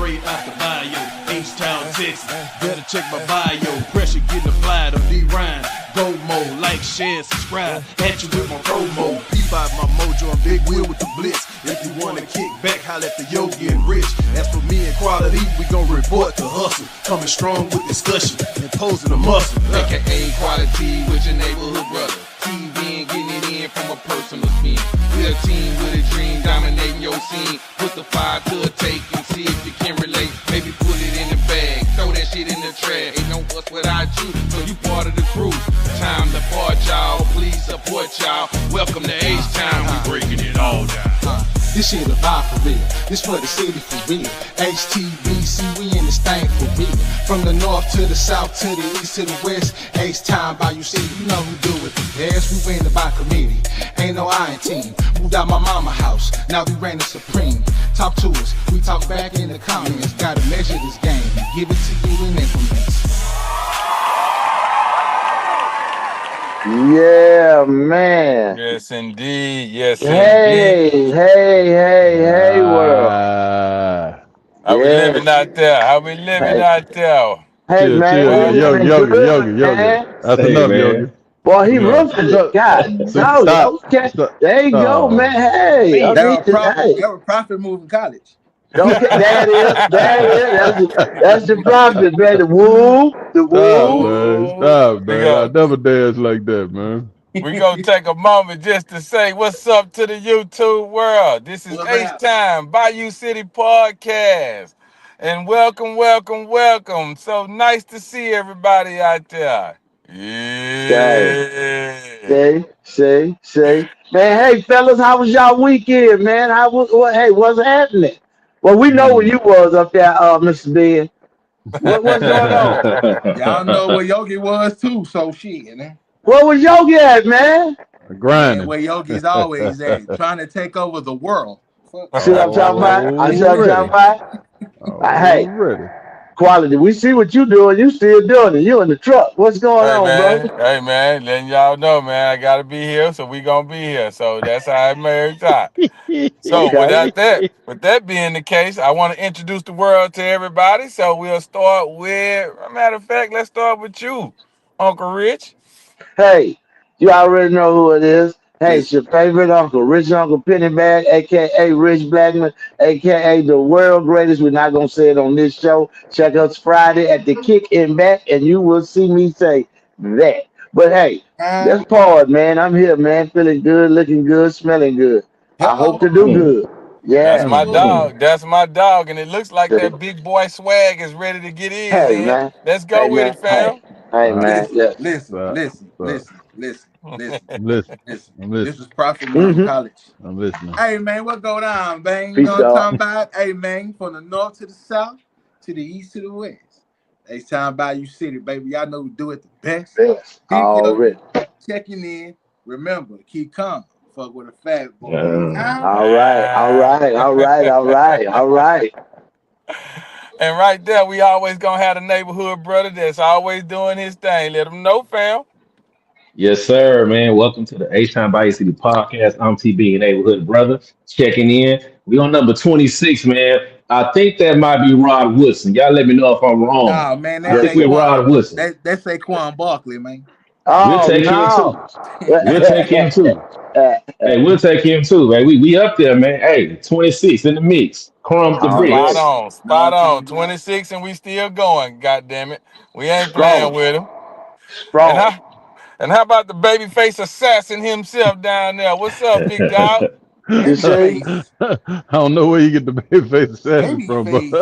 straight out the bio. H-Town, Texas, better check my bio. Pressure getting applied on D-Rhyme. Go mode, like, share, subscribe. At you with my promo. P5 my mojo, I'm big wheel with the blitz. If you wanna kick back, holla at the Yogi and Rich. As for me and quality, we gon' report to hustle. Coming strong with discussion, imposing the muscle. AKA quality with your neighborhood brother. TV and getting it in from a personal spin. We're a team with a dream, dominating your scene. Put the fire to a take and see if you can relate. Maybe put it in the bag, throw that shit in the trash. Ain't no us without you, so you part of the crew. Time to part, y'all. Please support y'all. Welcome to H-Town. We breaking it all down. This shit a vibe for real. This for the city for real. HTBC, we in this thing for real. From the north to the south to the east to the west. H-Town by you city, you know who do it the best. We win the by committee. Ain't no iron team. Moved out my mama house. Now we reign the supreme. Talk to us. We talk back in the comments. Gotta measure this game. Give it to you in increments. Yeah, man. Yes, indeed. Yes, Hey, indeed. hey, world. How we Yeah. living out there? How we living Hey, out there? hey, Chill, man. chill. We Yogi, living Yogi, good, Yogi, Yogi. man. That's Hey, enough, man. Yogi. Boy, he Enough. roofing it. God, Stop. no, okay. Stop. There you go, man. Hey, I That mean, was profit. hey. That was profit moving college. Okay, there it is. There it is. That's the profit, man. The woo, the Stop, woo. man. Stop, We man. I go. never dance like that, man. We gonna take a moment just to say what's up to the YouTube world. This is What's up? H-Time, Bayou City Podcast. And welcome, welcome, welcome. So nice to see everybody out there. Yeah. Say. Man, hey, fellas, how was y'all weekend, man? Hey, what's happening? Well, we know where you was up there, Mr. Ben. What's going on? Y'all know where Yogi was too, so shit, man. What was Yogi at, man? Man, Grinding. where Yogi's always at, trying to take over the world. Fuck. See what I'm talking about? I see what I'm talking about? Hey, Already. quality. We see what you doing. You still doing it. You in the truck. What's going on, brother? Hey man, letting y'all know, man, I gotta be here, so we gonna be here. So that's how I married top. So Okay. with that being the case, I want to introduce the world to everybody. So we'll start with, matter of fact, let's start with you, Uncle Rich. Hey, you already know who it is. Hey, Yes. it's your favorite uncle, Rich Uncle Pennybag, aka Rich Blackman, aka the world greatest. We're not gonna say it on this show. Check us Friday at the Kick and Back, and you will see me say that. But hey, that's part, man. I'm here, man. Feeling good, looking good, smelling good. I hope to do Mm, good. That's Yeah. my mm. dog. That's my dog, and it looks like that big boy swag is ready to get his Hey, in. man. Let's go Hey, with man. it, fam. Hey, man. Listen, Yeah. listen, Stop. listen, Stop. listen. Listen. I'm This listening. is profit moving Mm-hmm. college. I'm listening. Hey man, what go down, man? You Peace know what I'm out. talking about? Hey man, from the north to the south, to the east to the west. H time Bayou City, baby. Y'all know we do it the best. Yes. Big Already. Yogi checking in. Remember, keep calm. Fuck with a fat boy. Yeah. All right. And right there, we always gonna have a neighborhood brother that's always doing his thing. Let him know, fam. Yes, sir, man. Welcome to the H-Time Bayou City Podcast. I'm TB, neighborhood brother, checking in. We on number 26, man. I think that might be Rod Woodson. Y'all let me know if I'm wrong. Nah, man, I that's think we're Saquon. Rod Woodson. That's Saquon Barkley, man. We'll Oh take him too. no. We'll take him too. Hey, we'll take him too, man. We up there, man. Hey, 26 in the mix. Crumb the Already. bricks. Know what Spot I'm on. talking about? 26, and we still going. God damn it, we ain't playing Strong. with him. And Strong. how about the babyface assassin himself down there? What's up, big dog? You Baby see? face. I don't know where you get the baby face assassin Baby from, but face.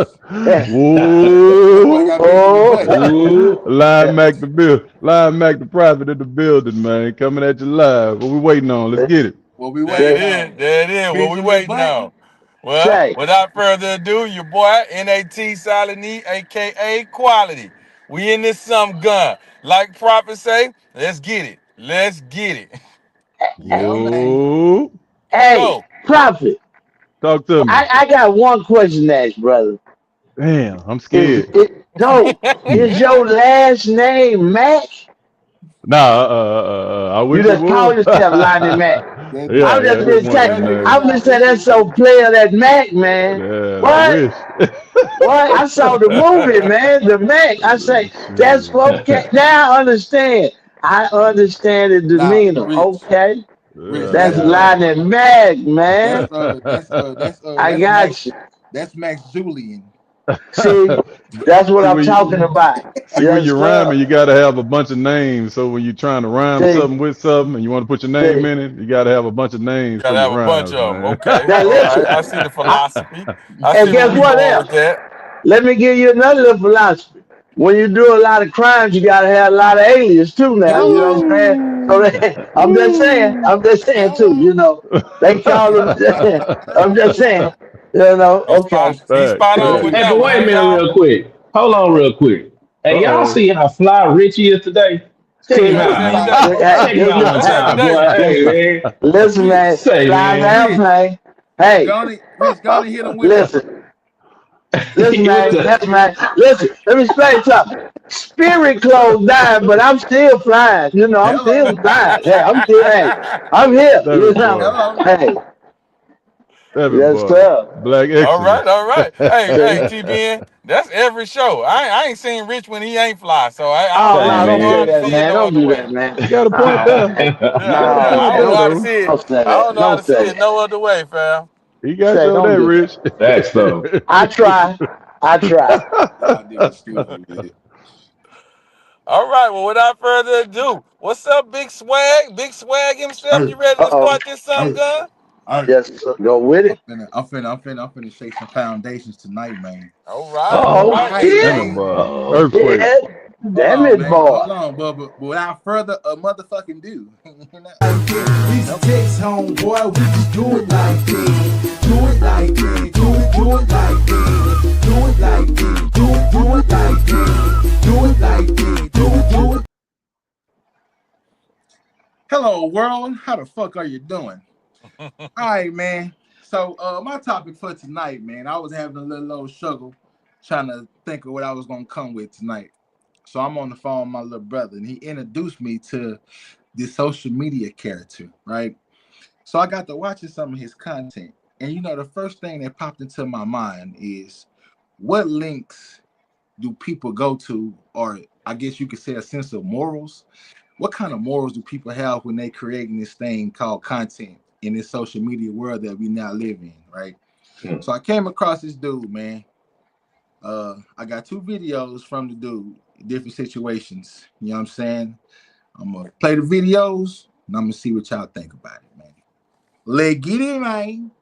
That boy whoa, got big in the butt. Oh. Ooh. Lion Mac the Prophet in the building, man, coming at you live. What we waiting on? Let's get it. What we There it waiting Say, is. on? There it is. What we Benjamin waiting Button. on? Well, say. without further ado, your boy NAT Solid Neat, aka Quality. We in this some gun. Like Prophet say, let's get it. Let's get it. Yeah, man. Whoa, Hey, So, Prophet. talk to me. I got one question to ask, brother. Damn, I'm Is scared. it no? Is your last name Mac? Nah, I You wish it just call was. yourself Lonnie Mac. That, Yeah, I'm just that's been one of saying, them that names. nigga I'm sound just saying just that's as so good. player that Mac, man. Yeah, I What? wish. What? I saw the movie, man. The Mac. I say that's okay. Now I understand. I understand the Nah, demeanor. Okay, Rich, that's Yeah. Lonnie Mac, man. I that's Max, got you. that's Max Julian. See, that's what See I'm when talking about. when Yes, you're rhyming, sir. you gotta have a bunch of names. So when you're trying to rhyme See, something with something and you want to put your name see. in it, you gotta have a bunch of names for Gotta your have a bunch rhymes, of them. man. Okay, Now all right. listen. I see the I, philosophy. I and see where guess we what going with else? that. Let me give you another little philosophy. When you do a lot of crimes, you gotta have a lot of aliens too. Now you know what I'm saying. So Ooh, I'm just saying. ooh. I'm just saying too. Hello. You know, they call them. I'm just saying. You know. Okay. He's Facts, spot on with Hey, facts. that but one, wait a huh, minute, y'all? real quick. Hold on, real quick. Hey, y'all Uh-oh. see how fly Richie is today? Check him Yeah, That's I'm out, every man. fly. day. Hey, Check him out one That's every time, hey, day. boy. Hey, listen, man. listen, man. Rich, Say, Flying man. Rich, airplane. Hey, Rich, gonna hit him with a. listen. Listen, What man. the? Listen, man. Listen. Let me explain something. Spirit closed down, but I'm still flying. You know, I'm Hello, still flying. Hey, I'm still. Hey, I'm here. You Seven know. boy. hello. Hey, Seven yes, boy. sir. Black All right, excellence. all right. Hey, See? hey, TBN. That's every show. I ain't seen Rich when he ain't fly, so Oh Say, I no, don't don't know say how to man. that, see it man. no Don't other do way. that, man. You got a point there. Yeah, You got a yeah. No, I point don't there, know don't how to though. see it. don't say I don't that. know how Don't to see say it that. no other way, fam. He got Say you on don't that, do that. Rich. Facts, though. I try. I try. Y'all niggas stupid, man. All right. Well, without further ado, what's up, Big Swag? Big Swag himself. Hey, You ready Uh to oh. start this some hey, gun? hey. Yes, sir. Go with it. I'm finna shake some foundations tonight, man. All right. All Oh right. Alright, Seven man. shit. boy. Uh-oh. Earthquake. Yeah. Damn it, boy. Hold on, but without further motherfucking do. These text home, boy, we just do it like this. Do it like this. Do it like this. Do it like this. Do it like this. Do it like this. Do it. Hello, world. How the fuck are you doing? Alright, man. So my topic for tonight, man, I was having a little old struggle trying to think of what I was gonna come with tonight. So I'm on the phone with my little brother, and he introduced me to this social media character, right? So I got to watching some of his content. And you know, the first thing that popped into my mind is what links do people go to, or I guess you could say a sense of morals. What kind of morals do people have when they creating this thing called content in this social media world that we now live in, right? Hmm. So I came across this dude, man. I got two videos from the dude, different situations. You know what I'm saying? I'm gonna play the videos and I'm gonna see what y'all think about it, man. Let's get it, man.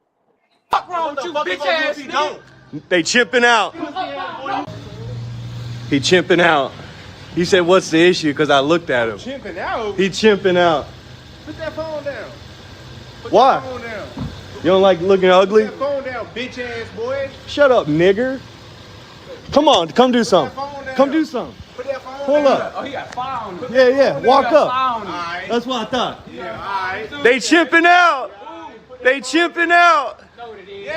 Fuck wrong with you, bitch ass nigga? They chimping out. He chimping out. He said, "What's the issue?" Because I looked at him. Chimping out? He chimping out. Put that phone down. Put Why? that phone down. You don't like looking ugly? Put that phone down, bitch ass boy. Shut up, nigger. Come on, come do Put that something. phone down. Come do something. Put that phone Pull down. up. Oh, he got fire on him. Yeah. Walk up. Alright. That's what I thought. Yeah, alright. They chimping out. They chimping out.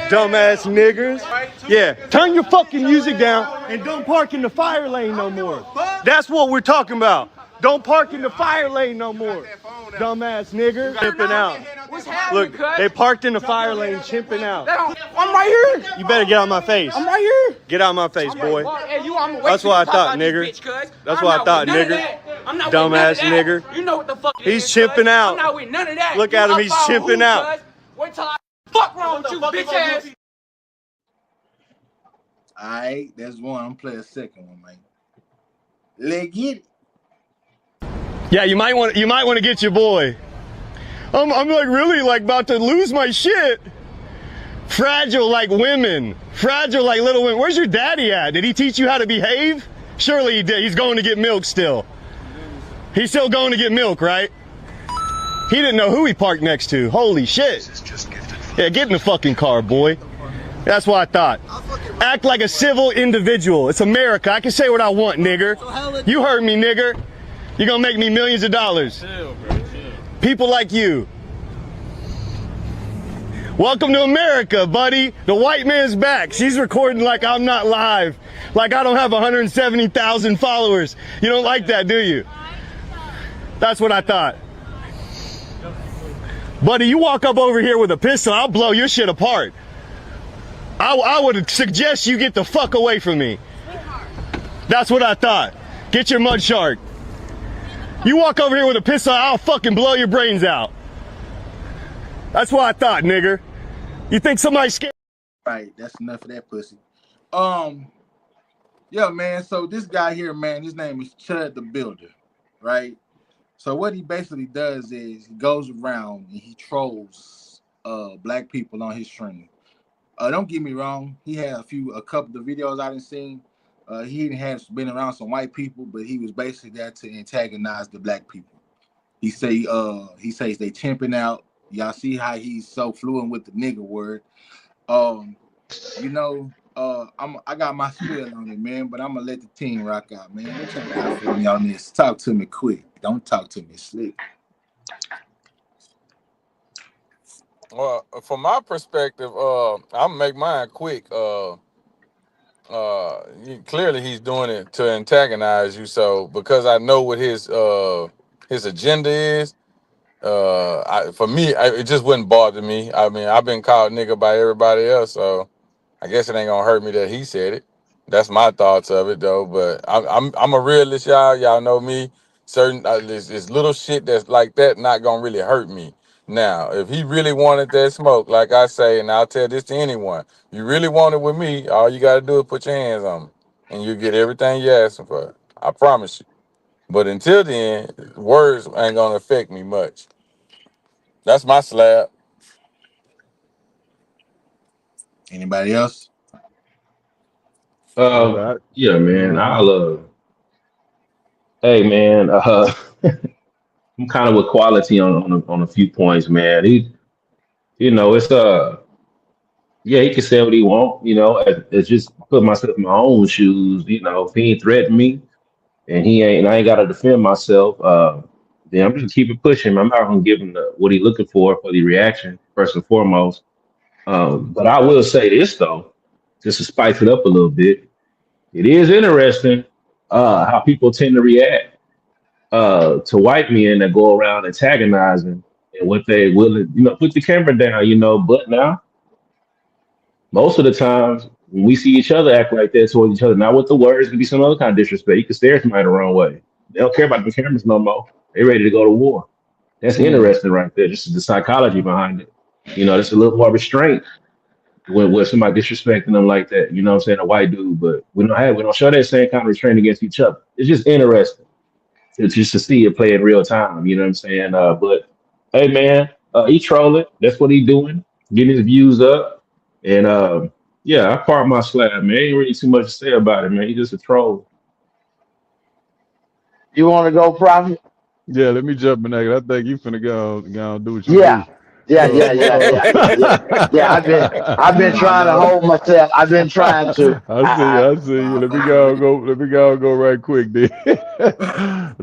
Dumbass niggers. Yeah, turn your fucking music down and don't park in the fire lane no more. That's what we're talking about. Don't park in the fire lane no more. Dumbass nigger. Chimping out. What's happening, Look, cuz? they parked in the fire lane, chimping out. I'm right here. You better get out my face. I'm right here. Get out my face, boy. Hey, you, I'm That's what I thought, nigger. That's what I thought, nigger. Dumbass nigger. You know what the fuck He's chimping out. I'm not with none of that. Look at him, he's chimping out. Wait till I fuck wrong with you, bitch ass. Alright, that's one. I'm playing a second one, man. Let's get it. Yeah, you might want to get your boy. I'm like really like about to lose my shit. Fragile like women. Fragile like little women. Where's your daddy at? Did he teach you how to behave? Surely he did. He's going to get milk still. He's still going to get milk, right? He didn't know who he parked next to. Holy shit. Yeah, get in the fucking car, boy. That's what I thought. Act like a civil individual. It's America. I can say what I want, nigger. You heard me, nigger. You're gonna make me millions of dollars. People like you. Welcome to America, buddy. The white man's back. She's recording like I'm not live. Like I don't have 170,000 followers. You don't like that, do you? That's what I thought. Buddy, you walk up over here with a pistol, I'll blow your shit apart. I would suggest you get the fuck away from me. That's what I thought. Get your mud shark. You walk over here with a pistol, I'll fucking blow your brains out. That's what I thought, nigger. You think somebody's scared? Right, that's enough of that pussy. Yeah, man. So this guy here, man, his name is Chud the Builder, right? So what he basically does is he goes around and he trolls black people on his stream. Don't get me wrong, he had a couple of videos I didn't seen. He didn't have been around some white people, but he was basically there to antagonize the black people. He says they temping out. Y'all see how he's so fluent with the nigga word. You know, I got my spiel on it, man, but I'm gonna let the team rock out, man. What y'all got for me on this? Talk to me quick. Don't talk to me slick. Well, from my perspective, I'm gonna make mine quick. Clearly he's doing it to antagonize you. So because I know what his agenda is, for me, it just wouldn't bother me. I mean, I've been called nigga by everybody else, so I guess it ain't gonna hurt me that he said it. That's my thoughts of it, though. But I'm a realist, y'all. Y'all know me. Certain it's little shit that's like that not gonna really hurt me. Now, if he really wanted that smoke, like I say, and I'll tell this to anyone, you really want it with me, all you gotta do is put your hands on me, and you get everything you're asking for. I promise you. But until then, words ain't gonna affect me much. That's my slab. Anybody else? Yeah, man. Mhm. Hey, man. I'm kind of with quality on a few points, man. It's yeah, he can say what he want. It's just put myself in my own shoes. If he ain't threatening me and I ain't got to defend myself, then I'm just keep it pushing. I'm not gonna give him what he's looking for the reaction first and foremost. But I will say this though, just to spice it up a little bit. It is interesting how people tend to react to white men that go around antagonizing and what they willing, put the camera down, but now most of the times when we see each other act like that towards each other, not with the words, it could be some other kind of disrespect. You can stare at somebody the wrong way. They don't care about the cameras no more. They ready to go to war. That's interesting right there. Just the psychology behind it. There's a little more restraint when somebody disrespecting them like that. You know what I'm saying? A white dude, but we don't show that same kind of restraint against each other. It's just interesting. It's just to see it play in real time. You know what I'm saying? But hey, man, he trolling. That's what he doing. Getting his views up. And yeah, I part my slab, man. Ain't really too much to say about it, man. He just a troll. You want to go, Prophet? Yeah, let me jump in there. 'Cause I think you finna go and do what you Yeah, do. yeah, Uh, yeah, yeah, yeah, yeah, yeah. I've been Nah, trying to yo. hold myself. I've been trying to. I see you. I I see you. Nah, Let me fuck you, go and Rick. go. Let me go and go right quick, then.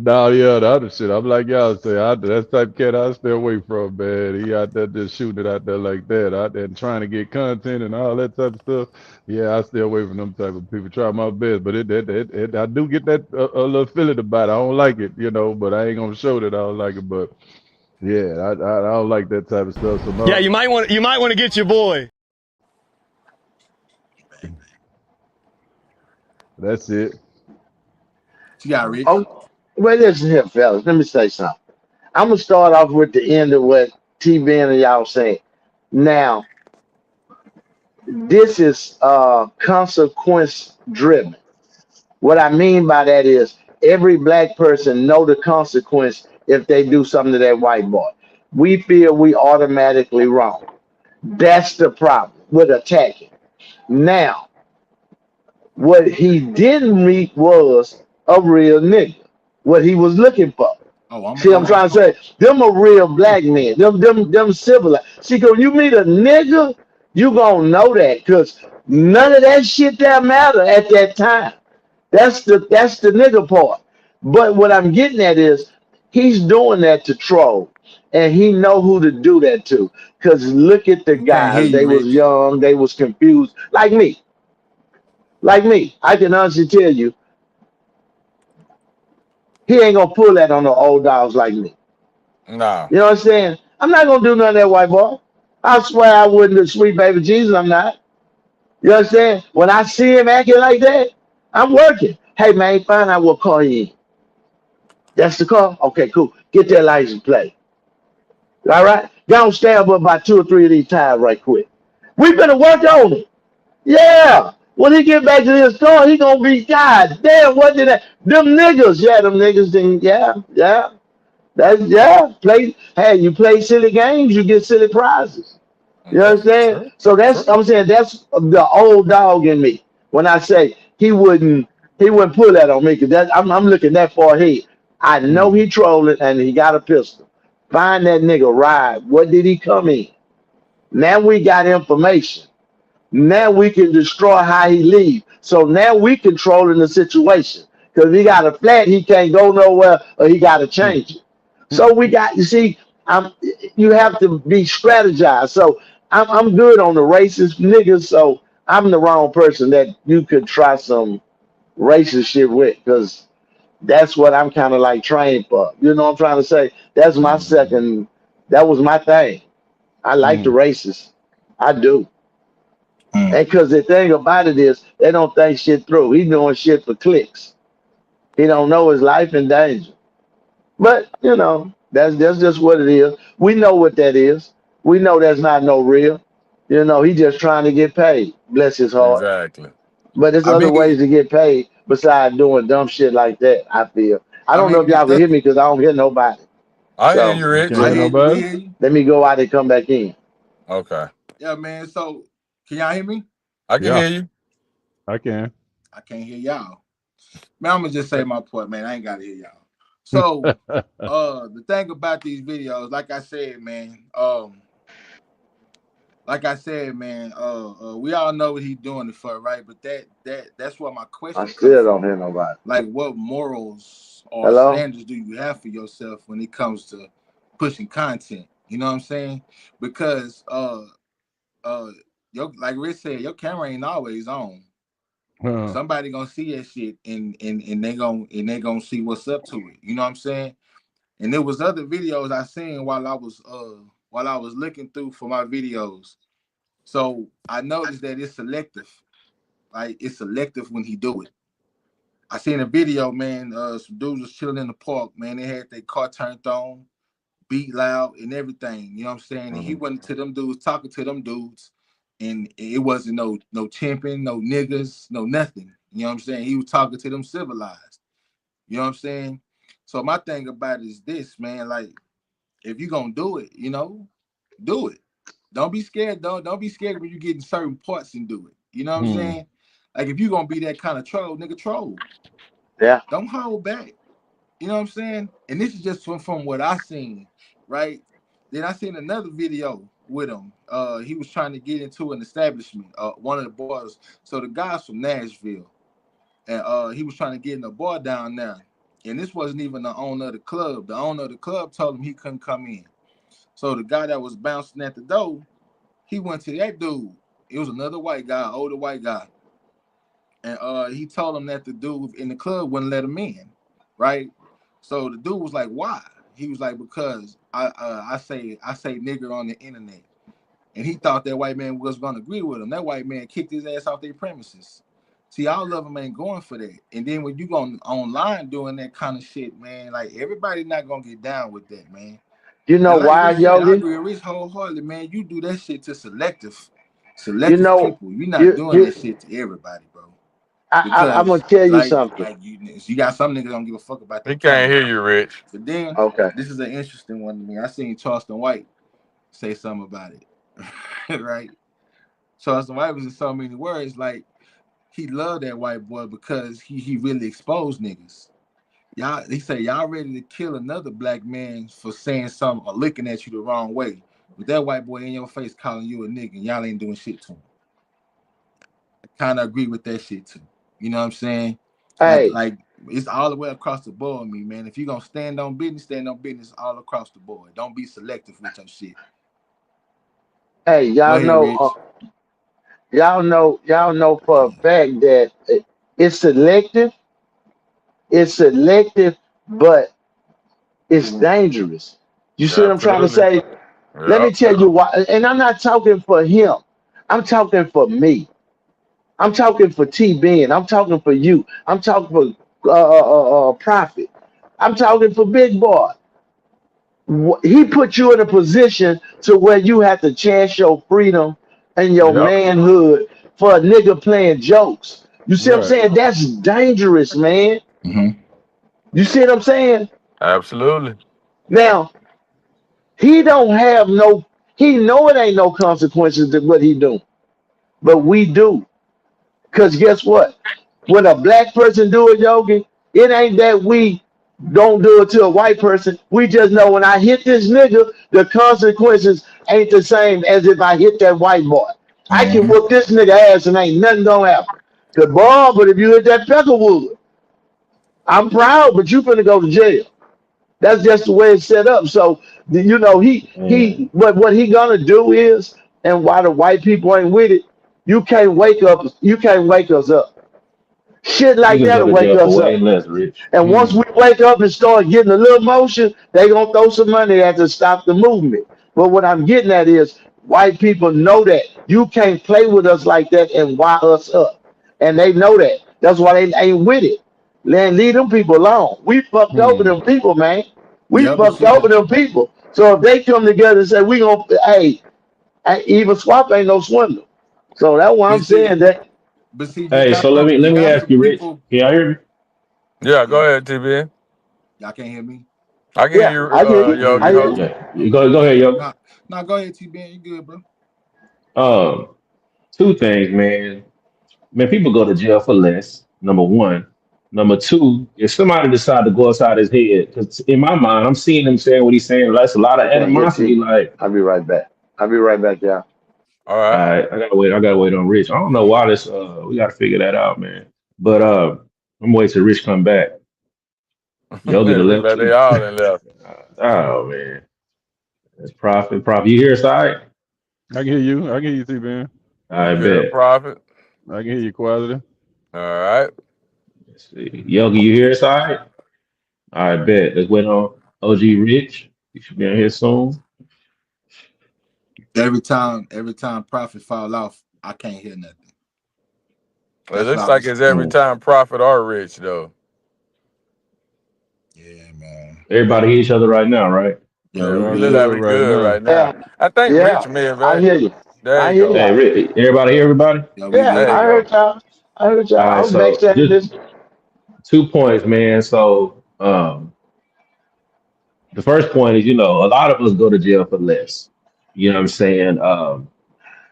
Now, yeah, the other shit. I'm like y'all say. That type of cat I stay away from, man. He out there just shooting it out there like that, out there trying to get content and all that type of stuff. Yeah, I stay away from them type of people. Try my best, but I do get that a little feeling about it. I don't like it, but I ain't gonna show that I don't like it. But yeah, I don't like that type of stuff. So Yeah, no, you might want to get your boy. that's it. What you got, Rich? oh, well, listen here, fellas. Let me say something. I'm gonna start off with the end of what T-Ben and y'all saying. Now, this is consequence driven. What I mean by that is every black person know the consequence if they do something to that white boy. We feel we automatically wrong. That's the problem with attacking. Now, what he didn't meet was a real nigga. What he was looking for. Oh, I'm gonna See, go I'm right. trying to say, them are real black men. Them civilized. See, when you meet a nigga, you gonna know that because none of that shit that matter at that time. That's the nigga part. But what I'm getting at is he's doing that to troll, and he know who to do that to. Cause look at the We can't hear guys. you, They was Rich. young. They was confused. Like me. Like me. I can honestly tell you, he ain't gonna pull that on the old dogs like me. Nah. You know what I'm saying? I'm not gonna do none of that, white boy. I swear I wouldn't. The sweet baby Jesus, I'm not. You understand? When I see him acting like that, I'm working. Hey man, find out what car he in. That's the car? Okay, cool. Get that license plate. All right? Go stab up about 2 or 3 of these tires right quick. We better work on it. Yeah. When he get back to his car, he gonna be God damn, what did that? Them niggas, yeah, them niggas then yeah, yeah. That's yeah. Play hey, you play silly games, you get silly prizes. You Yeah, understand? true, So that's true. I'm saying that's the old dog in me. When I say he wouldn't pull that on me because that I'm looking that far ahead. I know Mm, he trolling and he got a pistol. Find that nigga ride. What did he come in? Now we got information. Now we can destroy how he leave. So now we controlling the situation. Because he got a flat, he can't go nowhere, or he got to mm, change it. mm, So we got you see, I'm you have to be strategized. So I'm good on the racist niggas. So I'm the wrong person that you could try some racist shit with, because that's what I'm kind of like trained for. You know what I'm trying to say? That's my Mhm. second. That was my thing. I like the mm, racists. I do. Mm. And because the thing about it is, they don't think shit through. He doing shit for clicks. He don't know his life in danger. But that's just what it is. We know what that is. We know that's not no real. He just trying to get paid. Bless his heart. Exactly. But there's I other ways mean, to get paid besides doing dumb shit like that. I feel. I I don't know if mean y'all can that's hear me because I don't hear nobody. I hear So you, I can't Rich. I hear hear you. We nobody. hear you. let me go out and come back in. Okay, Yeah, man. So can y'all hear me? I can Yeah, hear you. I can. I can't hear y'all. Man, I'm gonna just say my point, man. I ain't gotta hear y'all. So, the thing about these videos, like I said, man, we all know what he's doing it for, right? But that's where my I question comes still don't from. hear nobody. Like, what morals or Hello? standards do you have for yourself when it comes to pushing content? You know what I'm saying? Because uh, like Rich said, your camera ain't always on. Uh, Somebody gonna see that shit and they gonna see what's up to it. You know what I'm saying? And there was other videos I seen while I was looking through for my videos. So I noticed that it's selective. Like it's selective when he do it. I seen a video, man. Some dudes was chilling in the park, man. They had their car turned on, beat loud, and everything. You know what I'm saying? And he Mhm. went to them dudes, talking to them dudes, and it wasn't no chimping, no niggas, no nothing. You know what I'm saying? He was talking to them civilized. You know what I'm saying? So my thing about it is this, man. Like, if you gonna do it, do it. Don't be scared. Don't be scared when you get in certain parts and do it. You know what I'm hmm, saying? Like, if you gonna be that kind of troll, nigga, troll. Yeah. Don't hold back. You know what I'm saying? And this is just from what I seen, right? Then I seen another video with him. He was trying to get into an establishment. One of the boys. So the guy's from Nashville, and he was trying to get in a bar down there. And this wasn't even the owner of the club. The owner of the club told him he couldn't come in. So the guy that was bouncing at the door, he went to that dude. It was another white guy, older white guy, and he told him that the dude in the club wouldn't let him in, right? So the dude was like, "Why?" He was like, "Because I say nigger on the internet," and he thought that white man was gonna agree with him. That white man kicked his ass off their premises. See, all of them ain't going for that. And then when you go online doing that kind of shit, man, like everybody not gonna get down with that, man. You know And like why, Rich said, I Yogi? agree with Rich wholeheartedly, man. You do that shit to You selective know, people. You're not you doing you that shit to everybody, bro. I'm gonna Because tell you like something. like you got some niggas don't give a fuck about He their can't camera. hear you, Rich. But then Okay. this is an interesting one to me. I seen Charleston White say something about it. Right? Charleston White was in so many words, like he loved that white boy because he really exposed niggas. Y'all, he said y'all ready to kill another black man for saying something or looking at you the wrong way. With that white boy in your face calling you a nigga, and y'all ain't doing shit to him. I kind of agree with that shit too. You know what I'm saying? Like Hey, like it's all the way across the board, me man. If you gonna stand on business all across the board. Don't be selective with your shit. hey, Go y'all ahead, know, Rich. y'all know for a fact that it's selective. It's selective, but it's dangerous. You see what I'm trying to Absolutely. say? Let Yeah. me tell you why. And I'm not talking for him. I'm talking for me. I'm talking for T Ben. I'm talking for you. I'm talking for Prophet. I'm talking for Big Boy. He put you in a position to where you have to chance your freedom and your Yep. manhood for a nigga playing jokes. You see what I'm Right. saying? That's dangerous, man. Mm-hmm. You see what I'm saying? Absolutely. Now, he don't have no, he know it ain't no consequences to what he do, but we do. Because guess what? When a black person do it, Yogi, it ain't that we don't do it to a white person. We just know when I hit this nigga, the consequences ain't the same as if I hit that white boy. I can Mm-hmm. whoop this nigga ass and ain't nothing gonna happen. Good boy, but if you hit that Peckerwood, I'm proud, but you finna go to jail. That's just the way it's set up. So you know Man, what he gonna do is, and why the white people ain't with it, you can't wake us up. Shit like niggas go that'll to wake jail for us way up. less, Rich. And once we wake up and start getting a little motion, they gonna throw some money at to stop the movement. But what I'm getting at is white people know that you can't play with us like that and wire us up. And they know that. That's why they ain't with it. Man, leave them people alone. We fucked over Hmm. them people, man. We Yeah, but fucked see, over them people. So if they come together and say we gonna even swap ain't no swindle. So that's why but I'm see, saying that but see, Hey, so let you me got ask some you, Rich. people. Can y'all hear me? Yeah, Yeah, go ahead, TBN. y'all can't hear me. I can hear yeah, you, I hear I you. can hear Yogi I you hear now. Ho. you. Yeah, you go ahead, yo. Nah, go ahead, T Ben. You good, bro? Um, two things, man. Man, people go to jail for less. Number one. Number two, if somebody decide to go outside his head, because in my mind, I'm seeing him saying what he's saying. That's a lot of I can't hear animosity. T. Like, I'll be right back. I'll be right back, y'all. All right. I gotta wait. I gotta wait on Rich. I don't know why this. We gotta figure that out, man. But I'm waiting till Rich come back. Y'all get a Look left like they too. all in left. Oh man, that's profit. Profit. You hear us, all right? I can hear you. I can hear you, T man. I You good, bet. Prophet? I can hear you quality. All right. Let's see. Yogi, you hear us, all right? I bet. Let's wait on OG Rich. He should be on here soon. Every time profit fall off, I can't hear nothing. Well, it That's what looks I like was. it's every Mm. time Prophet or Rich, though. Yeah, man. Everybody hear each other right now, right? Yeah, Yeah, we Y'all we look good. like good we right good now. right now. Yeah, I think Rich yeah, may have. I hear you. There I you hear go. Hey, y'all. Everybody hear everybody? Yeah, we Yeah, There good. you I go. heard y'all. I heard y'all. All I right, was back so saying just this. 2 points, man. So the first point is, a lot of us go to jail for less. You know what I'm saying?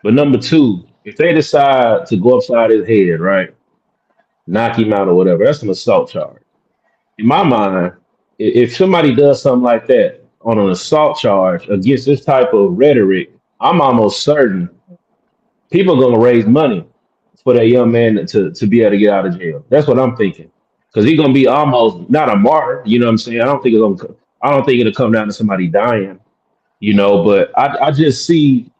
But number two, if they decide to go upside his head, right, knock him out or whatever, that's an assault charge. In my mind, if somebody does something like that on an assault charge against this type of rhetoric, I'm almost certain people are going to raise money for that young man to be able to get out of jail. That's what I'm thinking. Because he's going to be almost not a martyr. You know what I'm saying? I don't think it'll come down to somebody dying. But I just see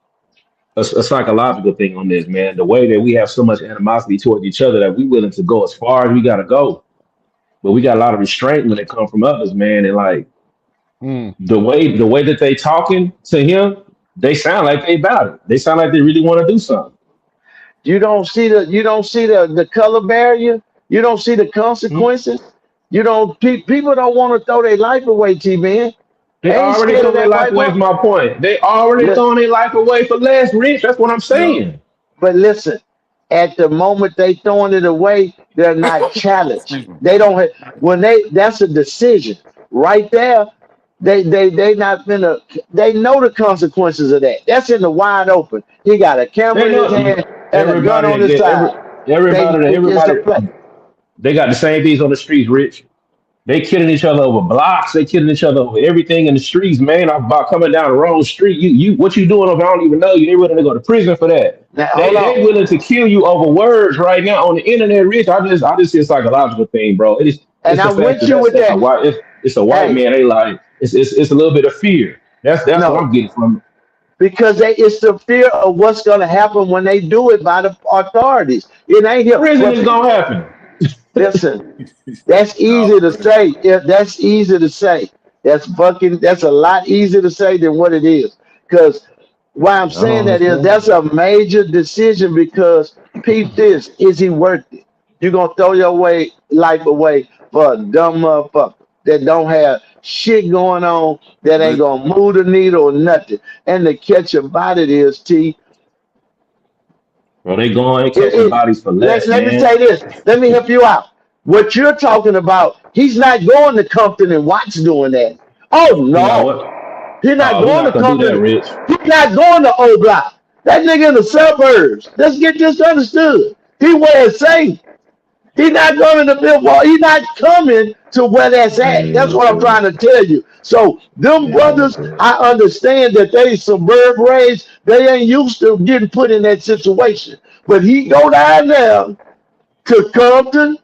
a psychological thing on this, man. The way that we have so much animosity towards each other that we willing to go as far as we got to go, but we got a lot of restraint when it comes from others, man. And like Mm. the way that they talking to him, they sound like they about it. They sound like they really want to do something. You don't see the color barrier. You don't see the Hmm? consequences. People don't want to throw their life away, T man. They They ain't already scared of throwing their that life white away. From boy. my point, they already Li- throwing their life away for less, Rich. That's what I'm Yep. saying. But listen, at the moment they throwing it away, they're not challenged. Excuse me. They don't have, when they that's a decision right there. They not gonna they know the consequences of that. That's in the wide open. He got a They camera in his know hand and a gun on everybody. his That side. It's a everybody. play. They got the same things on the streets, Rich. They killing each other over blocks. They killing each other over everything in the streets, man. I'm about coming down the wrong street. What you doing over? I don't even know you. They willing to go to prison for that. Now hold They on. willing to kill you over words right now on the internet, Rich. I just see a psychological thing, bro. It's And the I'm fact with that you with that's a that. white it's a white Hey, man. They like it's a little bit of fear. That's what no, I'm getting from it. because it's the fear of what's going to happen when they do it by the authorities. It ain't here. Prison Well, is gonna happen. listen, that's No, easy to for real. say. If that's easy to say, that's a lot easier to say than what it is. Because why I'm I don't saying that is understand. that's a major decision because Peep this. Is he worth it? You gonna throw your life away for a dumb motherfucker that don't have shit going on, that ain't But gonna move the needle or nothing. And the catch about it is, T, Bro, they going it, catching it, bodies for let, less, let me man. say this. Let me help you out. What you're talking about, he's not going to Compton and Watts doing that. Oh He not no. what? He's not Oh, he going to not gonna do that, Compton. Rich. He's not going to O Block. That nigga in the suburbs. Let's get this understood. He wears safe. He's not coming to Billboard. He's not coming to where that's at. That's what I'm trying to tell you. So them brothers, I understand that they suburb raised. They ain't used to getting put in that situation. But he go down there to Compton,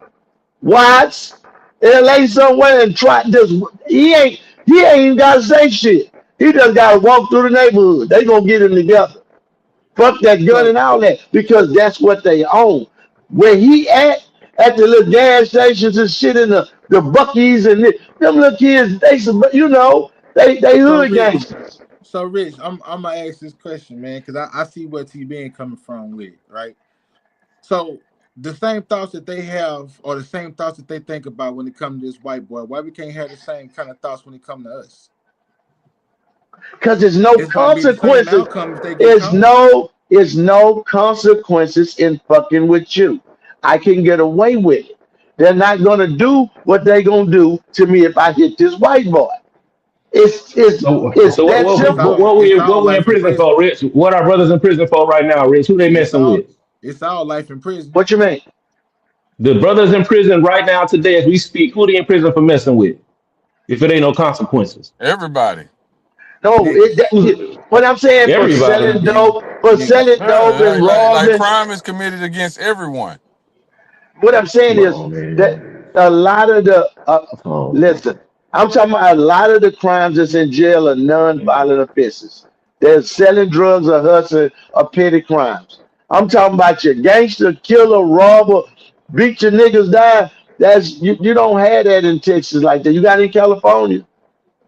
Watts, LA somewhere and try this. He ain't even gotta say shit. He just gotta walk through the neighborhood. They gonna get him together. Fuck that gun so and all that because that's what they own. Where he at the little gas stations and shit in the Buckies and them little kids, they so hood Rich, gangsters. I'm gonna ask this question, man, because I see where T being coming from with it, right? So the same thoughts that they have, or the same thoughts that they think about when it comes to this white boy, why we can't have the same kind of thoughts when it comes to us? Because there's no It's gonna be the same consequences. outcome if they get There's caught. no consequences in fucking with you. I can get away with it. They're not gonna do what they gonna do to me if I hit this white boy. It's it's it's So that simple. what we in Life in prison prison. for, Rich? What our brothers in prison for right now, Rich? Who they It's messing all with? it's all life in prison. What you mean? The brothers in prison right now today as we speak. Who they in prison for messing with? If it ain't no consequences, Everybody. No, Niggas, who's what I'm saying for everybody? selling niggas, dope, for niggas. selling dope Yeah, and like robbing. crime is committed against everyone. What I'm saying Come is on, man. that a lot of the Come on. listen, I'm talking about a lot of the crimes that's in jail are non-violent offenses. They're selling drugs or hustling or petty crimes. I'm talking about your gangster, killer, robber, beat your niggas down. You don't have that in Texas like that. You got it in California.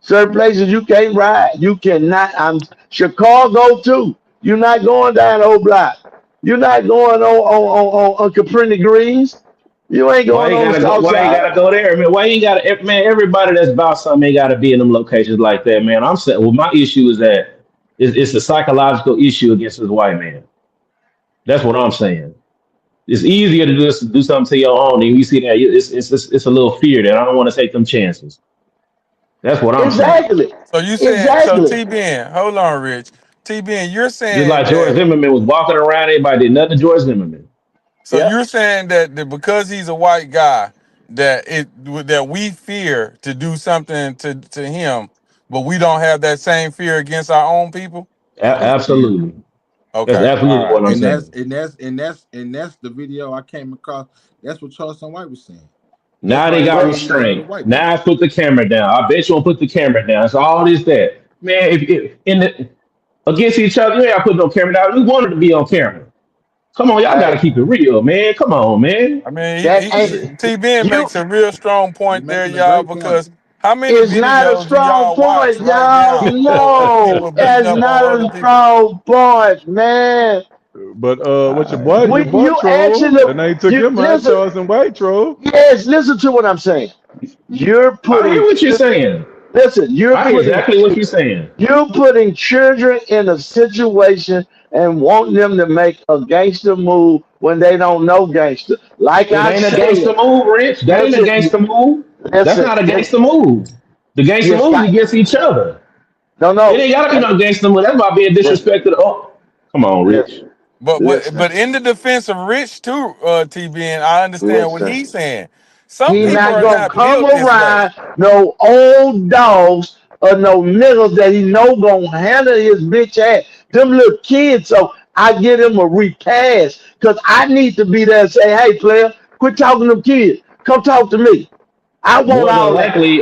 Certain places you can't ride. You cannot. I'm Chicago too. You're not going down the whole block. You're not going on Capri Greens. You ain't Why going you on the gotta go? south Why you side. gotta go there, man? Why you gotta, man? Everybody that's about something ain't gotta be in them locations like that, man. I'm saying, well, my issue is that it's a psychological issue against this white man. That's what I'm saying. It's easier to just do something to your own, and you see that it's a little fear that I don't want to take them chances. That's what I'm saying. Exactly. So you saying so Exactly. TBN, hold on, Rich. TBN, you're Just saying like George that Zimmerman was walking around, everybody did nothing to George Zimmerman. so Yeah. you're saying that because he's a white guy, that we fear to do something to him, but we don't have that same fear against our own people? Yeah. Absolutely, that's Okay, absolutely all right. what I'm And that's saying. and that's and that's and that's the video I came across. That's what Charleston White was saying. That's Now why they he got came after the restraint. white boy. Now I put the camera down. I bet you won't put the camera down. So all this that, man. If in the against each other, you ain't put no camera down. We wanted to be on camera. Come on, y'all got to Hey, keep it real, man. Come on, man. I mean, that ain't TBN you. makes a real strong He point there, making a y'all, great point. because how many It's not a videos do strong y'all watch point, right y'all. now of No, people beating that's up not on other a people? strong point, man. But what your When boy you troll, actually and they took you him out, listen, Charles and White troll. yes, listen to what I'm saying. You're I hear putting what you're saying. listen, I hear exactly what you're saying. you're putting children in a situation and wanting them to make a gangster move when they don't know gangster. Like It I ain't a gangster said, move, Rich. That ain't a listen, gangster move. That's listen, not a gangster move. The gangster you move is fight. against each other. No, It no. ain't gotta be no gangster move. That's about being Listen, disrespected. Oh, come on, Rich. listen, But listen, in the defense of Rich too, TBN, I understand what listen. he's saying. Some He people not are gonna not come built this way. around no old dogs or no niggas that he know gonna handle his bitch ass. Them little kids, so I get him a repass because I need to be there and say, hey player, quit talking to them kids. Come talk to me. I want More than all that. likely,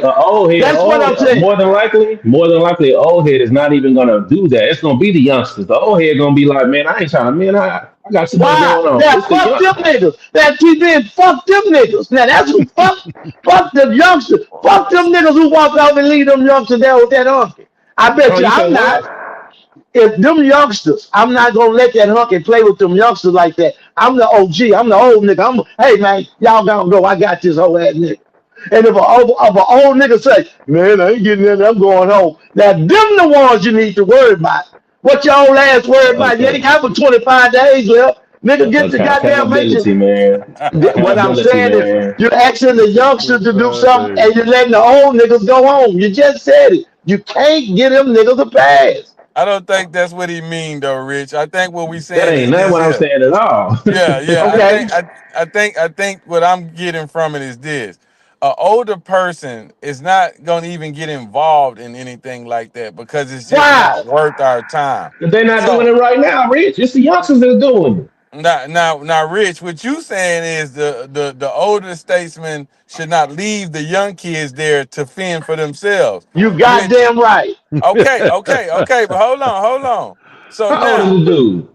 That's what I'm saying. more than likely, an old head is not even gonna do that. It's gonna be the youngsters. The old head gonna be like, man, I ain't trying to, man, I got too much Why? going on. Now It's the fuck young. them niggas. That TV fuck them niggas. Now that's who fuck them youngsters. Fuck them niggas who walk out and leave them youngsters there with that uncle. I bet Oh, you you I'm said not. what? If them youngsters, I'm not gonna let that hunky play with them youngsters like that. I'm the OG. I'm the old nigga. Hey man, y'all gonna go. I got this whole ass nigga. And if an old nigga say, man, I ain't getting in there, I'm going home. Now them the ones you need to worry about. What your old ass worry about? You ain't got but 25 days left. Nigga, get the goddamn make. Accountability, man. What I'm Accountability, saying is, man. you're asking the youngsters to do 25 something, days. and you're letting the old niggas go home. You just said it. You can't get them niggas a pass. I don't think that's what he mean though, Rich. I think what we That saying ain't is nothing this what I'm here. saying at all. Yeah, yeah. Okay. I think what I'm getting from it is this. An older person is not gonna even get involved in anything like that because it's just Why? not worth our time. But they're not doing So it right now, Rich. It's the youngsters that's doing it. now, Rich, what you saying is the older statesmen should not leave the young kids there to fend for themselves. You Which goddamn right. okay, but hold on. So How old is now the dude?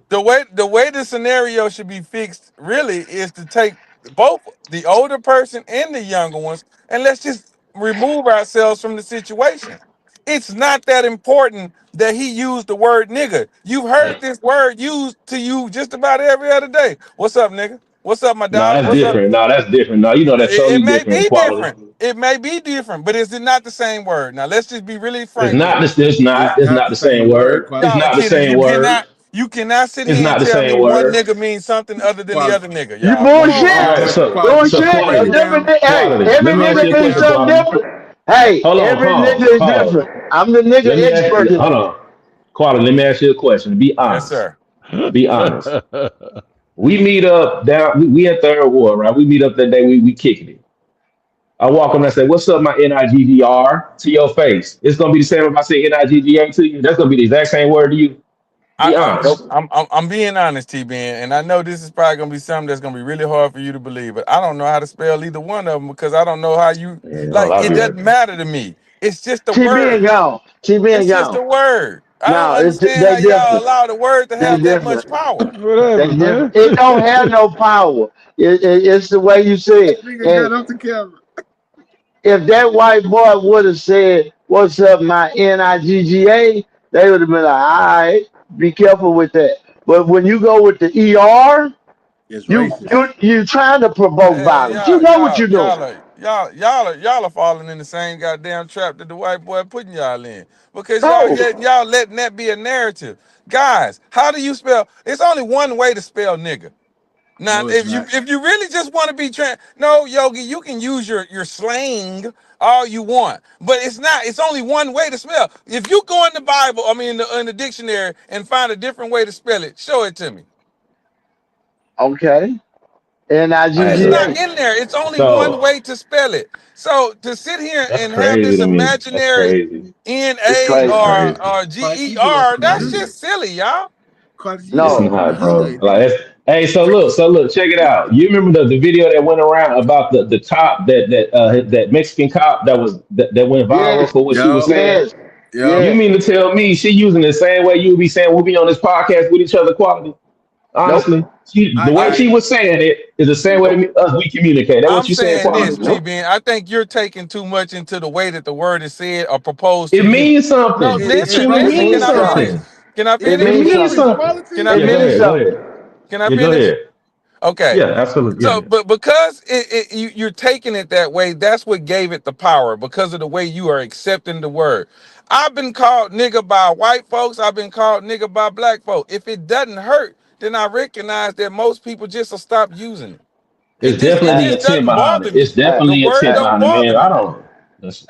the way the scenario should be fixed really is to take both the older person and the younger ones and let's just remove ourselves from the situation. It's not that important that he used the word nigga. You've heard this word used to you just about every other day. What's up, nigga? What's up, my No, dog? that's What's up? different. No, that's different. No, you know that's It totally may different. be Quality. different. It may be different, but is it not the same word? Now let's just be really It's frank not here. this. It's It's not. It's not not the the same same word, word. It's quality. not the same word. You cannot sit It's here and not the tell me same one word. nigga means something other than the Quality. other nigga, You y'all. Come on, All man. bullshit. right, So quality. so Bullshit. Break it quality. Every, down. hey, Quality. every Let me ask nigga you a Break it means question, down. something quality. different. Hey, Hold on, every nigga is pause. different. I'm the nigga Let me ask. expert here. Hold on, quality. Let me ask you a question. Be Yes, honest. sir. Be honest. We meet up down. We at Third Ward, right? We meet up that day. We kicking it. I walk up and I say, "What's up, my NIGGR?" to your face. It's gonna be the same if I say NIGGA to you. That's gonna be the exact same word to you. Be Nope. honest. I'm being honest, T Ben, and I know this is probably gonna be something that's gonna be really hard for you to believe, but I don't know how to spell either one of them because I don't know how you Yeah, hold on, like. I'll It be right doesn't back. matter to me. It's just a She being word. gone. She being It's just gone. a word. I don't No, understand they how y'all different. allow the word to They have that much different. power. What They happened, different. man? It don't have no power. It's the way you say it. Nigga And got off the camera. if that white boy would have said, "What's up, my NIGGA?" they would have been like, "All right, be careful with that." But when you go with the ER, It's you racist. you trying to provoke Hey, violence. You know what you're doing. y'all are falling in the same goddamn trap that the white boy putting y'all in because No, y'all letting that be a narrative. Guys, how do you spell? It's only one way to spell nigga. Now, No, it's not. if you really just want to be no, Yogi, you can use your slang all you want, but it's not. It's only one way to spell. If you go in the Bible, I mean, in the dictionary, and find a different way to spell it, show it to me. okay. It's Hey, not NIGGA. in there. It's only one so way to spell it. So to sit here that's and have crazy this to me. That's imaginary crazy. N It's A That's crazy. crazy. or Quality, you grew up GER, in the that's hood. just silly, y'all. Quality, you It's grew No, up in the not, bro. hood, Like, nigga. hey, so look, check it out. You remember the video that went around about the cop that Mexican cop that went viral yes, for what she was Yup. saying? yes, Yup. You yes. mean to tell me she using the same way you would be saying we'll be on this podcast with each other, quality? Nope, Honestly, the way I I she was saying it is the same way nope, us we communicate. That's what I'm you saying, saying this, quality. T nope. Ben. I think you're taking too much into the way that the word is said or proposed It to you. means No, something. It listen, truly It listen. Can means means I something. finish? something. Can I it, It It finish? it means means do. It's something. something. Can I quality. It Yeah, go means finish? ahead. Go something. ahead. Can I Yeah, go finish? ahead. Okay. Yeah, absolutely. So, Yeah. but because you're taking it that way, that's what gave it the power because of the way you are accepting the word. I've been called nigga by white folks. I've been called nigga by black folks. If it doesn't hurt, then I recognize that most people just will stop using it. It's It definitely the just intent doesn't behind it. bother It's me. Hey, The definitely word intent hey, don't behind it, bother man. I me. don't.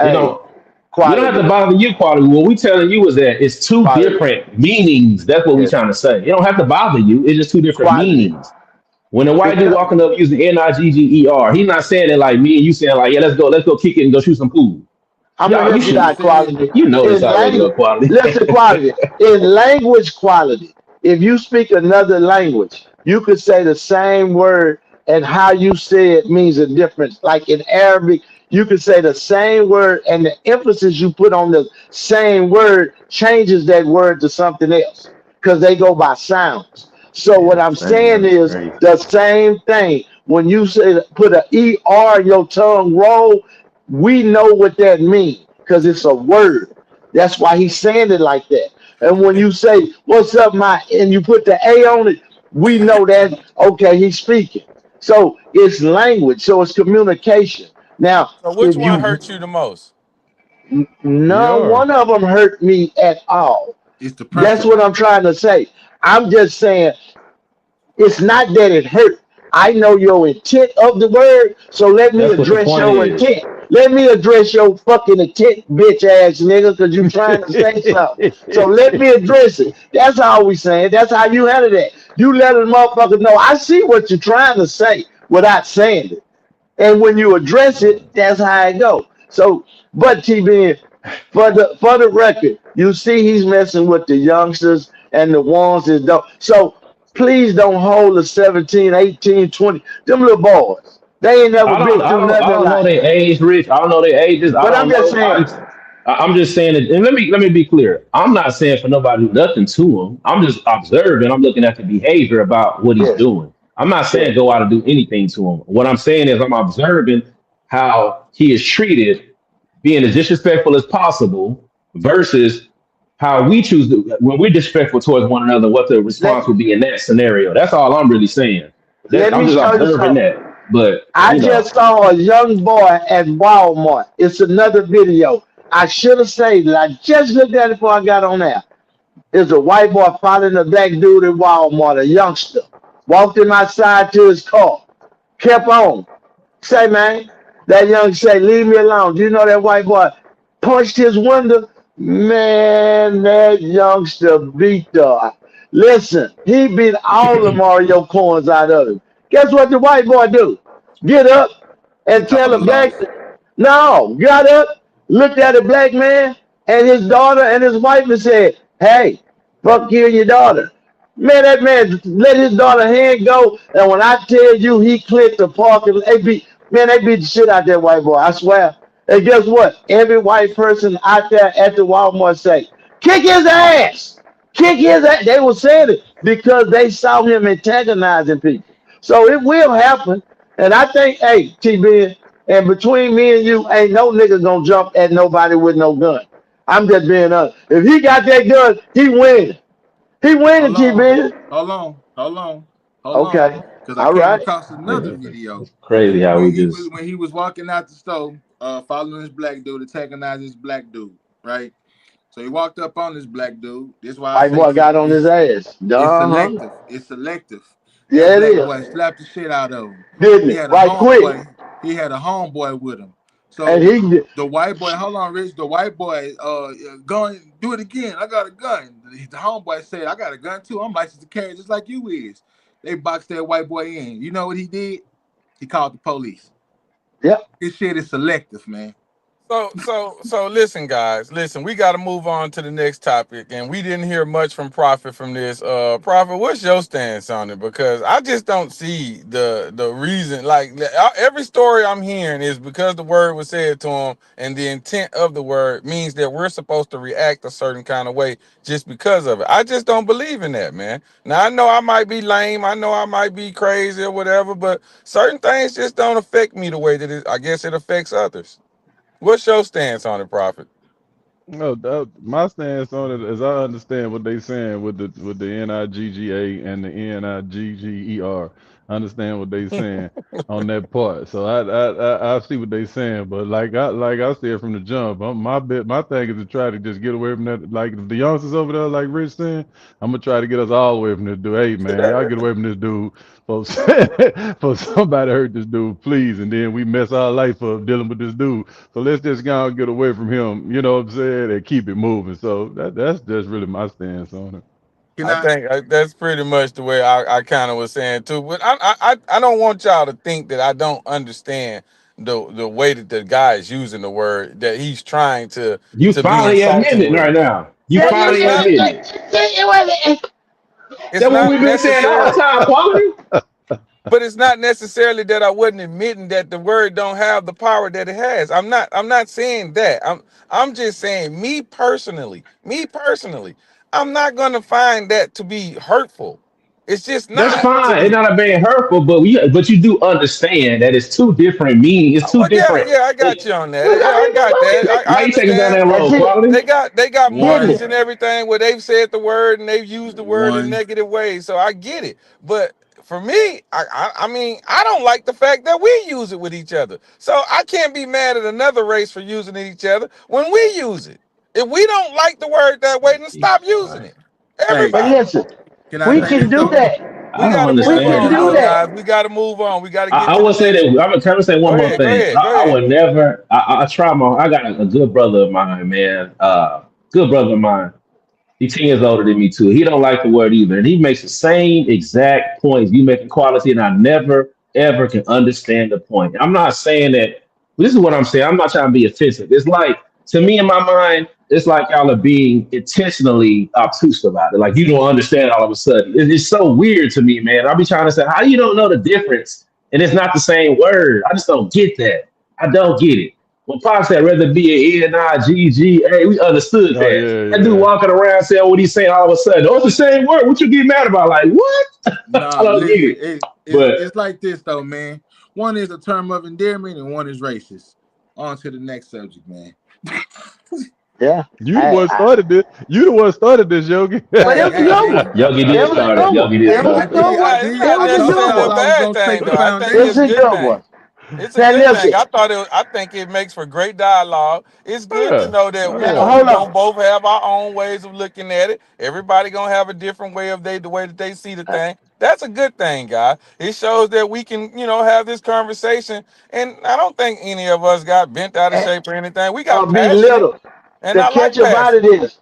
It hey, don't. You don't have to quality, bother you, quality. What we telling you is that it's two quality. different meanings. That's what we Yes, trying to say. It don't have to bother you. It's just two different quality. meanings. When a white dude Because walking up using NIGGER, he's not saying it like me and you saying like, yeah, let's go kick it and go shoot some pool. I'm gonna Y'all, you help you Nigga should, out, said, quality. you know this In already, though, language, quality. listen, quality. In language quality, if you speak another language, you could say the same word and how you say it means a difference. Like in Arabic, you could say the same word and the emphasis you put on the same word changes that word to something else because they go by sounds. So what Yeah, I'm man, saying that's is crazy. the same thing. When you say put a ER in your tongue roll, we know what that means because it's a word. That's why he's saying it like that. And when you say, "What's up, my," and you put the A on it, we know that okay, he's speaking. So it's language. So it's communication. Now, So which if one you hurt you the most? none ER. one of them hurt me at all. It's the That's principle. what I'm trying to say. I'm just saying it's not that it hurt. I know your intent of the word, so let me That's what the address point your is. intent. Let me address your fucking intent, bitch ass nigga, because you trying to say something. So let me address it. That's all we saying. That's how you handle that. You let a motherfucker know I see what you're trying to say without saying it. And when you address it, that's how it go. So, but TB, for the record, you see he's messing with the youngsters and the ones that don't. So please don't hold the 17, 18, 20, them little boys. They ain't never been through I nothing in don't know life. their age, Rich. I don't know their ages. I But I'm don't just know. saying, I'm just saying it. And let me be clear. I'm not saying for nobody to do nothing to him. I'm just observing. I'm looking at the behavior about what he's yes, doing. I'm not yes. saying go out and do anything to him. What I'm saying is I'm observing how he is treated, being as disrespectful as possible, versus how we choose to, when we're disrespectful towards one another, what the Let, response would be in that scenario. That's all I'm really saying. let I'm me just show you observing something. that. But I just saw a young boy at Walmart. It's another video. I should have saved it. I just looked at it before I got on there. There's a white boy following a black dude at Walmart, a youngster. Walked him outside to his car. Kept on. Say, man, that young say, leave me alone. Do you know that white boy punched his window? Man, that youngster beat the. Listen, he beat all the Mario coins out of him. Guess what the white boy do? Get up He and called tell a the black. loss. No, got up, looked at the black man and his daughter and his wife and said, "Hey, fuck you and your daughter." Man, that man let his daughter hand go, and when I tell you he clipped the park, and they beat the shit out that white boy. I swear. And guess what? Every white person out there at the Walmart say, "Kick his ass, kick his ass." They were saying it because they saw him antagonizing people. So it will happen, and I think, hey, TB, and between me and you, ain't no nigga gonna jump at nobody with no gun. I'm just being honest. If he got that gun, he winning. He winning, Hold on. TB. Hold on. Hold on. Hold on. Okay. Because I All came right. across another video it's crazy how we just when he was walking out the store, following this black dude, antagonizing this black dude, right? So he walked up on this black dude. This is why I White say boy got on his ass. it's Uh-huh. selective. It's selective. That Yeah, it black is. boy slapped the shit out of him. Didn't He it? had a Right quick. homeboy. He had a homeboy with him. And So he the white boy, hold on, Rich. The white boy, going do it again. I got a gun. The homeboy said, "I got a gun too. I'm licensed to carry just like you is." They boxed that white boy in. You know what he did? He called the police. yep. This shit is selective, man. So listen, guys, listen, we got to move on to the next topic, and we didn't hear much from Prophet from this. Prophet, what's your stance on it? Because I just don't see the reason. Like every story I'm hearing is because the word was said to him, and the intent of the word means that we're supposed to react a certain kind of way just because of it. I just don't believe in that, man. Now I know I might be lame, I know I might be crazy or whatever, but certain things just don't affect me the way that I guess it affects others. What's your stance on it, Prophet? No, my stance on it is I understand what they saying with the NIGGA and the NIGGER. I understand what they saying on that part. So I see what they saying. But like I said from the jump, my thing is to try to just get away from that. Like if the youngsters over there, like Rich saying, I'm gonna try to get us all away from this dude. Hey man, y'all get away from this dude. Folks, for somebody hurt this dude, please, and then we mess our life up dealing with this dude. So let's just go and get away from him, you know what I'm saying, and keep it moving. So that's just really my stance on it. Can I I? think that's pretty much the way I kind of was saying too. But I don't want y'all to think that I don't understand the way that the guy is using the word, that he's trying you to be finally admitting insulting it with right it. now. You Yeah, But yeah, it's finally yeah, not admitting yeah, it. it's That's what not we've been saying all the necessarily time, quality. but it's not necessarily that I wasn't admitting that the word don't have the power that it has. I'm not saying that. I'm just saying me personally, I'm not gonna find that to be hurtful. It's just That's not to fine. It's me. not being hurtful, but you do understand that it's two different meanings. It's Oh, two well, yeah, different. yeah, I got you on that. Yeah, I got that. I Why you taking down understand. that That's road, it. quality? They got Getting movies One, it. and everything where they've said the word and they've used the word in one. negative ways. So I get it. But for me, I mean, I don't like the fact that we use it with each other. So I can't be mad at another race for using it each other when we use it. If we don't like the word that way, then stop using it. Hey, But Everybody. listen, can I we say can this do though? that. We I don't got to We move can understand on, it. do though, that. guys. We got to move on. We got to get I to the will say next that one. I'm trying to say one Go more ahead. Go thing. ahead. Go I ahead. would never. I try my. I got a good brother of mine, man. Good brother of mine. He's 10 years older than me too. He don't like the word either, and he makes the same exact points you make in quality, and I never ever can understand the point. I'm not saying that. This is what I'm saying. I'm not trying to be offensive. It's like to me in my mind, it's like y'all are being intentionally obtuse about it. Like you don't understand all of a sudden. It's so weird to me, man. I'll be trying to say how you don't know the difference, and it's not the same word. I just don't get that. I don't get it. When Pac said rather be an N-I-G-G-A, we understood Oh that. yeah, That dude yeah. walking around saying what he's saying all of a sudden. Oh, it's the same word. What you get mad about? Like, what? I Nah, don't get listen, it. it's But it's like this though, man. One is a term of endearment and one is racist. On to the next subject, man. Yeah. You the I, one I, started this. You the one started this, Yogi. but Hey, it was a hey, good hey. one. Yogi did It was a start it. good one. Yogi did It was start a it. good one. It's I not It was a told good necessarily a y'all one. I was bad gonna thing, take the though. I think It's it's a a foundation. good good thing. one. It's a Now good listen. thing. I think it makes for great dialogue. It's good to Yeah. know that Oh Now yeah. we hold gonna on. both have our own ways of looking at it. Everybody gonna have a different way of the way that they see the thing. That's a good thing, guys. It shows that we can, have this conversation. And I don't think any of us got bent out of And, shape or anything. We got passionate, belittle. and The I catch like about passion. it is,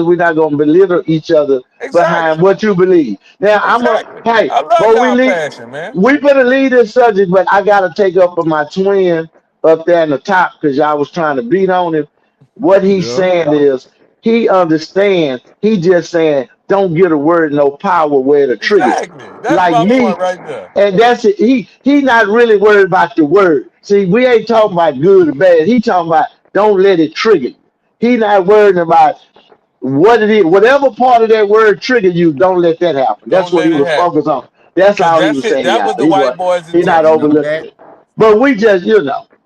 we're not gonna belittle each other behind Exactly. what you believe. Now Exactly. hey, I love but y'all passion, man. we better leave this subject, but I gotta take up for my twin up there in the top because y'all was trying to beat on him. What he's Yeah. saying is he understands, he just saying don't get a word no power where to trigger it. Exactly. That's Like my me, point right there. and that's it. He not really worried about the word. See, we ain't talking about good or bad. He talking about don't let it trigger you. He not worried about what it is. Whatever part of that word trigger you, don't let that happen. That's Don't what he let it was happen. focused on. That's Cause all he that's was it. saying, That was y'all. the white boy's He not You intention. know overlooking that it. But we just,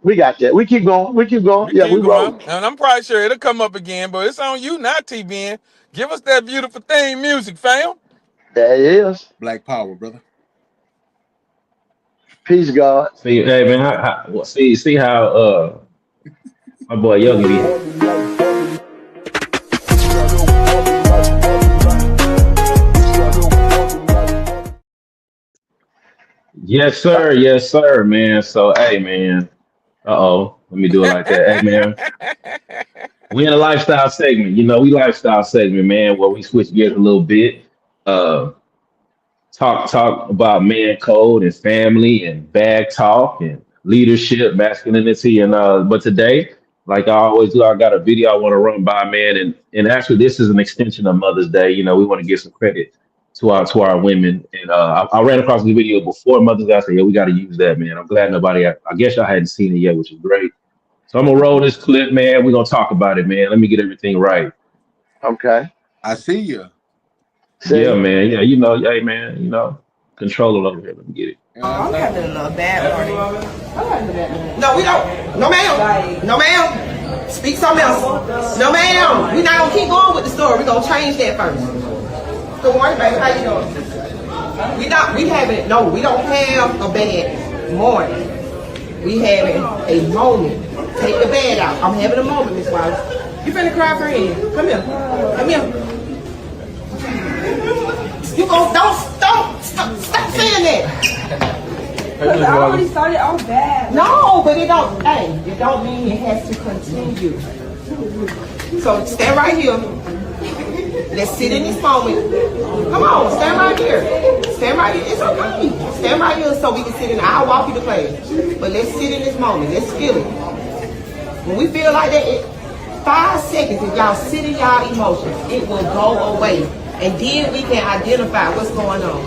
we got that. We keep going. We keep going. We Yeah, keep we roll. going. And I'm probably sure it'll come up again, but it's on you, not TBN. Give us that beautiful theme music, fam. There it is. Black Power, brother. Peace, God. see, hey man, see how my boy Yogi be. Yes sir, man. So hey man. Let me do it like that. Hey man, we in a lifestyle segment. We lifestyle segment, man, where we switch gears a little bit. Uh talk about man code and family and bag talk and leadership, masculinity, and but today, like I always do, I got a video I want to run by, man, and actually this is an extension of Mother's Day. We want to give some credit to our women, and I ran across the video before Mother's Day. I said, yeah, we got to use that, man. I'm glad nobody. I guess y'all hadn't seen it yet, which is great. So I'm gonna roll this clip, man. We're gonna talk about it, man. Let me get everything right. Okay. I see you. Yeah, See? man. Yeah, hey, man. Control it over here. Let me get it. You know what I'm saying? A bad morning. No, we don't. No, ma'am. No, ma'am. Speak something else. No, ma'am. We're not going to keep going with the story. We're going to change that first. Good morning, baby. How you doing? We don't have a bad morning. We having a moment. Take the bed out. I'm having a moment, Miss Wallace. You finna cry for him. Come here. Come here. You go, don't stop saying that. But I already started off bad. No, but it don't mean it has to continue. So stand right here. Let's sit in this moment. Come on, stand right here. Stand right here. It's okay. Stand right here so we can sit in. I'll walk you to class. But let's sit in this moment. Let's feel it. When we feel like that, 5 seconds, if y'all sit in y'all emotions, it will go away. And then we can identify what's going on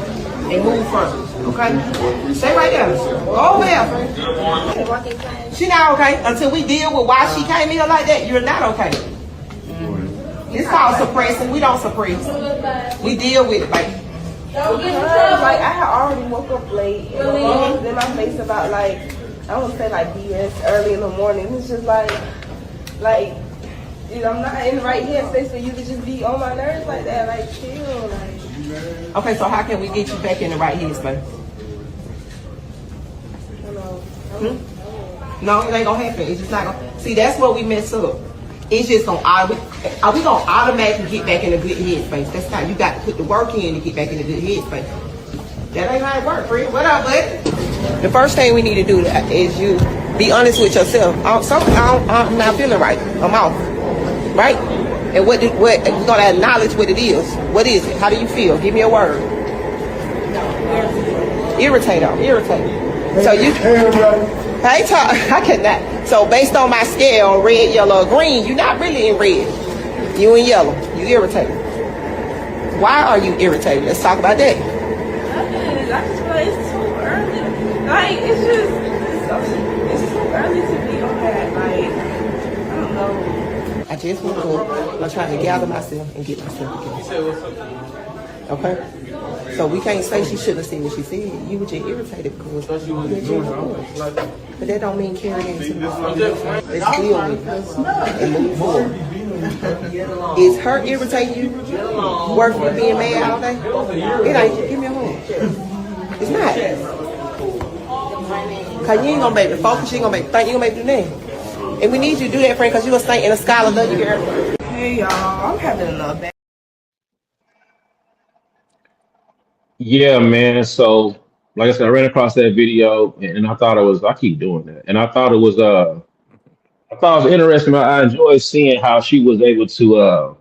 and move from it. Okay? Stay right there. Go over there. She not okay until we deal with why she came here like that. You're not okay. It's called suppressing. We don't suppress. We deal with it, baby. Because, like, I had already woke up late. Then my face about, like, I don't say, like, BS early in the morning. It's just, like, you know, I'm not in the right headspace for you to just be on my nerves like that. Like, chill. Like. Okay, so how can we get you back in the right headspace? No, it ain't gonna happen. It's just not gonna. See, that's what we mess up. It's just gonna. Are we gonna automatically get back in a good headspace? That's not. You got to put the work in to get back in a good headspace. That ain't how it works, friend. What up, bud? The first thing we need to do is you be honest with yourself. I'm not feeling right. I'm off. Right? And what we're gonna acknowledge what it is. What is it? How do you feel? Give me a word. Irritated. So you. I cannot. So based on my scale, red, yellow, or green, you're not really in red. You in yellow. You irritated. Why are you irritated? Let's talk about that. I just feel like it's too early. Like, it's too early to be on that. Like, I don't know. I just woke up. I'm trying to gather myself and get myself together. Okay? So we can't say she shouldn't have said what she said. You were just irritated because you were doing her. But that don't mean carry into the let's deal with it and move forward. Is her irritating you worth for being mad all day? It ain't. Give me a hug. It's not. Cause you ain't gonna make me focus, you ain't gonna make me think, you ain't gonna make me do nothing. And we need you to do that, friend, cause you a saint and a scholar, love you, girl. Hey, y'all. I'm having another bad. Yeah, man. So, like I said, I ran across that video and I thought it was. I keep doing that, and I thought it was. I thought it was interesting. I enjoyed seeing how she was able to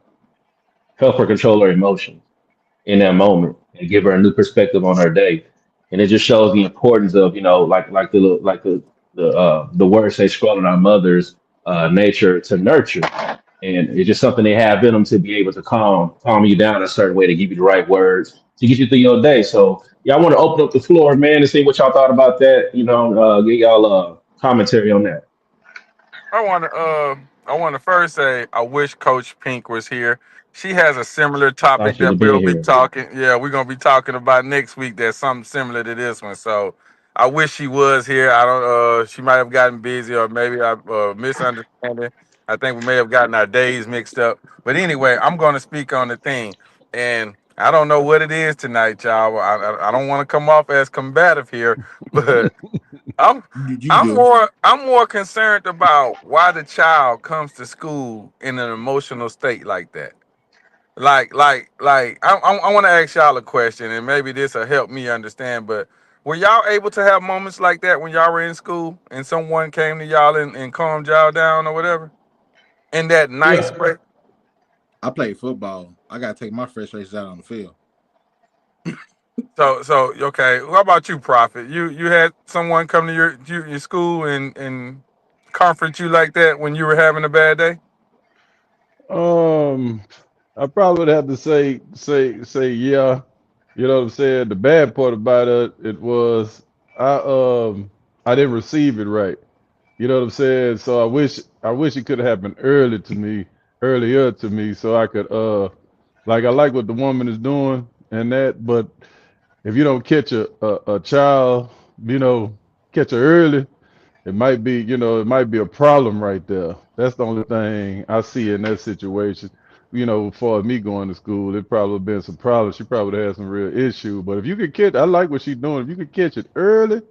help her control her emotions in that moment and give her a new perspective on her day. And it just shows the importance of, the words say scrolling our mother's nature to nurture. And it's just something they have in them to be able to calm you down a certain way, to give you the right words to get you through your day. So yeah, I want to open up the floor, man, and see what y'all thought about that. Get y'all commentary on that. I want to first say I wish Coach Pink was here. She has a similar I topic should that have been we'll be here. talking. Yeah, we're gonna be talking about next week. That's something similar to this one. So I wish she was here. I don't. She might have gotten busy, or maybe I misunderstanding. I think we may have gotten our days mixed up. But anyway, I'm going to speak on the thing, and I don't know what it is tonight, y'all. I don't want to come off as combative here, but I'm You do. I'm more concerned about why the child comes to school in an emotional state like that. I want to ask y'all a question, and maybe this will help me understand. But were y'all able to have moments like that when y'all were in school, and someone came to y'all and calmed y'all down or whatever, in that nice Yeah. way? I play football. I gotta take my frustrations out on the field. So okay. How about you, Prophet? You had someone come to your school and comfort you like that when you were having a bad day? Um, I probably would have to say yeah. You know what I'm saying? The bad part about it was I I didn't receive it right. You know what I'm saying? So I wish it could have happened earlier to me, so I could like I like what the woman is doing and that, but if you don't catch a child, you know, catch her early, it might be a problem right there. That's the only thing I see in that situation. For me going to school, it probably been some problems. She probably had some real issue. But if you could catch, I like what she's doing. If you could catch it early,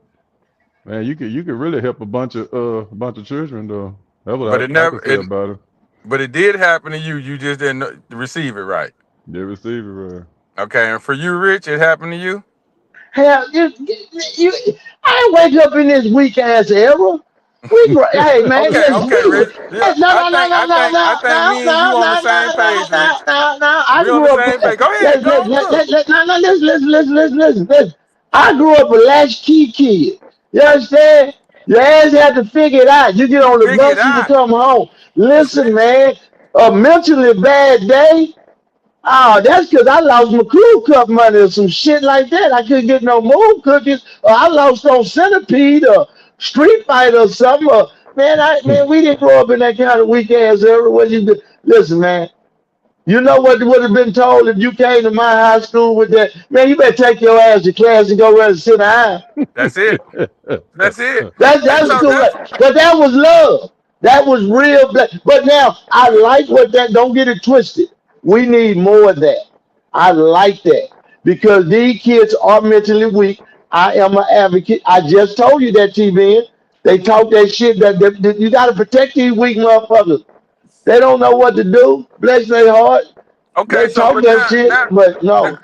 man, you could really help a bunch of children though. That's But what it I never could say it about her. but it did happen to you. You just didn't receive it right. The receiver. Okay, and for you, Rich, it happened to you. Hell, you, I ain't wake up in this weak ass era. Hey man, Okay, listen, okay, Rich. Yeah, hey, no, no, no, no, no, I no, think no, me and no, you on the no, same no, no, page, no, Rich. no, no. I We on the grew up. same page. Go ahead, go cook. No, no, listen. I grew up a latchkey kid. You understand? Your ass had to figure it out. You get on the Figure it bus, you can out. come home. Listen, man, a mentally bad day. Oh, that's because I lost my crew cup money or some shit like that. I couldn't get no more cookies, or I lost on Centipede or Street Fighter or something. Man, we didn't grow up in that kind of weak ass era. What you do? Listen, man. You know what would have been told if you came to my high school with that? Man, you better take your ass to class and go run and sit down. That's it. That's it. And That's so cool. that's But that was love. That was real. But now I like what that. Don't get it twisted. We need more of that. I like that because these kids are mentally weak. I am an advocate. I just told you that, T-Ben. They talk that shit that you got to protect these weak motherfuckers. They don't know what to do. Bless their heart. okay. They So, talk but that now, shit, now, but now, no.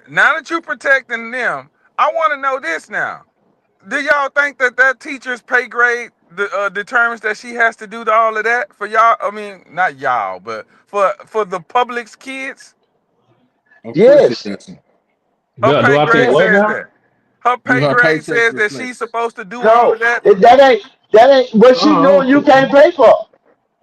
now that you protecting them, I want to know this now. Do y'all think that that teacher's pay grade determines that she has to do all of that for y'all? I mean, not y'all, but for the public's kids, Of course it Yes, doesn't. her Do pay I think grade what yes. says now? that. Her Do pay her grade paycheck says that reflect? she's supposed to do all No, of that. that ain't what she Oh, doing. You okay. can't pay for.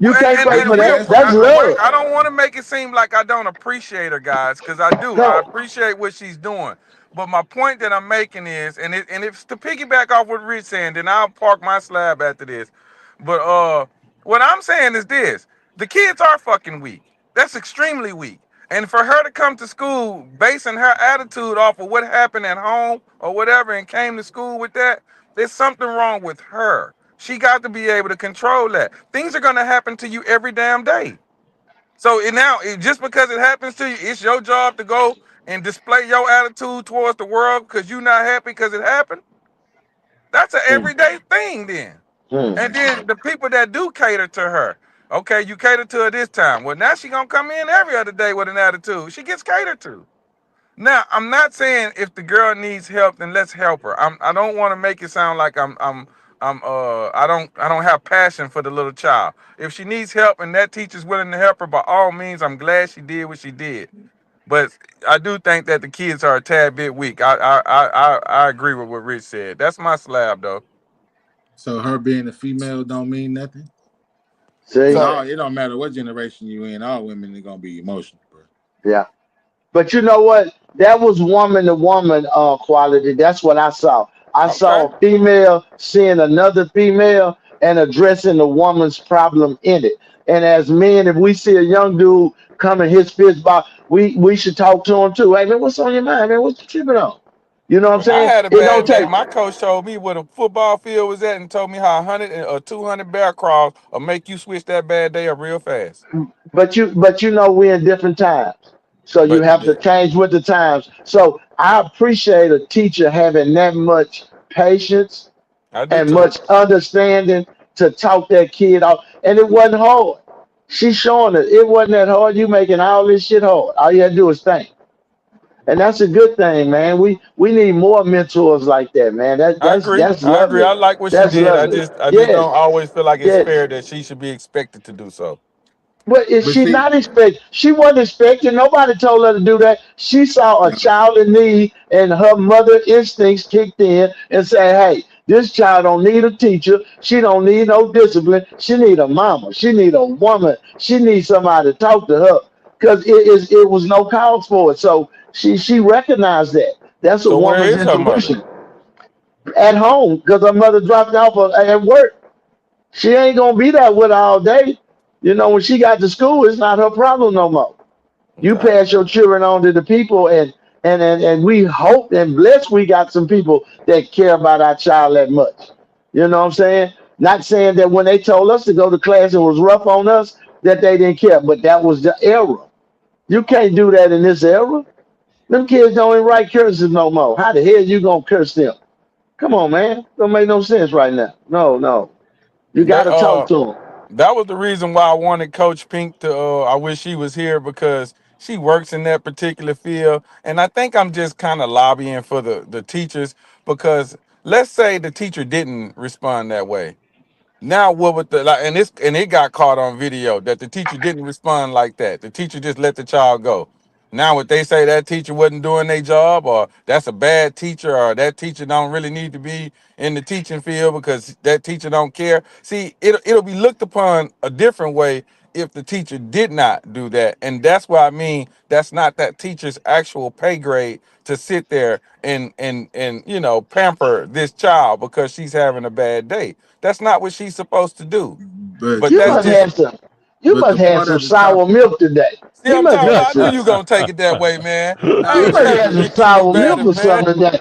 You Well, can't pay Yeah, for but that. that's That's love. I don't want to make it seem like I don't appreciate her, guys, because I do. I No. appreciate what she's doing. But my point that I'm making is, and it's to piggyback off what Rich saying, then I'll park my slab after this. But what I'm saying is this: the kids are fucking weak. That's extremely weak. And for her to come to school basing her attitude off of what happened at home or whatever, and came to school with that, there's something wrong with her. She got to be able to control that. Things are gonna happen to you every damn day. So just because it happens to you, it's your job to go and display your attitude towards the world because you're not happy because it happened. That's an Mm, everyday thing then. mm, And then the people that do cater to her, okay, you cater to her this time. Well, now she gonna come in every other day with an attitude. She gets catered to. Now, I'm not saying if the girl needs help, then let's help her. I don't want to make it sound like I don't have passion for the little child. If she needs help and that teacher's willing to help her, by all means, I'm glad she did what she did. But I do think that the kids are a tad bit weak. I agree with what Rich said. That's my slab though. so her being a female don't mean nothing. Cause see, So all it don't matter what generation you in, all women are gonna be emotional, bro. yeah. But you know what? That was woman to woman quality. That's what I saw. I okay. saw a female seeing another female and addressing the woman's problem in it. And as men, if we see a young dude coming his fist box, we should talk to him too. Hey man, what's on your mind, man? What you tripping on? You know what I'm When I saying? had a It don't bad day, take. my coach told me where the football field was at and told me how 200 bear crawls will make you switch that bad day up real fast. But you know we're in different times, so you But have to change with the times. So I appreciate a teacher having that much patience I do and too. much understanding to talk that kid off. And it wasn't hard. She's showing it. It wasn't that hard. You making all this shit hard. All you had to do is think. And that's a good thing, man. We need more mentors like that, man. I agree. That's I agree. lovely. I like what she That's did. lovely. I just Yes, don't always feel like it's yes. fair that she should be expected to do so. But is But she see, not expect? She wasn't expecting. Nobody told her to do that. She saw a no, child in need, and her mother instincts kicked in and said, "Hey, this child don't need a teacher. She don't need no discipline. She need a mama. She need a woman. She needs somebody to talk to her because it was no cause for it. So she recognized that. That's a So where woman's is her mother? intuition at home because her mother dropped off at work. She ain't gonna be there with her all day. You know, when she got to school, it's not her problem no more. You Okay. pass your children on to the people, and we hope and bless we got some people that care about our child that much. You know what I'm saying? Not saying that when they told us to go to class and was rough on us, that they didn't care, but that was the era. You can't do that in this era. Them kids don't even write curses no more. How the hell you gonna curse them? Come on, man. Don't make no sense right now. No, no. You That gotta talk to them. that was the reason why I wanted Coach Pink to. I wish she was here because she works in that particular field, and I think I'm just kind of lobbying for the teachers because let's say the teacher didn't respond that way. Now what would the like and it got caught on video that the teacher didn't respond like that. The teacher just let the child go. Now would they say that teacher wasn't doing their job or that's a bad teacher or that teacher don't really need to be in the teaching field because that teacher don't care? See, it'll be looked upon a different way if the teacher did not do that. And that's why I mean that's not that teacher's actual pay grade to sit there and pamper this child because she's having a bad day. That's not what she's supposed to do. but But You that's but must just have some. You But the must have part some of the sour topic, milk today. See, You I'm must talking have about. I knew some. you gonna take it that way, man. I nah, You ain't must trying look, to have some get you sour milk better, or man. something today.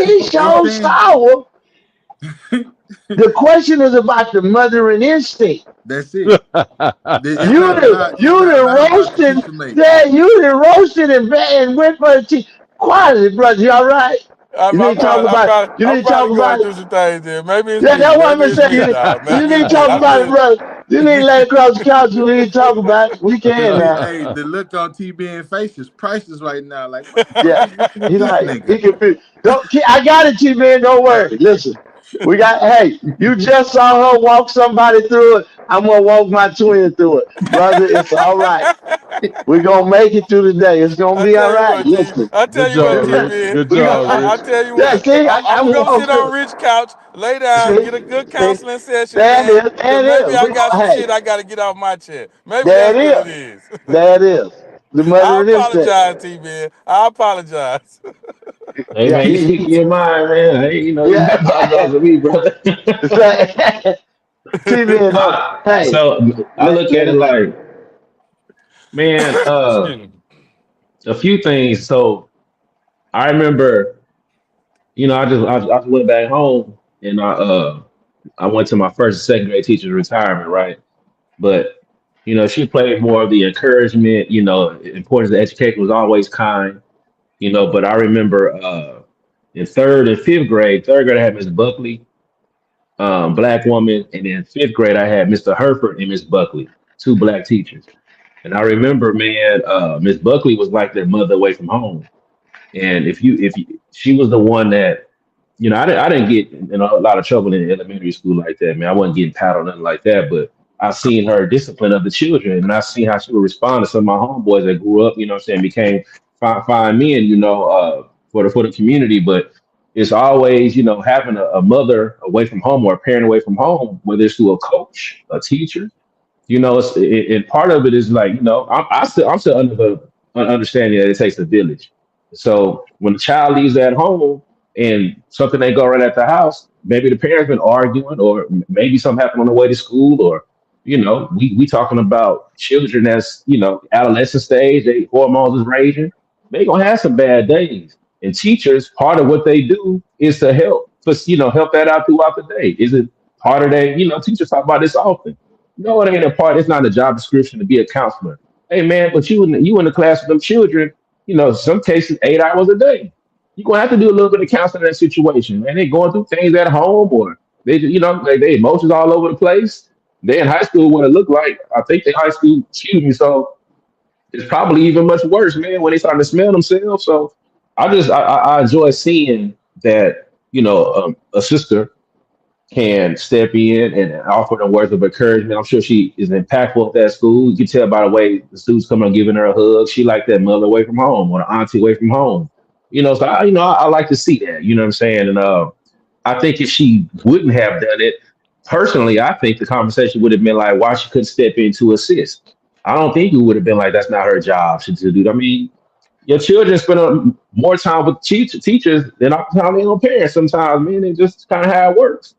He it's showed saying sour. The question is about the mothering instinct. that's it. It's You not done, about it's you not done about the roasted. teacher mate. Yeah, you done roasted and went for the tea. Quietly, brother. You all right? You need to talk about it. You I'm need to talk probably going about it. through some things there. Maybe it's Yeah, me. that's what I'm Maybe gonna it's say. me, dog. You Maybe need it's to me. talk I'm about it, just. brother. You need to lay across the couch. You need to talk about it. We Cause can now. hey, the look on TBN face is priceless right now. Like, what the fuck Yeah. is wrong with He this like he nigga? can be. Don't. I got it, T man. Don't worry. Listen, we got. Hey, you just saw her walk somebody through it. I'm gonna walk my twin through it, brother. It's all right. We're gonna make it through the day. It's gonna I be all tell you right. what, T. Listen. I tell Good you what, job, we T. Rich. Man. Good job, gonna, I Rich. tell you yeah, what. see, I'm I'm gonna go sit walking. on Rich couch, lay down, get a good See, counseling session, there it man. is. Cause There it maybe is. I We got go. some Hey, shit I gotta get off my chest. Maybe there that's it what is. it is. There it is. The I mother and instinct. apologize, T. Man. I apologize. Hey Yeah, man, you speak your mind, man. Hey, you yeah. never apologize to me, brother. It's like, TV, no. Hey, I look at it like, man, Excuse me. a few things. So I remember, I just went back home and I went to my first and second grade teacher's retirement, right? But she played more of the encouragement. Importance of education was always kind. But I remember in third and fifth grade. Third grade I had Miss Buckley, black woman, and in fifth grade I had Mr. Herford and Miss Buckley, two black teachers. And I remember, man, Miss Buckley was like their mother away from home. And she was the one that, I didn't get in a lot of trouble in elementary school like that, man. I wasn't getting paddled or nothing like that, but I seen her discipline of the children, and I seen how she would respond to some of my homeboys that grew up, what I'm saying, became fine men, for the community. But it's always, having a mother away from home or a parent away from home, whether it's through a coach, a teacher, and part of it is like, I'm still under the understanding that it takes a village. So when the child leaves at home and something ain't go right at the house, maybe the parents been arguing, or maybe something happened on the way to school, or we talking about children that's adolescent stage, they hormones is raging. They gonna have some bad days, and teachers, part of what they do is to help that out throughout the day. Is it part of their, teachers talk about this often. No, it ain't a part. It's not a job description to be a counselor. Hey man, but you in the class with them children, some cases 8 hours a day. You're gonna have to do a little bit of counseling in that situation. And they going through things at home, or they emotions all over the place. They in high school, what it looked like. I think they high school, excuse me, so it's probably even much worse, man, when they starting to smell themselves. So I enjoy seeing that, a sister can step in and offer them words of encouragement. I'm sure she is impactful at that school. You can tell by the way the students coming and giving her a hug. She like that mother away from home or the auntie away from home. So I like to see that. You know what I'm saying? And I think if she wouldn't have done it, personally, I think the conversation would have been like, why she couldn't step in to assist. I don't think it would have been like that's not her job to do. I mean, your children spend more time with teachers than time their own parents. Sometimes, man, it's just kind of how it works.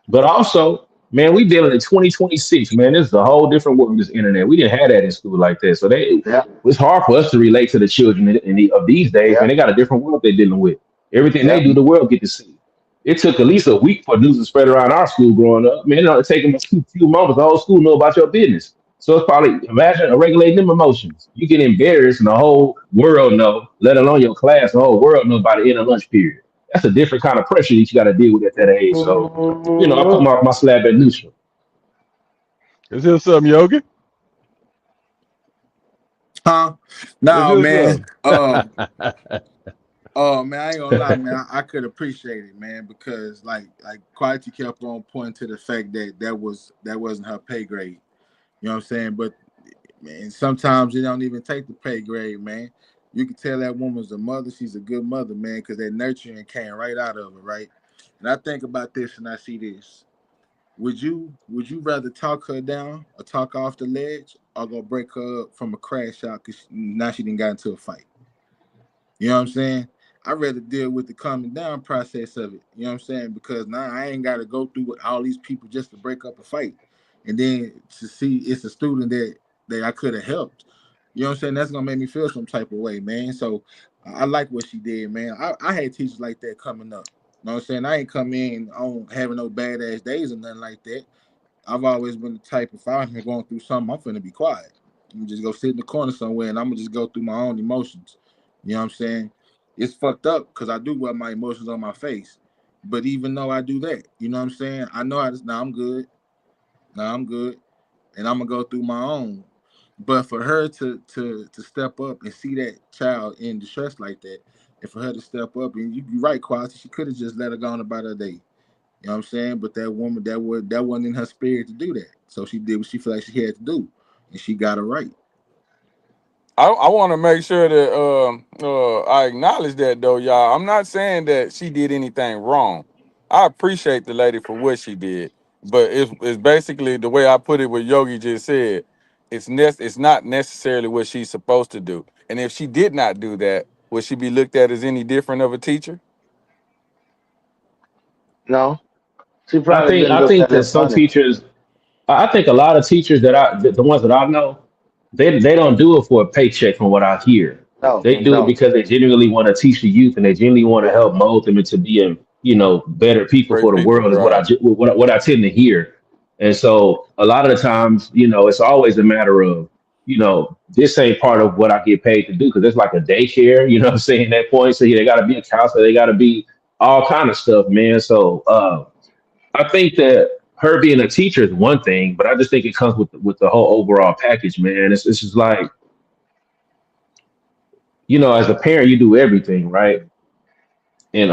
But also, man, we dealing in 2026, man. This is a whole different world with this internet. We didn't have that in school like that. So yeah, it's hard for us to relate to the children of these days, yeah, man. They got a different world they're dealing with. Everything yeah. they do, the world get to see. It took at least a week for news to spread around our school growing up. Man, it take them a few moments. The whole school know about your business. So it's probably, imagine regulating them emotions. You get embarrassed and the whole world know, let alone your class, the whole world know by the end of lunch period. That's a different kind of pressure that you got to deal with at that age. So, I put my slab at neutral. Is this something, Yogi? Huh? Is No, this man. something? Oh man, I ain't gonna lie, man. I could appreciate it, man, because like Quality kept on pointing to the fact that that wasn't her pay grade. You know what I'm saying? But man, sometimes it don't even take the pay grade, man. You can tell that woman's a mother. She's a good mother, man, because that nurturing came right out of her, right? And I think about this and I see this. Would you rather talk her down or talk her off the ledge, or go break her up from a crash out because now she didn't got into a fight? You know what I'm saying? I'd rather deal with the calming down process of it. You know what I'm saying? Because now I ain't got to go through with all these people just to break up a fight. and then to see it's a student that I could have helped. You know what I'm saying? That's gonna make me feel some type of way, man. So I like what she did, man. I had teachers like that coming up. You know what I'm saying? I ain't come in on having no badass days or nothing like that. I've always been the type, if I'm going through something, I'm finna be quiet. I'm gonna just go sit in the corner somewhere and I'm gonna just go through my own emotions. You know what I'm saying? It's fucked up because I do wear my emotions on my face. But even though I do that, you know what I'm saying? I know how to, now I'm good. Now I'm good. And I'm gonna go through my own. But for her to step up and see that child in distress like that, and for her to step up, and you're right, Quasi, she could have just let her go on about her day. You know what I'm saying? But that woman, that wasn't in her spirit to do that. So she did what she felt like she had to do, and she got it right. I want to make sure that I acknowledge that though, y'all. I'm not saying that she did anything wrong. I appreciate the lady for what she did, but it's basically the way I put it. What Yogi just said. It's not necessarily what she's supposed to do. And if she did not do that, would she be looked at as any different of a teacher? No, she I probably think been I looked think at that as some funny. teachers, I think a lot of teachers that the ones that I know, they don't do it for a paycheck from what I hear. No, They do it no, because they genuinely want to teach the youth and they genuinely want to help mold them into being, better people for Great the people, world is what right? what I tend to hear. And so a lot of the times, it's always a matter of, this ain't part of what I get paid to do because it's like a daycare, you know what I'm saying, at that point. So yeah, they gotta be a counselor, they gotta be all kind of stuff, man. So I think that her being a teacher is one thing, but I just think it comes with the whole overall package, man. It's just like, as a parent, you do everything, right? And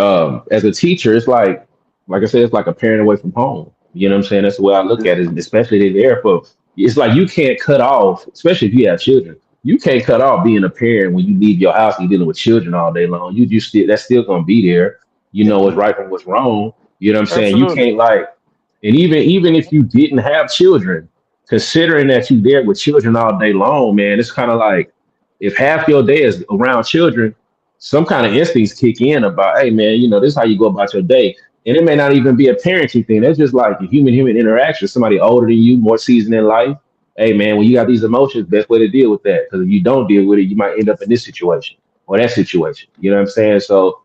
as a teacher, it's like I said, it's like a parent away from home. You know what I'm saying? That's the way I look at it. Especially they're there for. It's like you can't cut off, especially if you have children. You can't cut off being a parent when you leave your house and you're dealing with children all day long. You still that's still gonna be there. You yeah. know what's right from what's wrong. You know what I'm saying? You Absolutely. can't and even if you didn't have children, considering that you there with children all day long, man, it's kind of like if half your day is around children, some kind of instincts kick in about, hey man, this is how you go about your day. And it may not even be a parenting thing. That's just like a human interaction. Somebody older than you, more seasoned in life. Hey man, when you got these emotions, best way to deal with that. Because if you don't deal with it, you might end up in this situation or that situation. You know what I'm saying? So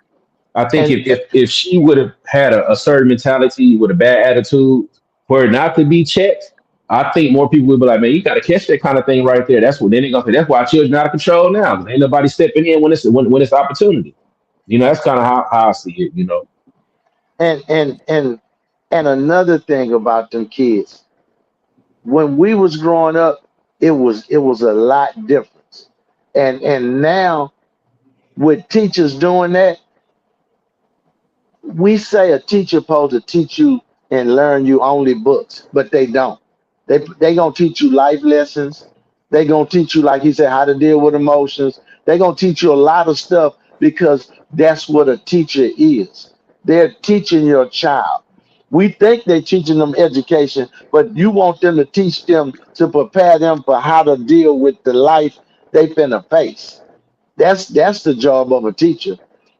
I think And if she would have had a certain mentality with a bad attitude for it not to be checked, I think more people would be like, man, you got to catch that kind of thing right there. That's what then they're gonna say. That's why children are out of control now. 'Cause ain't nobody stepping in when it's opportunity. That's kind of how I see it. and and and and another thing about them kids, when we was growing up, it was a lot different. And now with teachers doing that, we say a teacher supposed to teach you and learn you only books, but they don't. They gonna teach you life lessons. They gonna teach you, like he said, how to deal with emotions. They gonna teach you a lot of stuff because that's what a teacher is. They're teaching your child. We think they're teaching them education, but you want them to teach them to prepare them for how to deal with the life they finna face. That's the job of a teacher.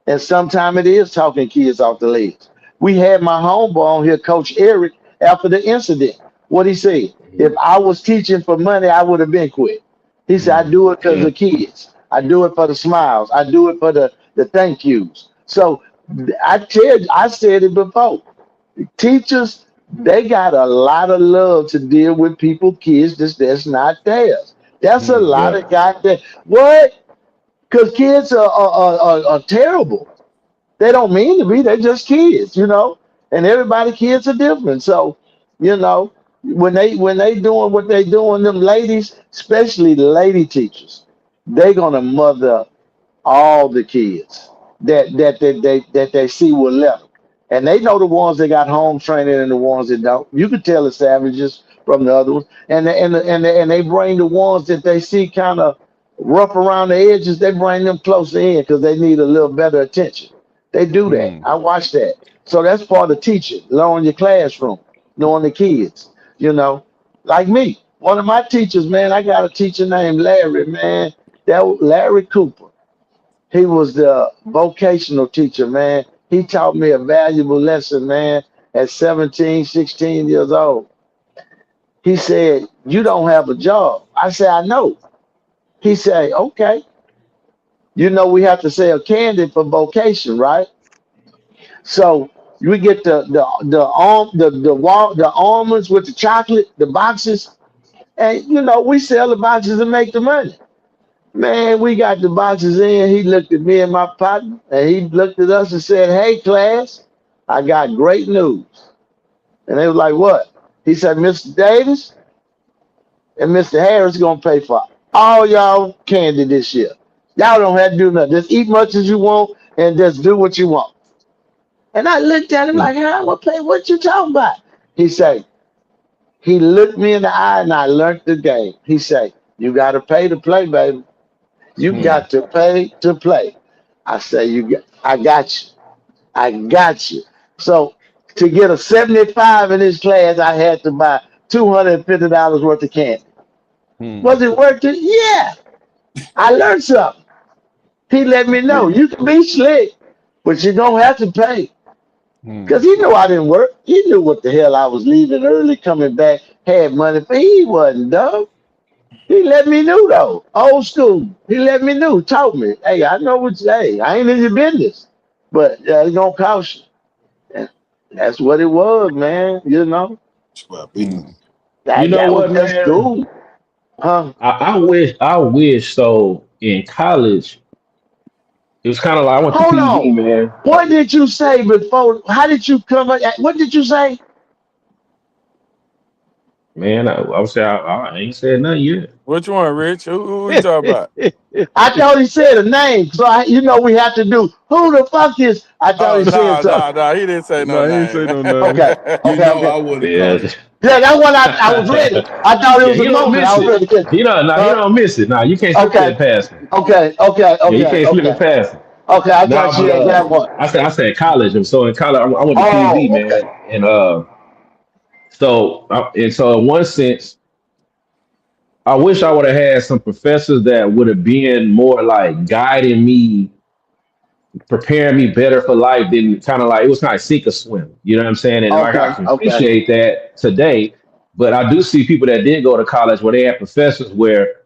And sometimes it is talking kids off the ledge. We had my homeboy on here, Coach Eric, after the incident. What he said, if I was teaching for money, I would have been quit. He said, I do it because Yeah. of kids. I do it for the smiles. I do it for the thank yous. So I tell you, I said it before. Teachers, they got a lot of love to deal with people, kids that's not theirs. That's a lot Yeah. of goddamn what? Because kids are terrible. They don't mean to be. They're just kids. And everybody kids are different. So, you know, when they doing what they doing, them ladies, especially the lady teachers, they gonna mother all the kids that they see with left. And they know the ones that got home training and the ones that don't. You can tell the savages from the other ones. And they bring the ones that they see kind of rough around the edges, they bring them closer in because they need a little better attention. They do that. Mm. I watch that. So that's part of teaching, knowing your classroom, knowing the kids, you know. Like me. One of my teachers, man, I got a teacher named Larry, man. That Larry Cooper. He was the vocational teacher, man. He taught me a valuable lesson, man, at 17, 16 years old. He said, "You don't have a job." I said, "I know." He said, "Okay. You know we have to sell candy for vocation, right? So we get the almonds with the chocolate, the boxes, and we sell the boxes and make the money." Man, we got the boxes in. He looked at me and my partner, and he looked at us and said, "Hey, class, I got great news." And they was like, "What?" He said, "Mr. Davis and Mr. Harris gonna pay for all y'all candy this year. Y'all don't have to do nothing. Just eat much as you want and just do what you want." And I looked at him like, "How? What pay? What you talking about?" He said, he looked me in the eye and I learned the game. He said, "You gotta pay to play, baby. You got to pay to play." I say, I got you. I got you. So to get a 75 in this class, I had to buy $250 worth of candy. Was it worth it? Yeah. I learned something. He let me know you can be slick, but you don't have to pay. Because he knew I didn't work. He knew what the hell I was leaving early, coming back, had money for. He wasn't dumb. He let me know though. Old school. He let me know, told me, "Hey, I know what you hey, I ain't in your business. But it's gonna cost you." And that's what it was, man. You know That was what, just man? cool. Huh? I wish so in college. It was kind of like I went to Hold PV, on. man. What did you say before? How did you come up? What did you say? Man, I would say I ain't said nothing yet. Which one, Rich? Who you talking about? I thought he said a name. So we have to do who the fuck is I thought Oh he said no, something. no, no. He didn't say no No, he ain't say name. no name. Okay. You Okay, know I okay. wouldn't have Yeah, called it. Yeah, that's what I was ready. I thought it yeah, was he a don't moment. I miss was it. ready to catch it. He Huh? don't miss it. Nah, you can't slip Okay. that past him. Okay. Okay. Yeah, you Okay. can't slip it Okay. past him. Okay. I Nah, thought but you had got one. I said college, and so in college I went to PV, Oh, okay. man, and so in one sense, I wish I would have had some professors that would have been more like guiding me, preparing me better for life than kind of like it was kind of sink or swim. You know what I'm saying? And like I Okay. can Okay. appreciate that today, but I do see people that did go to college where they had professors where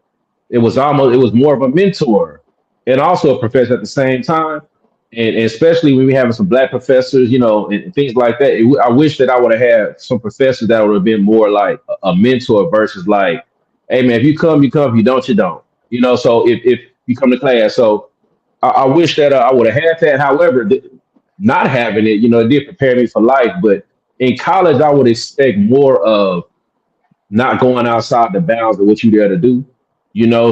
it was more of a mentor and also a professor at the same time. And especially when we having some black professors, and things like that. I wish that I would have had some professors that would have been more like a mentor versus like, hey man, if you come, you come. If you don't, you don't. So if you come to class, so I wish that I would have had that. However, not having it, it did prepare me for life. But in college, I would expect more of not going outside the bounds of what you there to do.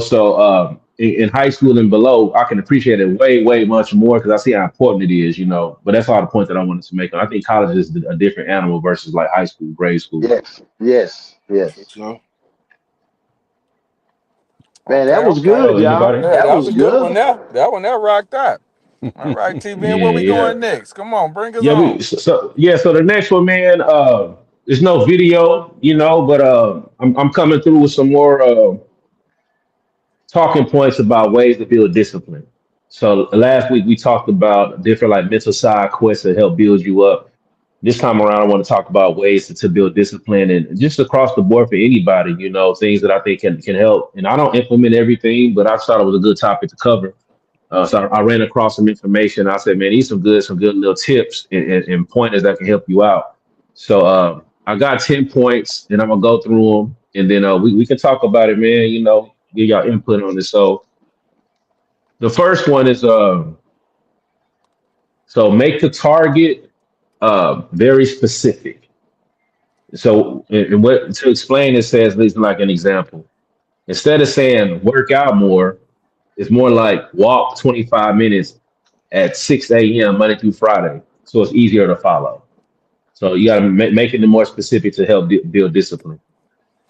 So in high school and below, I can appreciate it way, way much more because I see how important it is. But that's all the point that I wanted to make. I think college is a different animal versus like high school, grade school. Yes. Yes. For Yes. sure. Man, Okay, that was okay. good, So y'all. anybody? Yeah, That that was was a good one good. there. That one there rocked out. All right, TVN, Yeah, where we yeah, going next? Come on, bring us yeah. on. So the next one, man. There's no video, but I'm coming through with some more talking points about ways to build discipline. So last week we talked about different like mental side quests that help build you up. This time around, I want to talk about ways to build discipline and just across the board for anybody, things that I think can help. And I don't implement everything, but I thought it was a good topic to cover. So I ran across some information. I said, man, these some good little tips and pointers that can help you out. So I got 10 points and I'm gonna go through them and then we can talk about it, man, get y'all input on this. So the first one is so make the target very specific. So and what to explain it says at least like an example. Instead of saying work out more, it's more like walk 25 minutes at 6 a.m. Monday through Friday. So it's easier to follow. So you got to make it more specific to help build discipline.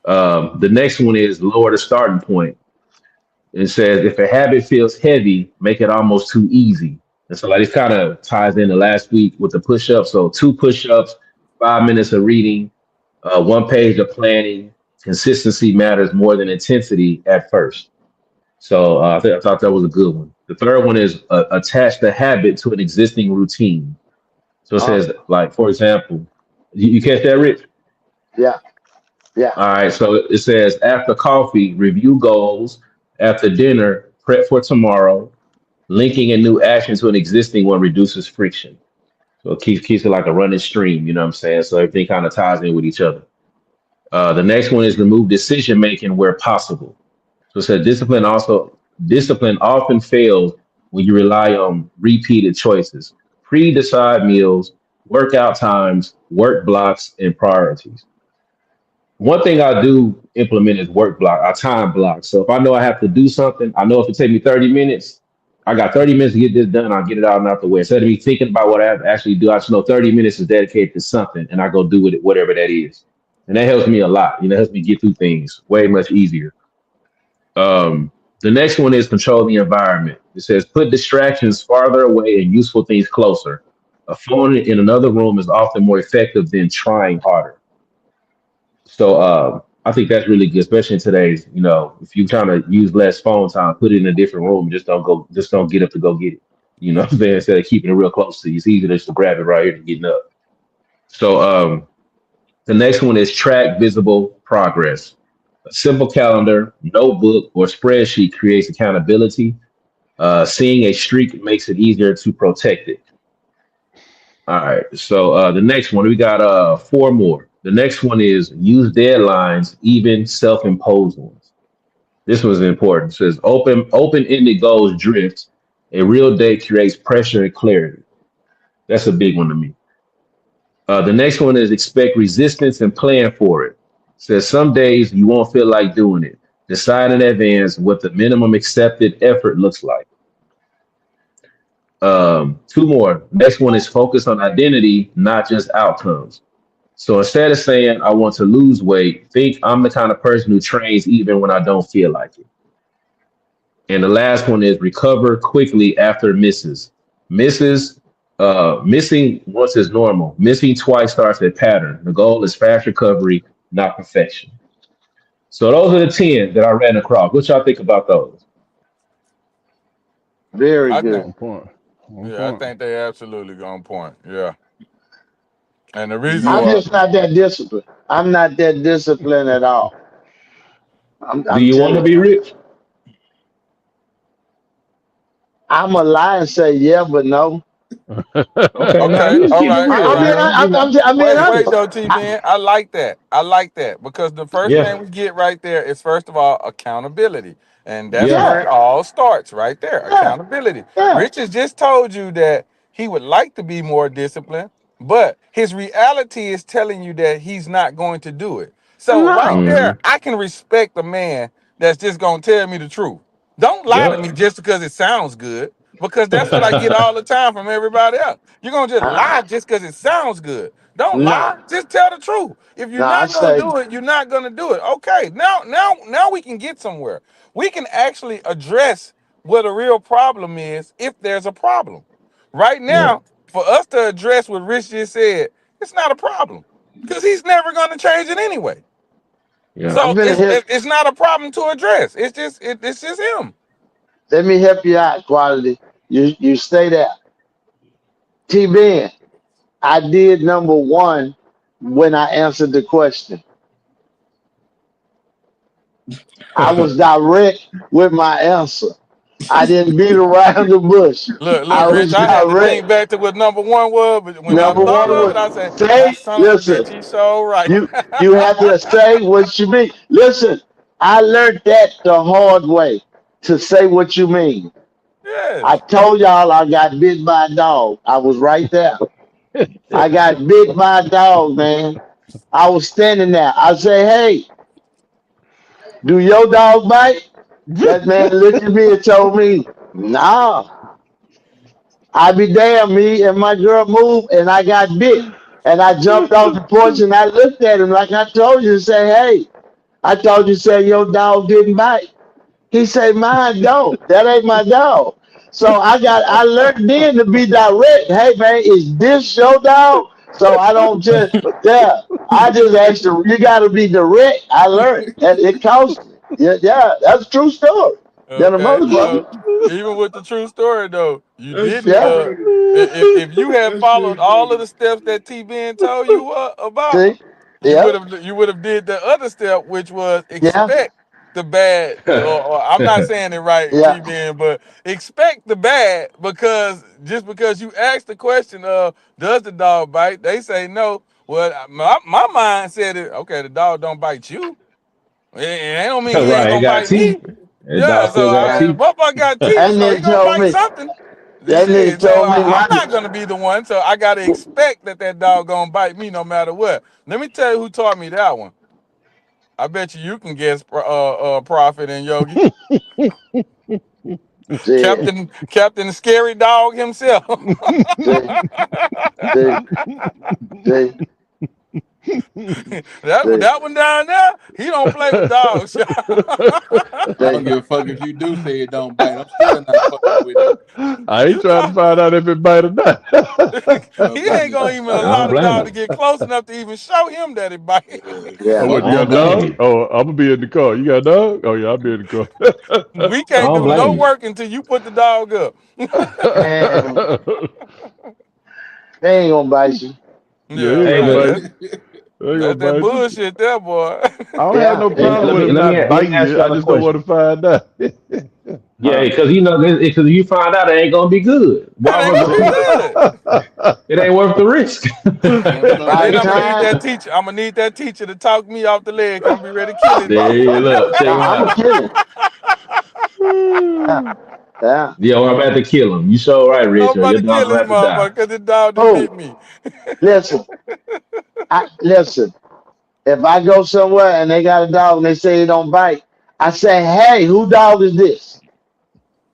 The next one is lower the starting point. It says if a habit feels heavy, make it almost too easy. And so like this kind of ties into last week with the push-ups. So 2 push-ups, 5 minutes of reading, 1 page of planning. Consistency matters more than intensity at first. So I thought that was a good one. The third one is attach the habit to an existing routine. So it Uh, says, like, for example, you catch that, Rich? yeah. Yeah. All right, so it says after coffee, review goals. After dinner, prep for tomorrow. Linking a new action to an existing one reduces friction. So it keeps it like a running stream, you know what I'm saying? So everything kind of ties in with each other. The next one is remove decision making where possible. So it said discipline often fails when you rely on repeated choices, pre-decide meals, workout times, work blocks, and priorities. One thing I do implement is work block. I time block. So if I know I have to do something, I know if it take me 30 minutes, I got 30 minutes to get this done. I'll get it out and out the way. Instead of me thinking about what I have to actually do, I just know 30 minutes is dedicated to something, and I go do with it, whatever that is. And that helps me a lot. You know, it helps me get through things way much easier. The next one is control the environment. It says put distractions farther away and useful things closer. A phone in another room is often more effective than trying harder. So I think that's really good, especially in today's, if you're trying to use less phone time, put it in a different room. Just don't get up to go get it. You know what I'm saying? Instead of keeping it real close to you. It's easier just to grab it right here and getting up. So the next one is track visible progress. A simple calendar, notebook, or spreadsheet creates accountability. Seeing a streak makes it easier to protect it. All right. So the next one, we got four more. The next one is use deadlines, even self-imposed ones. This was important. It says open-ended goals drift. A real date creates pressure and clarity. That's a big one to me. The next one is expect resistance and plan for it. Says some days you won't feel like doing it. Decide in advance what the minimum accepted effort looks like. Two more. Next one is focus on identity, not just outcomes. So instead of saying I want to lose weight, think I'm the kind of person who trains even when I don't feel like it. And the last one is recover quickly after misses. Missing once is normal. Missing twice starts a pattern. The goal is fast recovery, not perfection. So those are the 10 that I ran across. What y'all think about those? Very I think, good. On point. On yeah, I point. think they absolutely on point. Yeah, and the reason I'm why, just not that disciplined. I'm not that disciplined at all. Do I'm you want to telling be you. rich? I'm a lie and say yeah, but no. Okay, now okay, you just all keep it right, I, all real, I'm being, right. man. I'm being Wait honest. though, T man. I like that. I like that because the first Yeah, thing we get right there is first of all accountability, and that's yeah, where it Yeah, all starts right there. yeah, Accountability. yeah. Rich has just told you that he would like to be more disciplined, but his reality is telling you that he's not going to do it. So right No, hmm there, I can respect a man that's just gonna tell me the truth. Don't lie to me yep. just because it sounds good, because that's what I get all the time from everybody else. You're gonna just lie uh, just because it sounds good. Don't no, lie. Just tell the truth. If you're no. I not gonna say do it, you're not gonna do it. Okay. Now we can get somewhere. We can actually address what a real problem is if there's a problem. Right Yeah, now, for us to address what Rich just said, it's not a problem because he's never gonna change it anyway. yeah. I'm So gonna help. it's not a problem to address. It's just him. Let me help you out, quality. You stay there. T Ben, I did number one when I answered the question. I was direct with my answer. I didn't beat around the bush. Look, I Rich, was I had to think direct. back to what number one was, but when I Number thought one of it, I was said, that say, son of a listen, bitch, he's so right. you have to say what you mean. Listen, I learned that the hard way to say what you mean. I Yes. told y'all I got bit by a dog. I was right there. I got bit by a dog, man. I was standing there. I say, hey, do your dog bite? That man looked at me and told me, nah. I be damn, me and my girl moved and I got bit. And I jumped off the porch and I looked at him like I told you to say, hey, I told you to say your dog didn't bite. He said, mine don't. That ain't my dog. So I learned then to be direct. Hey man, is this your dog? So I don't just yeah. I just asked you gotta be direct. I learned. And it cost me. Yeah, yeah, that's a true story. Then a Okay. motherfucker. Even with the true story though, you That's didn't. straight Yeah. funny. If you had That's followed straight all of funny. the steps that T Ben told you about, See? Yep. You would have did the other step, which was Yeah. expect the bad. Or I'm not saying it right, Yeah. TBN, but expect the bad because just because you ask the question of does the dog bite, they say no. Well, my mind said it. Okay, the dog don't bite you. It don't mean he ain't Right, it gonna got bite me. teeth. That dog Yeah, so still got Yeah. teeth. motherfucker got teeth, And so they he gonna told bite me. something. That nigga Shit, so told me I'm why. not gonna be the one. So I gotta expect that dog gonna bite me no matter what. Let me tell you who taught me that one. I bet you can guess, Prophet and Yogi, See, Captain Scary Dog himself. see, see, see, see, that one down there, he don't play with dogs. I don't see. give a fuck if you do say it don't bite. I'm still not fucking with it. I ain't trying to find out if it bite or not. Well, He ain't gonna goodness. even I allow don't the blame dog to him. get close enough to even show him that it bites. Yeah. Oh, Fuck what, I you got don't a that. blame dog? him. Oh, I'm gonna be in the car. You got a dog? Oh yeah, I'll be in the We I can't don't do no blame work until you put the dog up. Man, car. they ain't gonna bite you. Yeah, he Yeah, ain't Hey, gonna man. but bite That's you. He ain't gonna that's that bite you. bullshit there, boy. I don't have Yeah. no hey, problem with him let me not let me biting ask you. I y'all a just don't want to question. find out. Yeah, Huh. because because if you find out, it ain't gonna be good. That Why ain't would gonna be See, good. it ain't worth the risk? Damn sure Then by the I'm ain't. gonna need time, that teacher. I'm gonna need that teacher to talk me off the leg. I'm gonna be ready to kill his There you motherfucking look, check him I'm gonna out. kill him. Yeah. Yeah. Yeah, well, I'm about to kill him. You sure right, I'm Richard. about Your to dog kill gonna his have to die. motherfucker because the dog done Oh, bit me. listen. Listen. If I go somewhere and they got a dog and they say it don't bite, I say, hey, who dog is this?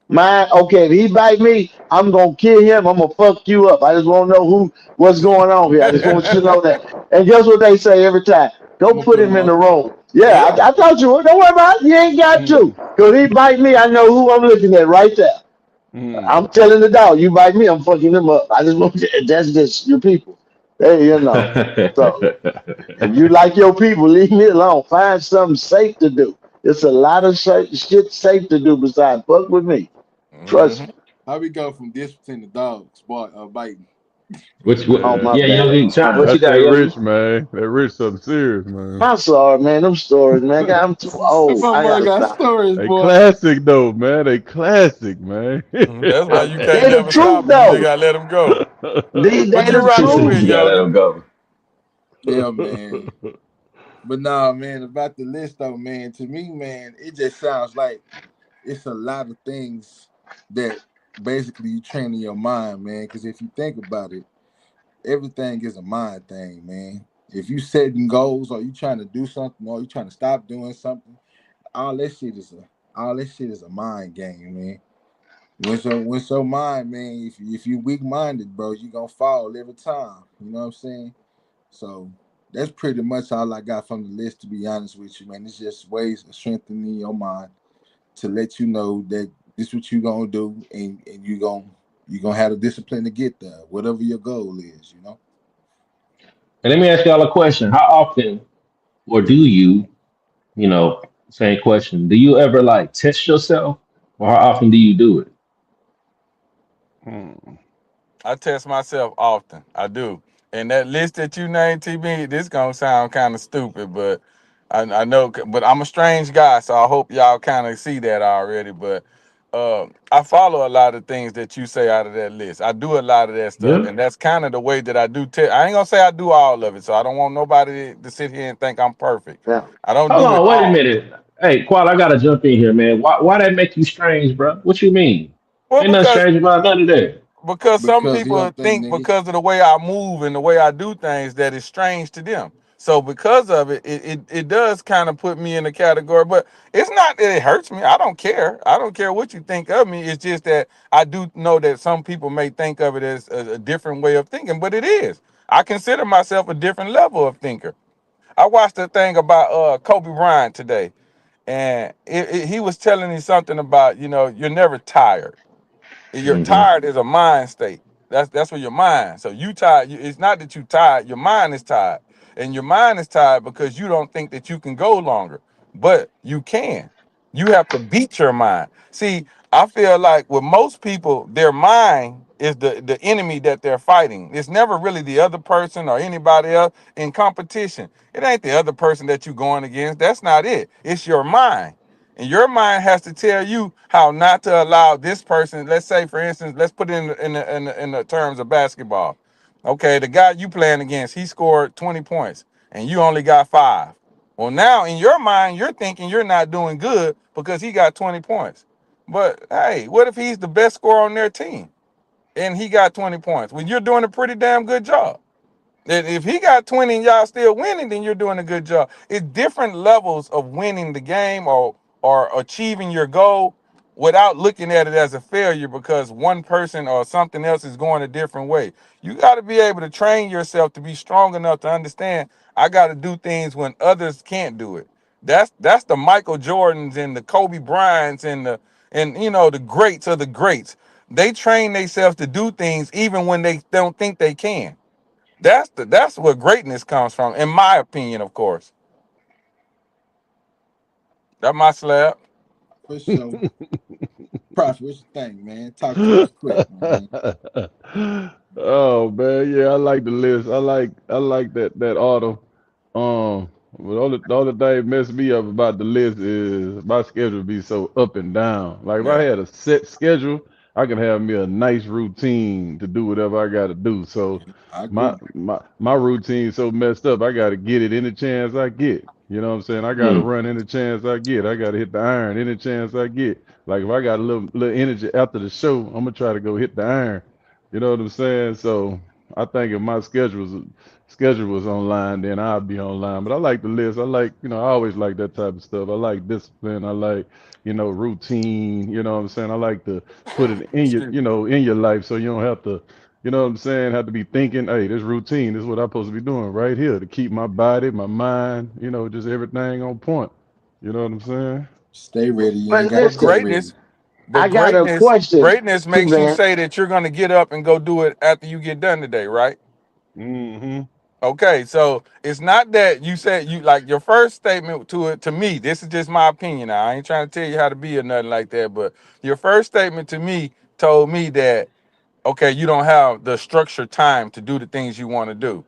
Mine. Okay, if he bite me, I'm gonna kill him. I'm gonna fuck you up. I just want to know what's going on here. I just want you to know that. And guess what they say every time? I'm Go gonna put put him him in the up. room. Yeah, Yeah. I thought you would. Don't worry about it. You ain't got to. Mm, Cause he bite me, I know who I'm looking at right there. mm. I'm telling the dog, you bite me, I'm fucking him up. I just want you, that's just your people. Hey, you know. So if you like your people, leave me alone. Find something safe to do. It's a lot of shit safe to do besides fuck with me. Trust Hmm. me. How we go from disciplining the dogs biting? What, Oh my Man, yeah, bad. Yogi, what you that's got, that Yogi? rich, man. That rich something serious, man. I'm sorry, man. Them stories, man. God, I'm too That old. I motherfucker gotta got stop. stories, They boy. classic though, man. They classic, man. That's why you can't They the never stop truth them. You just though. gotta let them go. They What you the He rocking said truth. with, you gotta let Yogi? him go. Yeah, man. But nah, man, about the list though, man, to me, man, it just sounds like it's a lot of things that basically you train in your mind, man. Because if you think about it, everything is a mind thing, man. If you setting goals or you trying to do something or you trying to stop doing something, all that shit is a mind game, man. When so mind, man, if you weak minded, bro, you gonna fall every time. You know what I'm saying? So that's pretty much all I got from the list, to be honest with you, man. It's just ways of strengthening your mind to let you know that this what you gonna do, and you gonna have the discipline to get there, whatever your goal is, you know. And let me ask y'all a question. How often or do you, you know, same question, do you ever like test yourself? Or how often do you do it? Hmm. I test myself often. I do. And that list that you named, TB, this gonna sound kind of stupid, but I know. But I'm a strange guy, so I hope y'all kind of see that already. But I follow a lot of things that you say out of that list. I do a lot of that stuff, Yeah. and that's kind of the way that I do. I ain't gonna say I do all of it, so I don't want nobody to sit here and think I'm perfect. Yeah. I don't Hold do it on, wait a all. minute. Hey, Qual, I gotta jump in here, man. Why that make you strange, bro? What you mean? Well, Ain't nothing because strange about none of that. some Because he people don't think think niggas. because of the way I move and the way I do things that it's strange to them. So because of it, it does kind of put me in the category. But it's not that it hurts me. I don't care. I don't care what you think of me. It's just that I do know that some people may think of it as a different way of thinking, but it is. I consider myself a different level of thinker. I watched a thing about Kobe Bryant today, and he was telling me something about, you're never tired. You're Hmm. tired is a mind state. That's where your mind. So you tired. It's not that you tired. Your mind is tired, and your mind is tired because you don't think that you can go longer, but you can. You have to beat your mind. See, I feel like with most people, their mind is the enemy that they're fighting. It's never really the other person or anybody else in competition. It ain't the other person that you're going against. That's not it. It's your mind. And your mind has to tell you how not to allow this person. Let's say, for instance, let's put it in the terms of basketball. Okay, the guy you playing against, he scored 20 points and you only got 5. Well, now in your mind, you're thinking you're not doing good because he got 20 points. But hey, what if he's the best scorer on their team and he got 20 points? Well, you're doing a pretty damn good job. And if he got 20 and y'all still winning, then you're doing a good job. It's different levels of winning the game or achieving your goal without looking at it as a failure because one person or something else is going a different way. You got to be able to train yourself to be strong enough to understand I got to do things when others can't do it. That's the Michael Jordans and the Kobe Bryants and the greats of the greats. They train themselves to do things even when they don't think they can. That's where greatness comes from, in my opinion, of course. That my slab. For sure. Prophet, what you think, man? Talk to us quick, man. Oh man, yeah, I like the list. I like that auto. But the only thing messed me up about the list is my schedule be so up and down. Like if I Yeah. had a set schedule, I can have me a nice routine to do whatever I got to do. So I my agree. my routine so messed up. I got to get it any chance I get. You know what I'm saying? I got to Mm. run any chance I get. I got to hit the iron any chance I get. Like if I got a little energy after the show, I'm gonna try to go hit the iron. You know what I'm saying? So I think if my schedule was online, then I'd be online. But I like the list. I like, I always like that type of stuff. I like discipline. I like, routine. You know what I'm saying? I like to put it in your, Excuse in your life so you don't have to, what I'm saying, have to be thinking, hey, this routine, this is what I'm supposed to be doing right here to keep my body, my mind, just everything on point. You know what I'm saying? Stay ready. You ain't But got to But stay listen, ready. greatness, but I got a greatness, question, greatness T makes you man. say that you're gonna get up and go do it after you get done today, right? Mm-hmm. Okay, so it's not that you said you like your first statement to me. This is just my opinion. Now. I ain't trying to tell you how to be or nothing like that, but your first statement to me told me that okay, you don't have the structured time to do the things you want to do.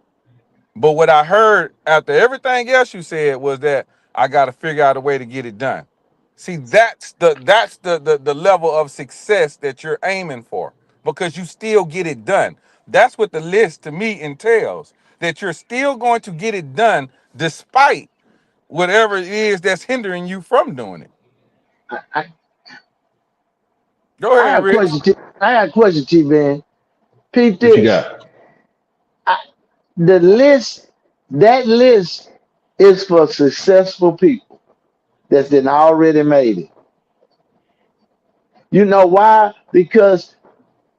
But what I heard after everything else you said was that I got to figure out a way to get it done. See, that's the level of success that you're aiming for because you still get it done. That's what the list to me entails. That you're still going to get it done despite whatever it is that's hindering you from doing it. I, Go I ahead, got a Rich. question. I got a question, T man. Peep What you this. got? I, the list, that list is for successful people that's been already made it. You know why? Because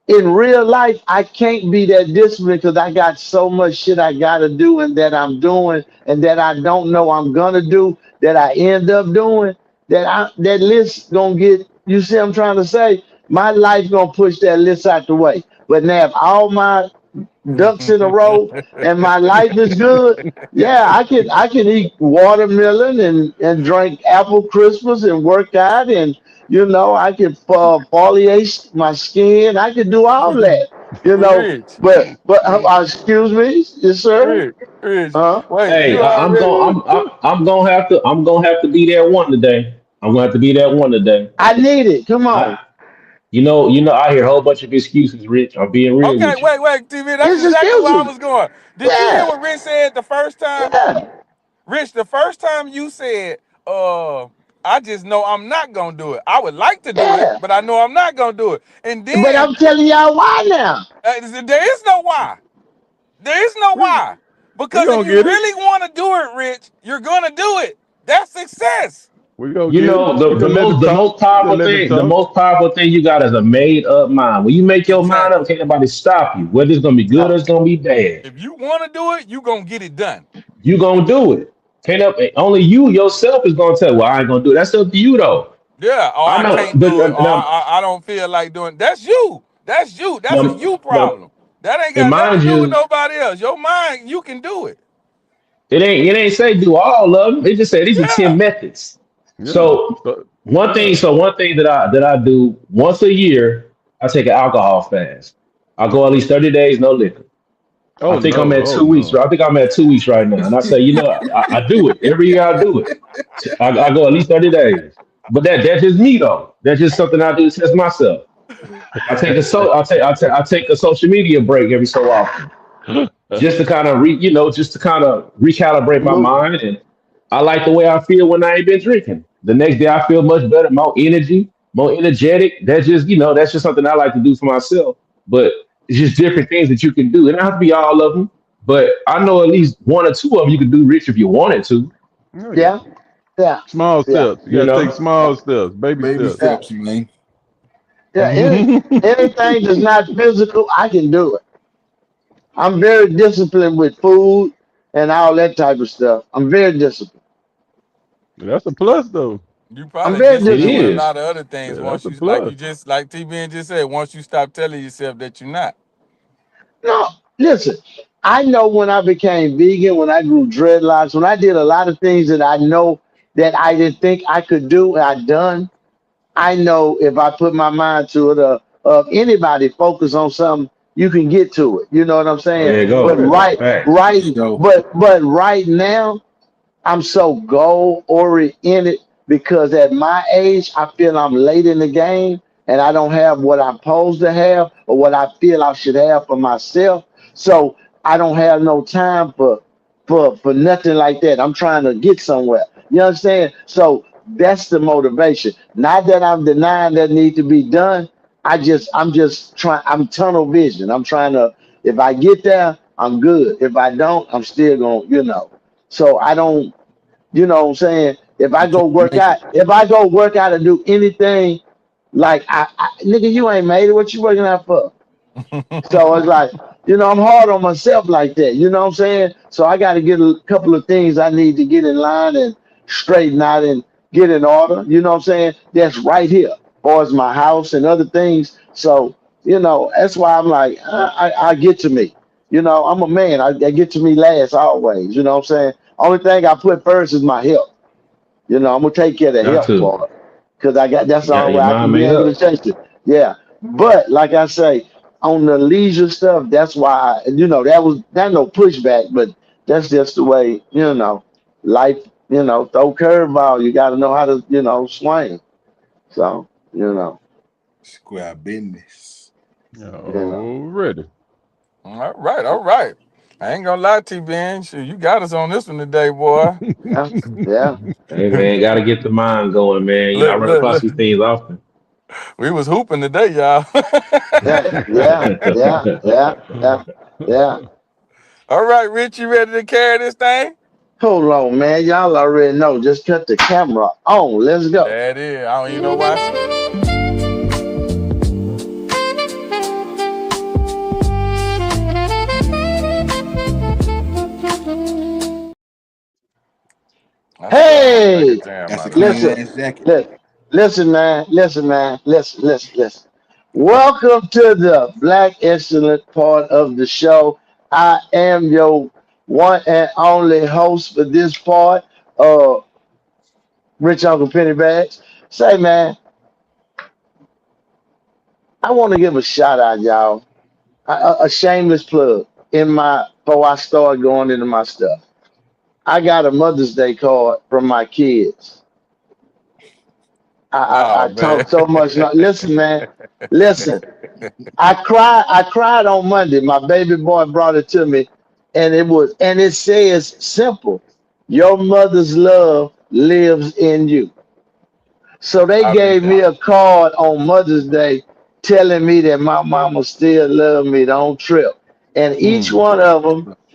in real life, I can't be that disciplined because I got so much shit I gotta do and that I'm doing and that I don't know I'm gonna do that I end up doing. That list gonna get. You see, what I'm trying to say my life gonna push that list out the way. But now, if all my ducks in a row and my life is good, yeah, I can eat watermelon and drink apple Christmas and work out and I can foliate my skin. I can do all that. You know, Rich, but excuse me, yes sir. Rich. Huh? Wait, Hey, you I'm already going. I'm gonna have to be that one today. I'm gonna have to be that one today. I need it. Come on. I, I hear a whole bunch of excuses, Rich. I'm being real okay? with you. Wait, TV. That's It's exactly where I excuses. was going. Did you hear Yeah, what Rich said the first time? yeah, Rich, the first time you said, I just know I'm not gonna do it. I would like to do it, yeah. but I know I'm not gonna do it. And But then I'm telling y'all why now. there is no why. There is no We why. we Because if gonna you get it. really want to do it, Rich, you're gonna do it. That's success. We gonna You get it. know, We the gonna let it most the talk. most We gonna powerful let it thing, the talk. most powerful thing you got is a made up mind. When you make your mind up, Exactly. can't nobody stop you. Whether it's gonna be good or it's gonna be bad, If you want to do it, you're gonna get it done. you gonna do it. Can't up, only you yourself is gonna tell. Well, I ain't gonna do it. That's up to you though. Yeah. Or I I know, can't do it. Or I don't feel like doing. That's you. That's you. That's a now, you now, problem. That ain't and got nothing mind to do with you, nobody else. Your mind, you can do it. it ain't say do all of them. It just said these are 10 Yeah. methods. Yeah. So So, one yeah. thing, one thing that I do once a year, I take an alcohol fast. I go at least 30 days no liquor. I Oh think I'm no. at Oh 2 weeks. no. I think I'm at 2 weeks right now, and I say, I do it every year. I do it. I go at least 30 days. But that's just me though. That's just something I do to test myself. I take a social media break every so often, just to kind of just to kind of recalibrate my Salute. mind. And I like the way I feel when I ain't been drinking. The next day I feel much better, more energy, more energetic. That's just something I like to do for myself. But it's just different things that you can do. It don't have to be all of them, but I know at least one or two of them you can do, Rich, if you wanted to. Oh yeah. Yeah, yeah, Small yeah, steps. You You gotta take know, yeah, small steps, baby Baby steps. yeah. steps, man. Yeah, anything that's not physical, I can do it. I'm very disciplined with food and all that type of stuff. I'm very disciplined. That's a plus though. You I'm probably very it disciplined with a disciplined. is. lot of other things Yeah, that's once a you like plus. like TBN just said, once you stop telling yourself that you're not. No, listen, I know when I became vegan, when I grew dreadlocks, when I did a lot of things that I know that I didn't think I could do, and I done. I know if I put my mind to it, anybody focus on something, you can get to it. You know what I'm saying? There you Oh But go. yeah. That's a fact. For right, sure. but right now, I'm so goal oriented because at my age, I feel I'm late in the game and I don't have what I'm supposed to have or what I feel I should have for myself. So I don't have no time for nothing like that. I'm trying to get somewhere. You understand? So that's the motivation. Not that I'm denying that need to be done. I'm just trying. I'm tunnel vision. I'm trying to. If I get there, I'm good. If I don't, I'm still going. So I don't, what I'm saying? You trying to make it. If I go work out and do anything, like nigga, you ain't made it. What you working out for? So it's like, I'm hard on myself like that. You know what I'm saying? So I got to get a couple of things I need to get in line and straighten out and get in order. You know what I'm saying? That's right here, as far as my house and other things. So, that's why I'm like, I get to me. I'm a man. I get to me last always. You know what I'm saying? Only thing I put first is my health. I'm gonna take care of the Got health to. part because that's You the got only your way I mind can be made able to up. change it. Yeah, but like I say, on the leisure stuff, that's why that no pushback, but that's just the way life. Throw curveball. You got to know how to swing. So Square business. you know, Already. All right, all right. I ain't gonna lie, TBN. Shit, you got us on this one today, boy. yeah, yeah, Hey man, gotta get the mind going, man. I Look, run look, across look. these things often. We was hooping today, y'all. yeah, yeah, yeah, yeah, yeah, yeah. All right, Rich, you ready to carry this thing? Hold on, man. Y'all already know. Just cut the camera on. Let's go. That is. I don't even know why. I swear I don't think Hey, a damn That's a out of that. clean listen, ass jacket. listen, man, listen. Welcome to the Black Excellent part of the show. I am your one and only host for this part, uh, Rich Uncle Pennybags. Say, man, I want to give a shout out, y'all. A shameless plug before I start going into my stuff. I got a Mother's Day card from my kids. I Oh man. talk so much. Listen, man. Listen. I cried on Monday. My baby boy brought it to me, and it says simple. Your mother's love lives in you. So they I be gave me damn. a card on Mother's Day telling me that my mama still love me. Don't trip. And Mm.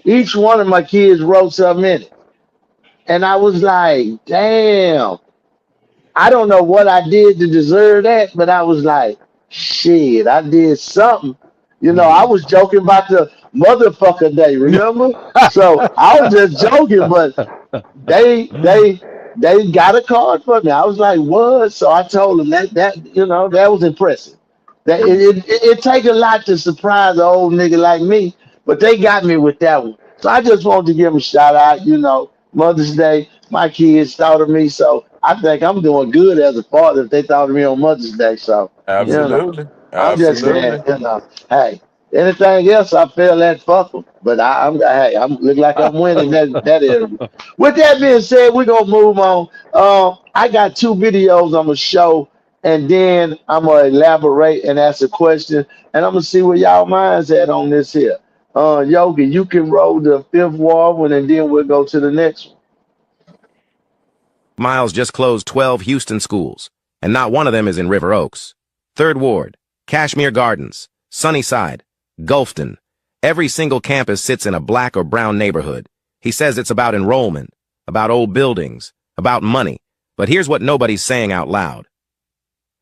each one of my kids wrote something in it. And I was like, damn. I don't know what I did to deserve that, but I was like, shit, I did something. I Mm. was joking about the motherfucker day, remember? So I was just joking, but they they got a card for me. I was like, what? So I told them that was impressive. That it take a lot to surprise an old nigga like me, but they got me with that one. So I just wanted to give them a shout out. Mother's Day, my kids thought of me, so I think I'm doing good as a father if they thought of me on Mother's Day. So, you know, Absolutely. I'm just saying, Absolutely. hey, anything else I feel that fuck 'em. But I'm look like I'm winning that area. With that being said, we're gonna move on. I got two videos I'm gonna show, and then I'm gonna elaborate and ask a question, and I'm gonna see where y'all minds at on this here. Yogi, you can roll the fifth wall one, and then we'll go to the next one. Miles just closed 12 Houston schools, and not one of them is in River Oaks. Third Ward, Kashmere Gardens, Sunnyside, Gulfton. Every single campus sits in a black or brown neighborhood. He says it's about enrollment, about old buildings, about money. But here's what nobody's saying out loud.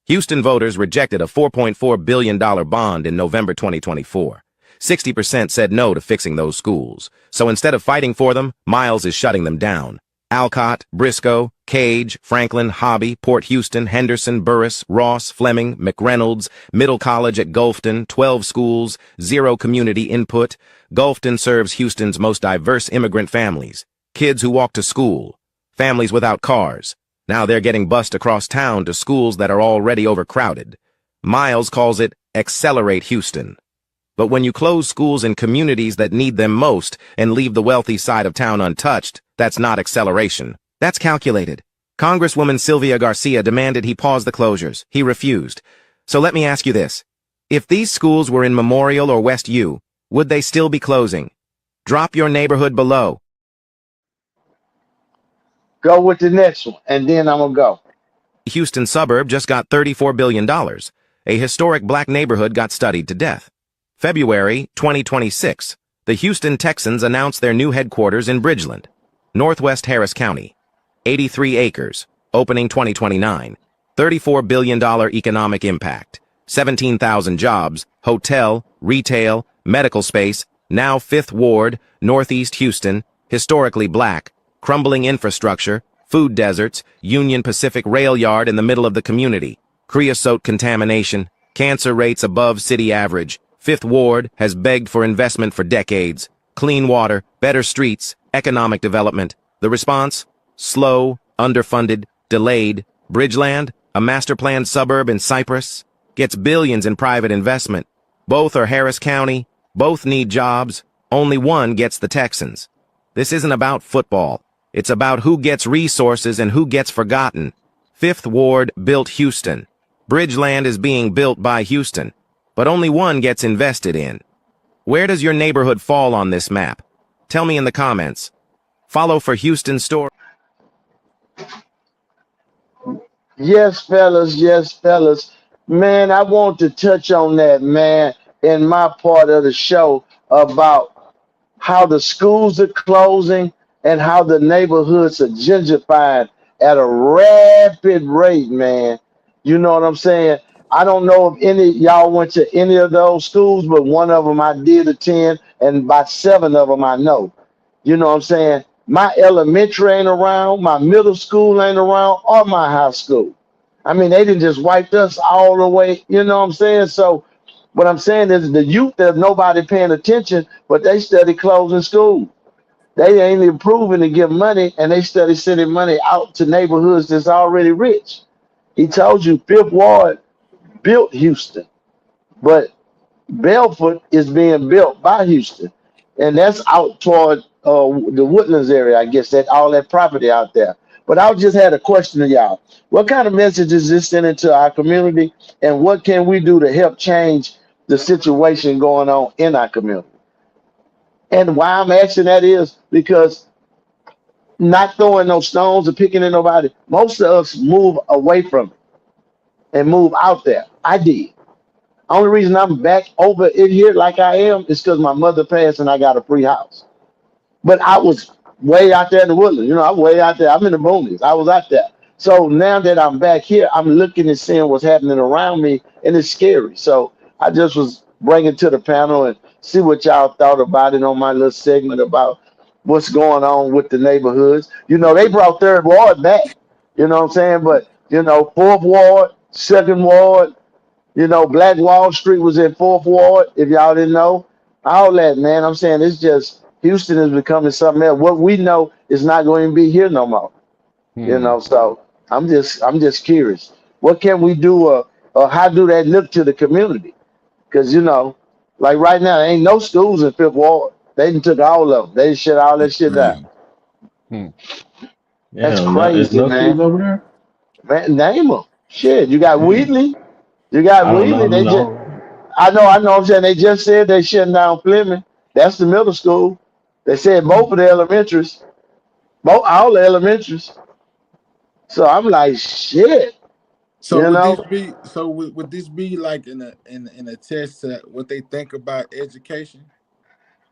Houston voters rejected a $4.4 billion bond in November 2024. 60% said no to fixing those schools. So instead of fighting for them, Miles is shutting them down. Alcott, Briscoe, Cage, Franklin, Hobby, Port Houston, Henderson, Burris, Ross, Fleming, McReynolds, Middle College at Gulfton, 12 schools, 0 community input. Gulfton serves Houston's most diverse immigrant families. Kids who walk to school. Families without cars. Now they're getting bused across town to schools that are already overcrowded. Miles calls it Accelerate Houston. But when you close schools in communities that need them most and leave the wealthy side of town untouched, that's not acceleration. That's calculated. Congresswoman Sylvia Garcia demanded he pause the closures. He refused. So let me ask you this. If these schools were in Memorial or West U, would they still be closing? Drop your neighborhood below. Go with the next one, and then I'm gonna go. Houston suburb just got $34 billion. A historic black neighborhood got studied to death. February 2026, the Houston Texans announced their new headquarters in Bridgeland, Northwest Harris County. 83 acres, opening 2029. $34 billion economic impact. 17,000 jobs, hotel, retail, medical space, now 5th Ward, Northeast Houston, historically black, crumbling infrastructure, food deserts, Union Pacific rail yard in the middle of the community, creosote contamination, cancer rates above city average. 5th Ward has begged for investment for decades. Clean water, better streets, economic development. The response? Slow, underfunded, delayed. Bridgeland, a master-planned suburb in Cypress, gets billions in private investment. Both are Harris County, both need jobs, only one gets the Texans. This isn't about football. It's about who gets resources and who gets forgotten. 5th Ward built Houston. Bridgeland is being built by Houston, but only one gets invested in. Where does your neighborhood fall on this map? Tell me in the comments. Follow for Houston story. Yes, fellas. Yes, fellas. Man, I want to touch on that, man, in my part of the show about how the schools are closing and how the neighborhoods are gentrifying at a rapid rate, man. You know what I'm saying? I don't know if any y'all went to any of those schools, but one of them I did attend, and about 7 of them I know. You know what I'm saying? My elementary ain't around, my middle school ain't around, or my high school. I mean, they didn't just wiped us all the way. You know what I'm saying? So what I'm saying is the youth, there's nobody paying attention, but they study closing school. They ain't improving to give money, and they study sending money out to neighborhoods that's already rich. He told you 5th Ward built Houston, but Belfort is being built by Houston, and that's out toward the Woodlands area. I guess that all that property out there. But I just had a question to y'all. What kind of message is this sending to our community, and what can we do to help change the situation going on in our community? And why I'm asking that is because not throwing no stones or picking at nobody. Most of us move away from it and move out there. I did. Only reason I'm back over in here like I am is because my mother passed and I got a free house. But I was way out there in the woodlands. You know, I'm way out there. I'm in the boonies. I was out there. So now that I'm back here, I'm looking and seeing what's happening around me, and it's scary. So I just was bringing to the panel and see what y'all thought about it on my little segment about what's going on with the neighborhoods. You know, they brought 3rd Ward back. You know what I'm saying? But, you know, 4th Ward, 2nd Ward, you know, Black Wall Street was in 4th Ward, if y'all didn't know. All that, man. I'm saying it's just Houston is becoming something else. What we know is not going to be here no more. You Hmm. know, so I'm just curious. What can we do, or how do that look to the community? Because like right now, there ain't no schools in Fifth Ward. They done took all of them. They shut all that That's shit down. crazy. Hmm. That's Damn, no, there's crazy, no schools man. over there. Man, name them. Shit, you got Damn, Wheatley. You got I don't know. Wheatley. I don't They just, know. I know. I'm saying they just said they shutting down Fleming. That's the middle school. They said both of the elementaries, both all the elementaries. So I'm like, shit. So You would this know, be would this be like in a test to what they think about education?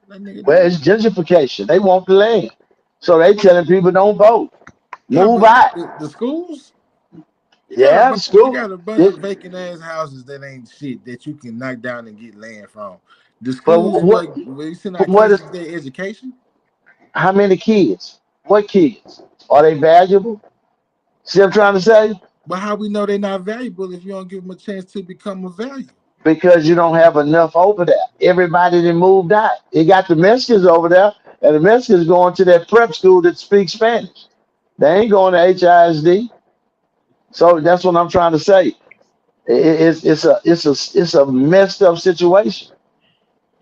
That nigga well, do. it's gentrification. They want the land, so they telling people don't vote, Yeah, move but out. the schools, Yeah, you school. got a bunch Yeah, of vacant ass houses that ain't shit that you can knock down and get land from. The but schools what? where you send But our what kids is? to their education. How many kids? What kids? Are they valuable? See what I'm trying to say? But how we know they're not valuable if you don't give them a chance to become a value? Because you don't have enough over there. Everybody that moved out. You got the Mexicans over there, and the Mexicans going to that prep school that speaks Spanish. They ain't going to HISD. So that's what I'm trying to say. It's a messed up situation.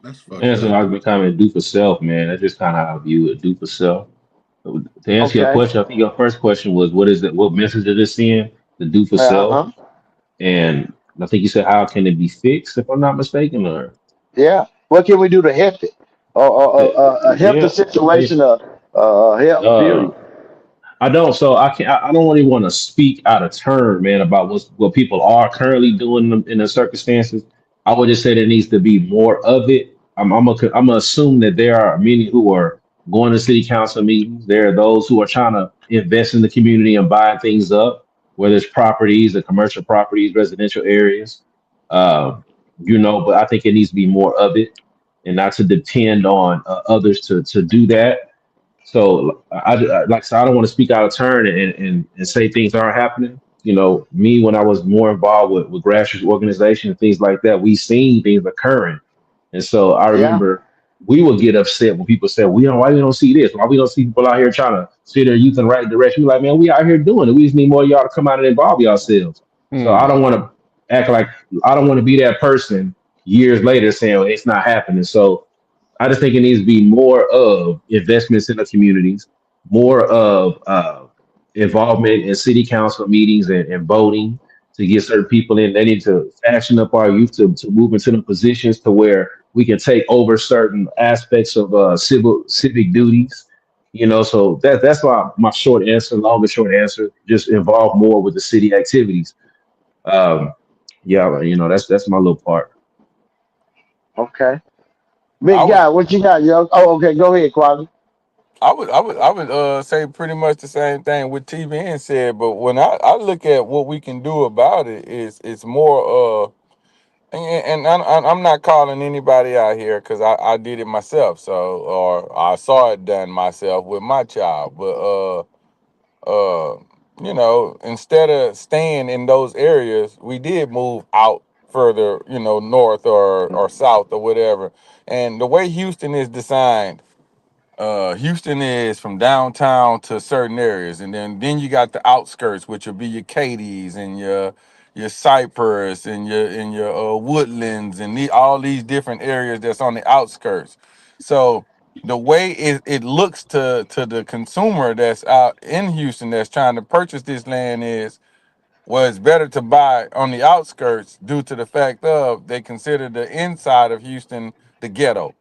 That's And fucked so up. I become a do for self, man. That's just kind of how I view it. Do for self. So to answer your Okay. question, I think your first question was, what is it? What message is it send? The do for self. Uh-huh. And I think you said, how can it be fixed, if I'm not mistaken, or Yeah. What can we do to help it? Or help the yeah, yeah. situation, help, Uh, period. I don't. So I can't. I don't really want to speak out of turn, man, about what people are currently doing in the circumstances. I would just say there needs to be more of it. I'm gonna assume that there are many who are going to city council meetings. There are those who are trying to invest in the community and buying things up, whether it's properties or commercial properties, residential areas. Uh, but I think it needs to be more of it, and not to depend on others to do that. So like I said, I don't want to speak out of turn and say things aren't happening. Me when I was more involved with grassroots organizations and things like that, we seen things occurring. And so I Yeah. remember we would get upset when people said, why we don't see this? Why we don't see people out here trying to steer their youth in the right direction? We're like, man, we out here doing it. We just need more of y'all to come out and involve yourselves. So I Hmm. don't want to act like I don't want to be that person years later saying, well, it's not happening. So I just think it needs to be more of investments in the communities, more of involvement in city council meetings and voting to get certain people in. They need to fashion up our youth to move into the positions to where we can take over certain aspects of civic duties. So that's my short answer, longer short answer. Just involve more with the city activities. Um, yeah, that's my little part. Okay. I Big would guy, what you got, yo? Oh, okay. Go ahead, Quality. I would say pretty much the same thing with T being said, but when I look at what we can do about it, is it's more and I'm not calling anybody out here because I did it myself, so or I saw it done myself with my child, but uh instead of staying in those areas, we did move out further, north or south or whatever. And the way Houston is designed, Houston is from downtown to certain areas, and then you got the outskirts, which will be your Cadies and your Cypress and your Woodlands and all these different areas that's on the outskirts. So the way it looks to the consumer that's out in Houston that's trying to purchase this land is, well, it's better to buy on the outskirts due to the fact of they consider the inside of Houston the ghetto.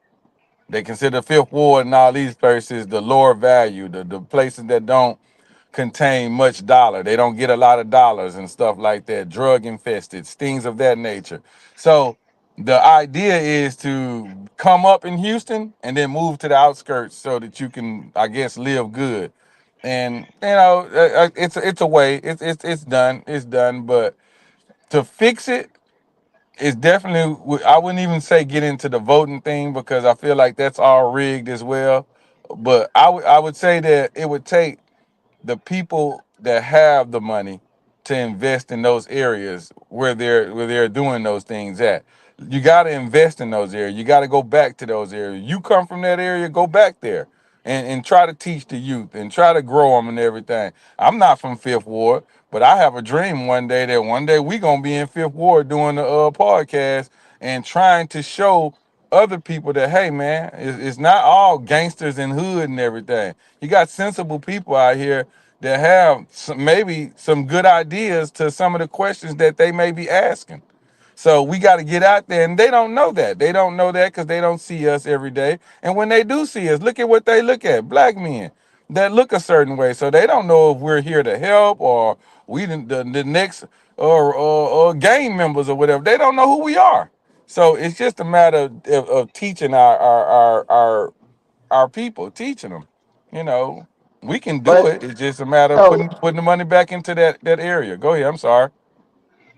They consider Fifth Ward and all these places the lower value, the places that don't contain much dollar. They don't get a lot of dollars and stuff like that, drug infested, things of that nature. So the idea is to come up in Houston and then move to the outskirts so that you can, I guess, live good. And it's a way. It's done. It's done. But to fix it, it's definitely, I wouldn't even say get into the voting thing because I feel like that's all rigged as well. But I would say that it would take the people that have the money to invest in those areas where they're doing those things at. You got to invest in those areas. You got to go back to those areas. You come from that area, go back there. and try to teach the youth and try to grow them and everything. I'm not from Fifth Ward, but I have a dream one day that one day we gonna be in Fifth Ward doing the podcast and trying to show other people that, hey man, it's not all gangsters and hood and everything. You got sensible people out here that have maybe some good ideas to some of the questions that they may be asking. So we got to get out there, and they don't know that. They don't know that because they don't see us every day. And when they do see us, look at what they look at. Black men that look a certain way. So they don't know if we're here to help or we the next or gang members or whatever. They don't know who we are. So it's just a matter of teaching our people, teaching them. You know, we can do But it. It's just a matter of so putting the money back into that area. Go ahead. I'm sorry.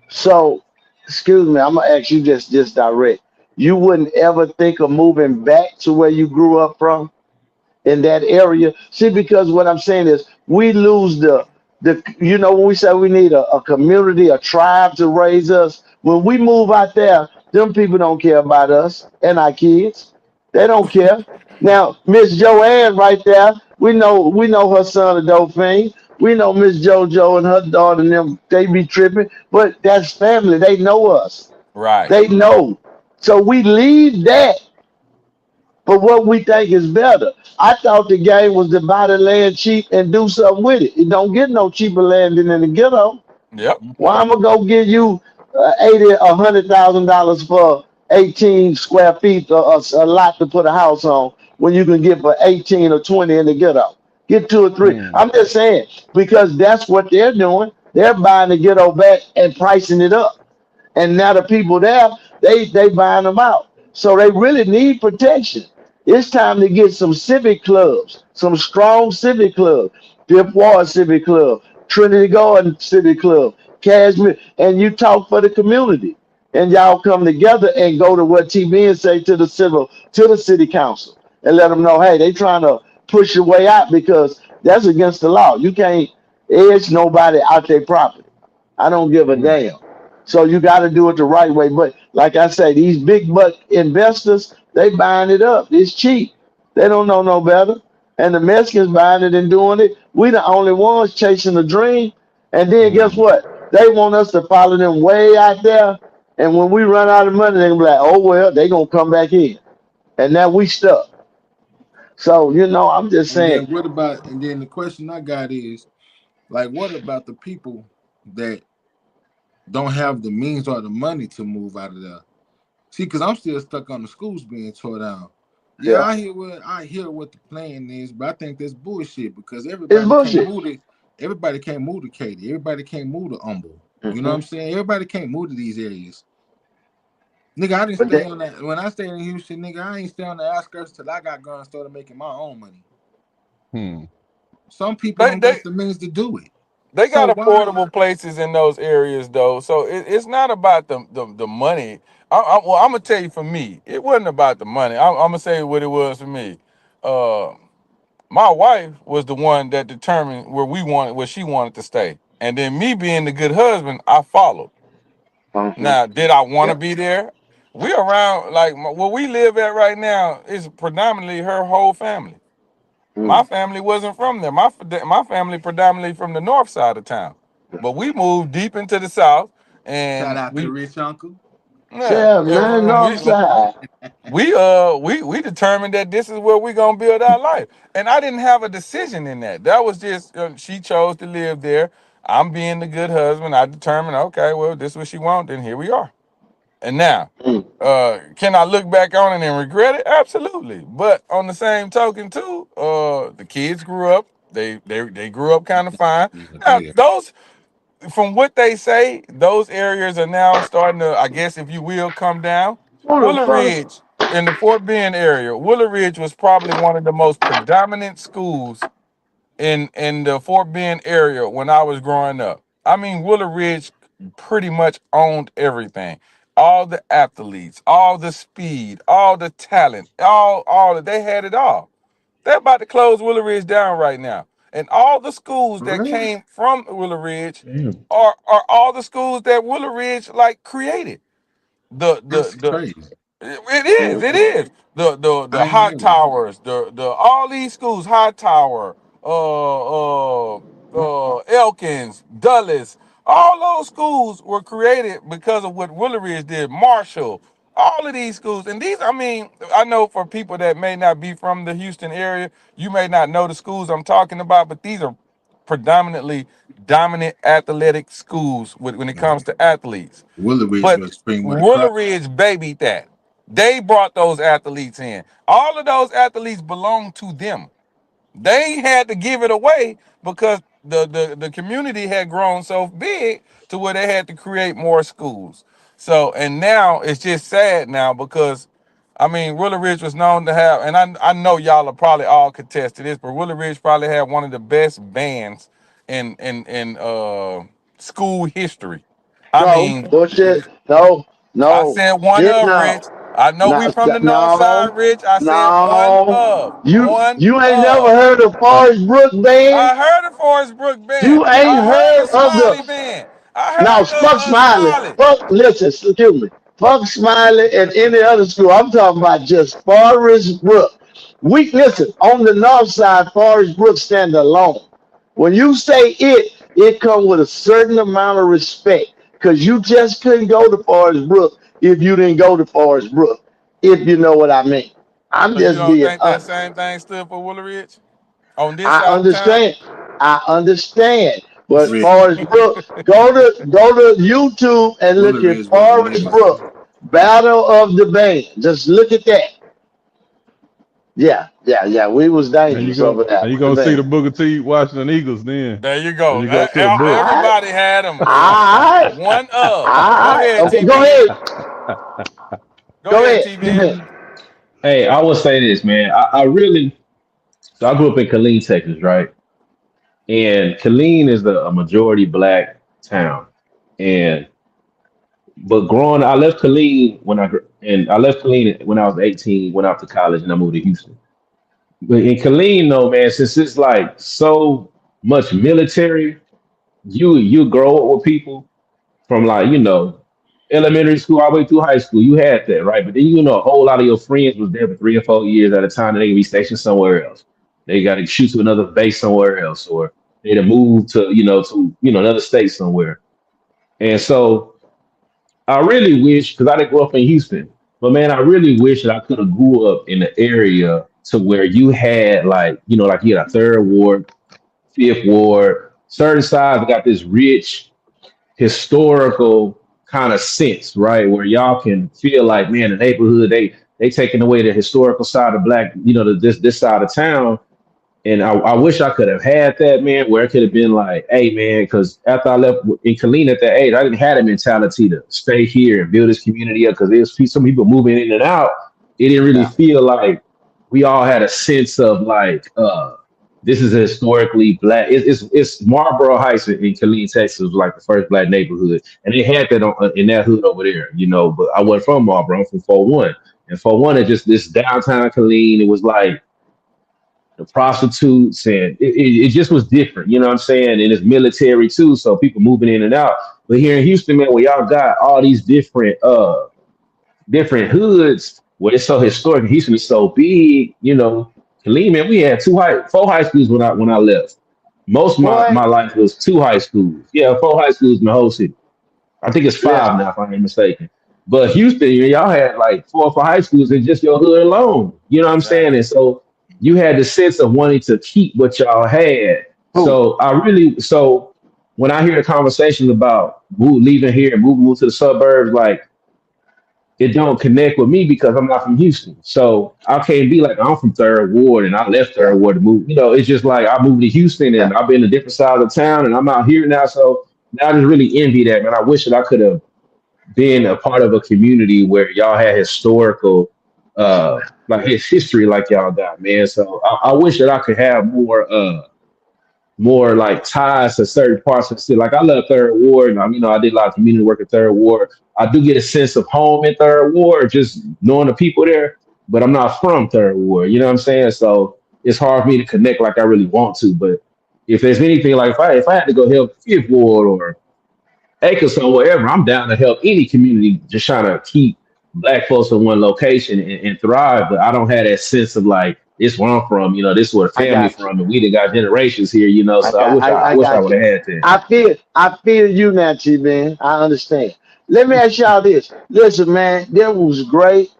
so excuse me, I'm gonna ask you just direct. You wouldn't ever think of moving back to where you grew up from in that area. See, because what I'm saying is we lose the when we say we need a community, a tribe to raise us, when we move out there, them people don't care about us and our kids. They don't care. Now, Miss Joanne right there, we know her son a dope fiend. We know Miss JoJo and her daughter and them, they be tripping, but that's family. They know us. Right. They know. So we leave that for what we think is better. I thought the game was to buy the land cheap and do something with it. You don't get no cheaper land than in the ghetto. Yep. Why I'm gonna go give you 80, $100,000 for 18 square feet, a lot to put a house on when you can get for 18 or 20 in the ghetto? Get two or three. Hmm. I'm just saying because that's what they're doing. They're buying the ghetto back and pricing it up. And now the people there, they buying them out. So they really need protection. It's time to get some civic clubs, some strong civic clubs, Fifth Ward Civic Club, Trinity Garden Civic Club, Cashmere, and you talk for the community. And y'all come together and go to what TV and say to the city council and let them know, hey, they trying to push your way out because that's against the law. You can't edge nobody out their property. I don't give a Hmm. damn. So you got to do it the right way. But like I say, these big buck investors, they buying it up. It's cheap. They don't know no better. And the Mexicans buying it and doing it. We the only ones chasing the dream. And then guess Hmm. what? They want us to follow them way out there. And when we run out of money, they're gonna be like, oh well, they gonna come back in. And now we stuck. So, I'm just And saying, then what about? And then the question I got is like, what about the people that don't have the means or the money to move out of there? See, because I'm still stuck on the schools being tore down. Yeah, yeah, I hear what the plan is, but I think that's bullshit because it's bullshit. everybody can't move to Katy. Everybody can't move to Humble. You know what Hmm. I'm saying? Everybody can't move to these areas. Nigga, I didn't But stay they, on that when I stayed in Houston, nigga, I ain't stay on the outskirts till I got gone and started making my own money. Hmm. Some people They don't they got the means to do it. they So got why affordable places in those areas though, so it's not about the money. Well, I'm gonna tell you, for me, it wasn't about the money. I'm gonna say what it was for me. Uh, my wife was the one that determined where she wanted to stay, and then me being the good husband, I followed. uh-huh. Now, did I want to Yeah. be there? We around like where we live at right now is predominantly her whole family. My Mm. family wasn't from there. My family predominantly from the north side of town, but we moved deep into the south, shout and out to Rich Uncle? yeah, Yeah, man, north side. we determined that this is where we gonna build our life, and I didn't have a decision in that. That was just she chose to live there. I'm being the good husband. I determined, okay, well, this is what she wants, then here we are. And now, Mm. can I look back on it and regret it? Absolutely. But on the same token, too, the kids grew up. They grew up kind of fine. Yeah, Now, they those, from what they say, those areas are now starting to, I guess, if you will, come down. Who the Willow fuck? Ridge in the Fort Bend area. Willow Ridge was probably one of the most predominant schools in the Fort Bend area when I was growing up. I mean, Willow Ridge pretty much owned everything. All the athletes, all the speed, all the talent, they had it all. They're about to close Willow Ridge down right now. And all the schools For that real? came from Willow Ridge Damn. are all the schools that Willow Ridge like created. The the That's the crazy. It is. The I ain't high know that. towers, the all these schools, high tower, Elkins, Dulles, all those schools were created because of what Willow Ridge did. Marshall, all of these schools, and these, I mean, I know for people that may not be from the Houston area, you may not know the schools I'm talking about, but these are predominantly dominant athletic schools when it comes to athletes. Willow Ridge But was spring with a Willow crowd. Ridge babied that. They brought those athletes in. All of those athletes belong to them. They had to give it away because the community had grown so big to where they had to create more schools. So, and now it's just sad now because I mean Willow Ridge was known to have, and I know y'all are probably all contest to this, but Willow Ridge probably had one of the best bands in school history. I No, mean, bullshit. No, I no. said one Get of, no. Rich. I know we from the north No, side, Rich. I said one no. of. One You ain't never of. heard of Forest Brook Band? I heard of Forest Brook Band. You ain't I heard heard of of Smiley the. Band. I Now, heard fuck of Smiley. Smiley. Fuck, listen, excuse me. Fuck Smiley and any other school. I'm talking about just Forest Brook. We listen on the north side. Forest Brook stand alone. When you say it comes with a certain amount of respect because you just couldn't go to Forest Brook if you didn't go to Forest Brook. If you know what I mean. I'm So you just don't being think that honest. same thing stood for Willow Ridge on this I side of town? understand. I understand. But Ridge. Forest Brook, go to YouTube and Willow look at Ridge was the Forest legacy. Brook Battle of the Band. Just look at that. Yeah, yeah, yeah. We was dangerous over Now there you with the gonna see the band. Booker T Washington Eagles then. There you When go. you go to the book. All right, Everybody had them, Rich. all right, One of. all Go right. ahead, Okay, go TBN. ahead. Go Go ahead, ahead. TBN. Hey, I will say this, man. I really, so I grew up in Killeen, Texas, right? And Killeen is a majority black town. And but growing, I left Killeen and I left Killeen when I was 18, went out to college, and I moved to Houston. But in Killeen, though, man, since it's like so much military, you grow up with people from like, elementary school all the way through high school. You had that, right? But then a whole lot of your friends was there for 3 or 4 years at a time, and they could be stationed somewhere else. They got to shoot to another base somewhere else, or they to move to another state somewhere. And so I really wish, because I didn't grow up in Houston, but man, I really wish that I could have grew up in the area to where you had like you had a third ward, fifth ward, certain sides got this rich historical kind of sense, right? Where y'all can feel like, man, the neighborhood, they taking away the historical side of black, this side of town. And I wish I could have had that, man, where it could have been like, hey, man, because after I left in Killeen at that age, I didn't have that mentality to stay here and build this community up because there's some people moving in and out. It didn't really Yeah. feel like we all had a sense of like, this is a historically black. It's Marlboro Heights in Killeen, Texas, was like the first black neighborhood, and they had that in that hood over there, But I wasn't from Marlboro, I'm from 41, and 41 is just this downtown Killeen. It was like the prostitutes, and it just was different, you know what I'm saying? And it's military too, so people moving in and out. But here in Houston, man, where y'all got all these different hoods where it's so historic, and Houston is so big, Killeen, man, we had 4 high schools when I left. Most of Boy, my life was 2 high schools. Yeah, 4 high schools in the whole city. I think it's yeah, 5 now, if I'm not mistaken. But Houston, y'all had like 4 or 5 high schools in just your hood alone. You know what I'm saying? Exactly. And so you had the sense of wanting to keep what y'all had. who? So when I hear the conversations about leaving here and move to the suburbs, like it don't connect with me because I'm not from Houston. So I can't be like, I'm from Third Ward and I left Yeah, Third Ward to move. It's just like I moved to Houston yeah. and I've been to different sides of town and I'm out here now. So now I just really envy that, man. I wish that I could have been a part of a community where y'all had historical, like his history like y'all got, man. So I wish that I could have more like ties to certain parts of the city. Like I love Third Ward, and I did a lot of community work in Third Ward. I do get a sense of home in Third Ward, just knowing the people there. But I'm not from Third Ward, you know what I'm saying? So it's hard for me to connect like I really want to. But if there's anything like if I had to go help Fifth Ward or Acres or wherever, I'm down to help any community just trying to keep black folks in one location and thrive, but I don't have that sense of like this where I'm from, this is where the I family got you. from, and we done got generations here, so I I wish I got would you. have had that. I feel you now, T man. I understand. Let me ask y'all this. Listen, man, that was great.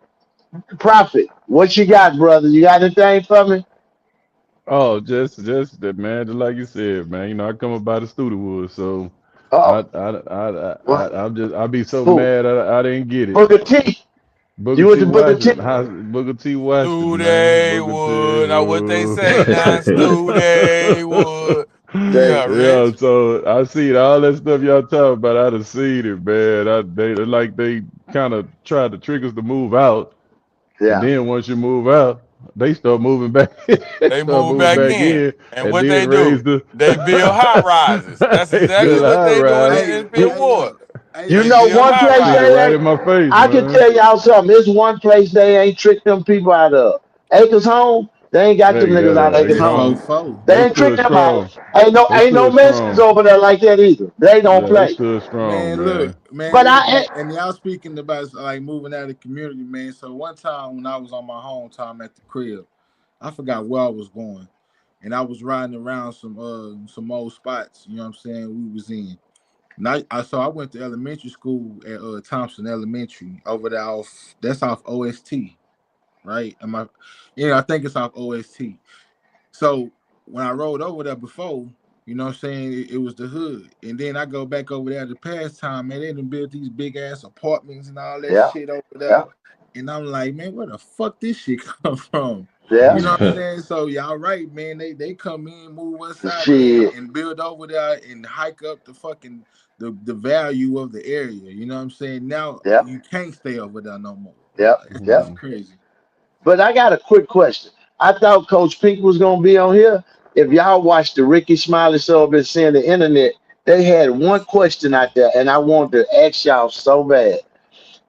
Profit. What you got, brother? You got anything for me? Oh, just that, man. Just like you said, man. I come up by the Studewood, so Oh, what? I'll be so Who? mad I didn't get it. Booker T. Booker You went T. to Booker T? Washington, Booker T. Washington, man. They Booker T. would. Now what they say now, Stu, they would. They, Yeah, Yeah, Rich. so I seen all that stuff y'all talking about. I done seen it, man. They kind of tried to trick us to move out, and yeah, then once you move out, they start moving back. They They start moved moving back back in. in, And and what then they raise do? the They build high rises. That's they exactly build a what high they doing rise. in you, Fillmore. Hey, you They know build one high place Said it they right rises. in ain't. my face, I can man. tell y'all something. There's one place they ain't tricked them people out of. Acres Home. They ain't got them Hey, niggas out of they Acres can for Home. home. four. They They ain't tricked stood them out. strong. They Ain't no stood Mexicans strong. over there like that either. They don't Yeah, they play. stood strong, Man, look, man. man, But look, I and y'all speaking about like moving out of the community, man. So one time when I was on my home time at the crib, I forgot where I was going, and I was riding around some old spots. You know what I'm saying? We was in. And I went to elementary school at Thompson Elementary over there off that's off OST, right? I think it's off OST. So when I rode over there before, you know what I'm saying, it was the hood. And then I go back over there the past time, man, they done built these big ass apartments and all that yeah, shit over there. yeah, And I'm like, man, where the fuck this shit come from? yeah. You know what I'm saying? So y'all right, man. They come in, move us out there Shit. and build over there and hike up the value of the area. You know what I'm saying? Now Yeah, you can't stay over there no more. yeah, It's yeah. Mhm. crazy. But I got a quick question. I thought Coach Pink was gonna be on here. If y'all watched the Ricky Smiley show, been seeing the internet, they had one question out there, and I wanted to ask y'all so bad.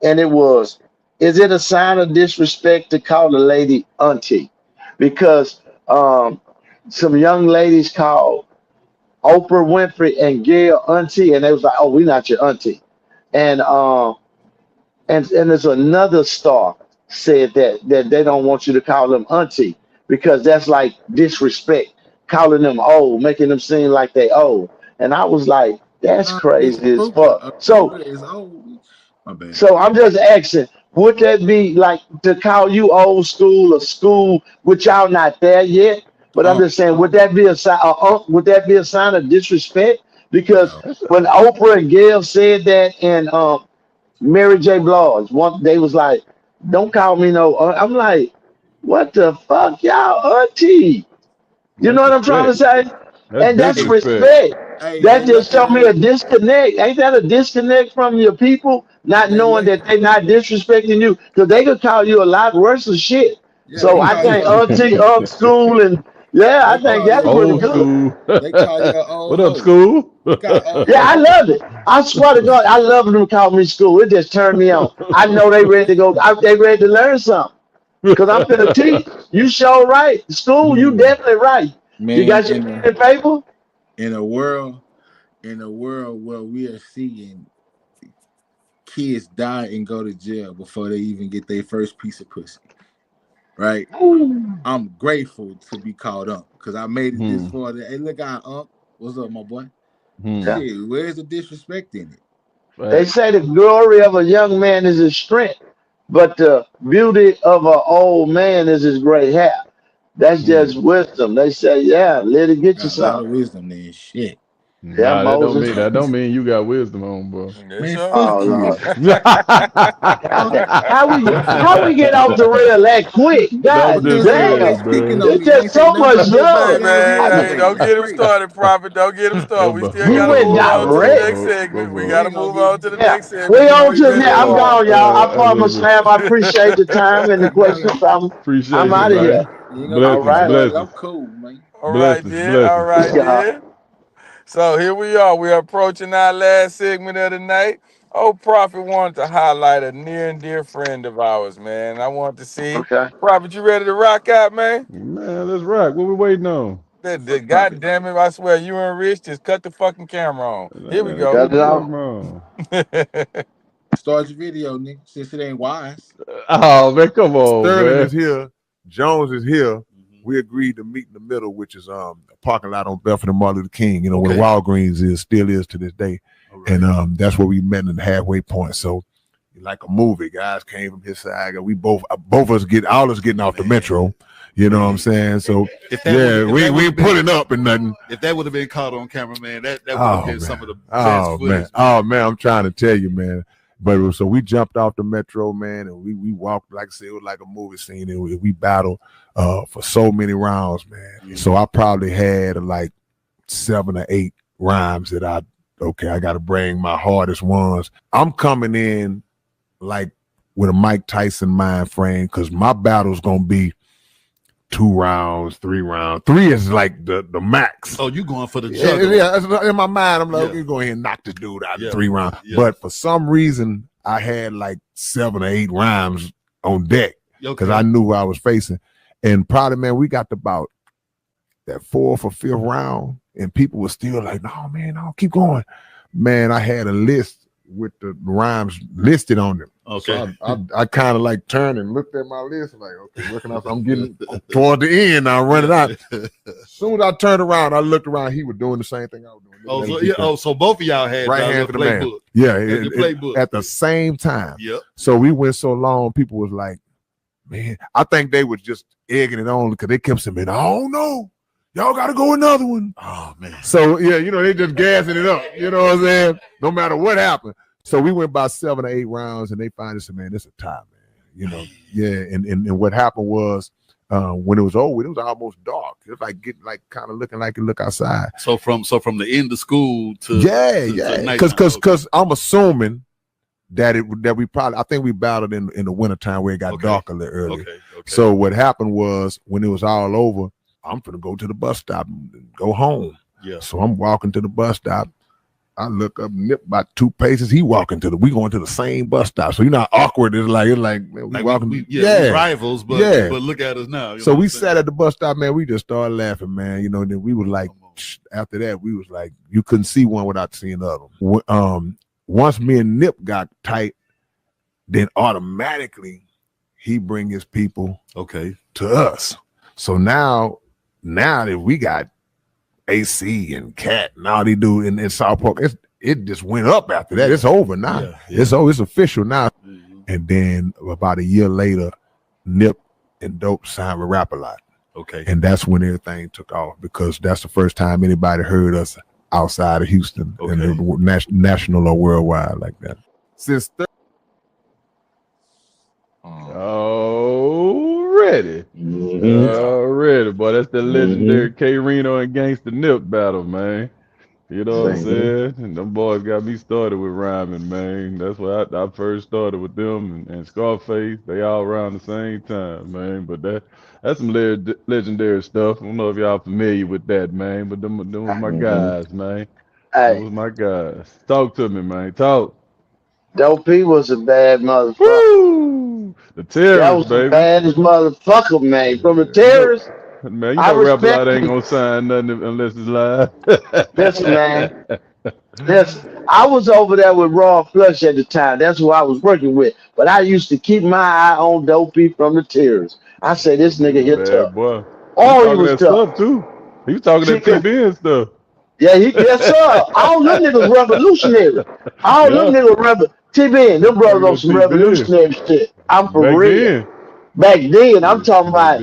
And it was, is it a sign of disrespect to call a lady auntie? Because some young ladies called Oprah Winfrey and Gail auntie, and they was like, "Oh, we not your auntie." And and there's another star said that they don't want you to call them auntie because that's like disrespect, calling them old, making them seem like they old. And I was like, that's Miss crazy as Booker, fuck. So Booker is old. My bad. so I'm just asking, would that be like to call you old school or school, which y'all not there yet? But I'm Oh just saying, would that be a sign? Would that be a sign of disrespect? Because no. That's when Oprah and Gail said that, and Mary J. Blige, one they was like, "Don't call me no." I'm like, "What the fuck, y'all, auntie?" You know that's what I'm trying to respect. say? That's And that's Hey, disrespect. respect. That look just at showed me it. a disconnect. Ain't that a disconnect from your people, not Hey, knowing look. that they not disrespecting you? Because they could call you a lot worse of shit. Yeah, So they I call you think a. auntie, school, and yeah, I They think call you that's a. pretty Old good. school. They call you an old What up, hoe. school? You got old Yeah, I hoe. love it. I swear to God, I love them to call me school. It just turned me on. I know they ready to go. They ready to learn something. Cause I'm finna teach. You sure right. School, you Hmm. definitely right. You Man, got your pen and paper? in a world in a world where we are seeing kids die and go to jail before they even get their first piece of pussy, right? I'm grateful to be caught up because I made it this Hmm. far. Hey, look out, Unc. What's up, my boy? Hmm. Yeah. Shit, where's the disrespect in it? They Facts. say the glory of a young man is his strength, but the beauty of an old man is his gray hair. That's Hmm. just wisdom. They say, yeah, let it get you Got a lot some. of wisdom there. Shit. Yeah, Nah, Moses. that don't mean you got wisdom on, bro. Yes, Man, sir. fuck Oh you. Lord. God Fuck, damn. How we fuck get you. off the rail that quick? I'm God just Because they damn. saying, speaking man. on It's me. I ain't just say so nothing much about Hey, nobody love. else man, yet I, hey, today. don't That's get him crazy. started, Prophet. Don't get him started. We still you got to went move on to the direct. next segment. We got We to ain't gonna move get on to the Yeah, next segment. we You know on he to been yeah. I'm quiet. gone, y'all. I promise, Listen, Slam. I appreciate the time and the man. questions. I'm appreciate You out you, ain't of gonna man. here. you ain't gonna get All me Blessings, right. started. I'm blessings, cool, man. All right, blessings, then. All blessings. Peace, right, y'all. then. So here we are. We are approaching our last segment of the night. Oh, Prophet wanted to highlight a near and dear friend of ours, man. I want to see. Okay. Prophet, you ready to rock out, man? Man, let's rock. What we waiting on? God damn it, I swear, you and Rich just cut the fucking camera on. Here we go. Cut Cut the it off. camera on. Start your video, nigga, since it ain't wise. Oh man, come on, Sterling man. is here. Jones is here. We agreed to meet in the middle, which is a parking lot on Bedford and Martin Luther King. You know where Walgreens still is to this day, and that's where we met in the halfway point. So, like a movie, guys came from his side. We both of us getting off the metro. You know what I'm saying? So we ain't pulling up and nothing. If that would have been caught on camera, man, that would have been some of the best footage. Man. Oh man, I'm trying to tell you, man. But so we jumped off the metro, man, and we walked, like I said, it was like a movie scene, and we battled for so many rounds, man. So I probably had like 7 or 8 rhymes that I got to bring my hardest ones. I'm coming in like with a Mike Tyson mind frame because my battle's gonna be 2 rounds, 3 rounds. 3 is like the max. Oh, you going for the juggle. Yeah, in my mind, I'm like, you go ahead and knock this dude out in 3 rounds. But for some reason, I had like 7 or 8 rhymes on deck because I knew what I was facing. And probably, man, we got to about that 4th or 5th round, and people were still like, no, man, no, keep going. Man, I had a list with the rhymes listed on them. Okay. So I kind of like turned and looked at my list, like, okay, looking up, I'm getting toward the end now, running out. As soon as I turned around, I looked around, he was doing the same thing I was doing. So both of y'all had right hand to the man. playbook. Yeah, playbook at the same time. Yep. So we went so long, people was like, man, I think they was just egging it on because they kept saying, man, I don't know. Y'all got to go another one. Oh, man. So, yeah, they just gassing it up. You know what I'm saying? No matter what happened. So we went by 7 or 8 rounds, and they finally said, man, this is a tie, man. And what happened was when it was over, it was almost dark. It was like getting kind of looking like it look outside. So from the end of school to because I'm assuming that I think we battled in the wintertime where it got dark a little earlier. Okay. So what happened was when it was all over, I'm gonna go to the bus stop and go home. Yeah. So I'm walking to the bus stop. I look up, Nip about 2 paces. He walking we going to the same bus stop. So how awkward it's like man, we walking. We're rivals, but look at us now. So we sat at the bus stop, man. We just started laughing, man. Then we was like, after that, we was like, you couldn't see one without seeing the other. Once me and Nip got tight, then automatically he bring his people to us. So now that we got AC and Cat and all they do in South Park, it just went up after that. It's over now. It's official now. Mm-hmm. And then about a year later, Nip and Dope signed with Rap A Lot. Okay. And that's when everything took off because that's the first time anybody heard us outside of Houston and national or worldwide like that. Since Already, boy. That's the legendary K-Rino and Gangsta Nip battle, man. You know what I'm saying? And them boys got me started with rhyming, man. That's why I first started with them and Scarface. They all around the same time, man. But that's some legendary stuff. I don't know if y'all familiar with that, man. But them was my guys, man. Them was my guys. Talk to me, man. Talk. Dope P was a bad motherfucker. Woo! The terrorist, that was baby. The baddest motherfucker, man. From the terrorists. Man, you know Rap A Lot ain't gonna sign nothing unless it's live. Listen, man. Listen, I was over there with Raw Flush at the time. That's who I was working with. But I used to keep my eye on Dope P from the terrorists. I say this nigga here tough. Boy. Oh, he was tough. Stuff too. He was talking that TB and stuff. Yeah, yes, sir. All them niggas revolutionary. All them niggas TB, them brothers on some revolutionary shit. I'm for real. Back then, I'm talking about,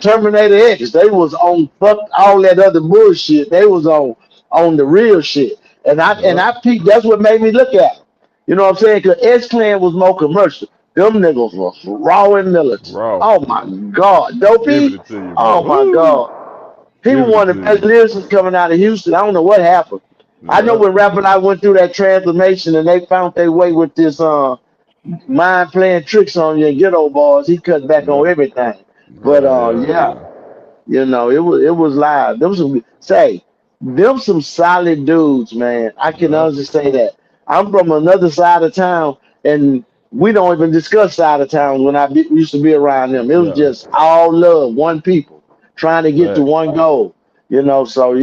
Terminator X. They was on fuck all that other bullshit. They was on the real shit. And I peeped, that's what made me look at it. You know what I'm saying? Because X-Clan was more commercial. Them niggas was raw and militant. Oh my God. Dopey. Oh my God. He was one of the best lyricists coming out of Houston. I don't know what happened. I know when Rap A Lot went through that transformation and they found their way with this mind playing tricks on you and ghetto bars, he cut back on everything. But it was live. Them some solid dudes, man. I can honestly say that. I'm from another side of town, and we don't even discuss side of town when I used to be around them. It was just all love, one people trying to get to one goal. So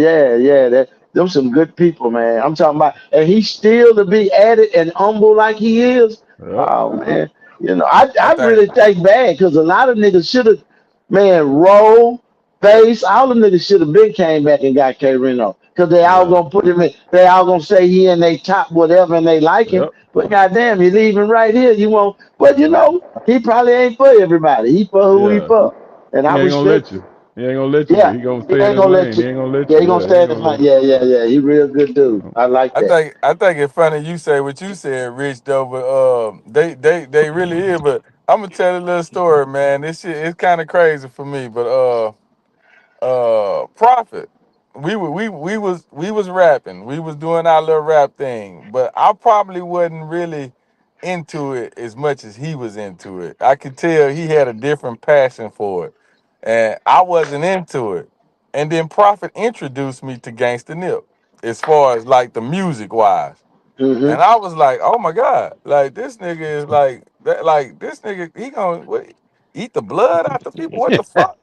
Them some good people, man. I'm talking about, and he still to be added and humble like he is. Yep. Oh man, you know, I I I think really think bad because a lot of niggas should have, man, roll, face, all them niggas should have been came back and got K-Rino because they all Yeah. gonna put him in. They all gonna say he in they top whatever and they like him. Yep. But goddamn, you leaving right here. You won't. But you know, he probably ain't for everybody. He for who he Yeah. for, and I He ain't gonna respect. let you. He ain't gonna let you, but Yeah, he gonna he stay in ain't his gonna let lane. you. He ain't gonna let Yeah, you. he gonna Yeah, he ain't stand in gonna front. let Yeah, yeah, yeah. He real good dude. I like that. I think it's funny you say what you said, Rich. Though, but they really is. But I'm gonna tell a little story, man. This shit it's kind of crazy for me, but Prophet. We was rapping. We was doing our little rap thing, but I probably wasn't really into it as much as he was into it. I could tell he had a different passion for it, and I wasn't into it. And then Prophet introduced me to Gangsta Nip, as far as like the music wise. Hmm. And I was like, oh my God, like this nigga is like that, like this nigga, he gonna what, eat the blood out the people? What the fuck?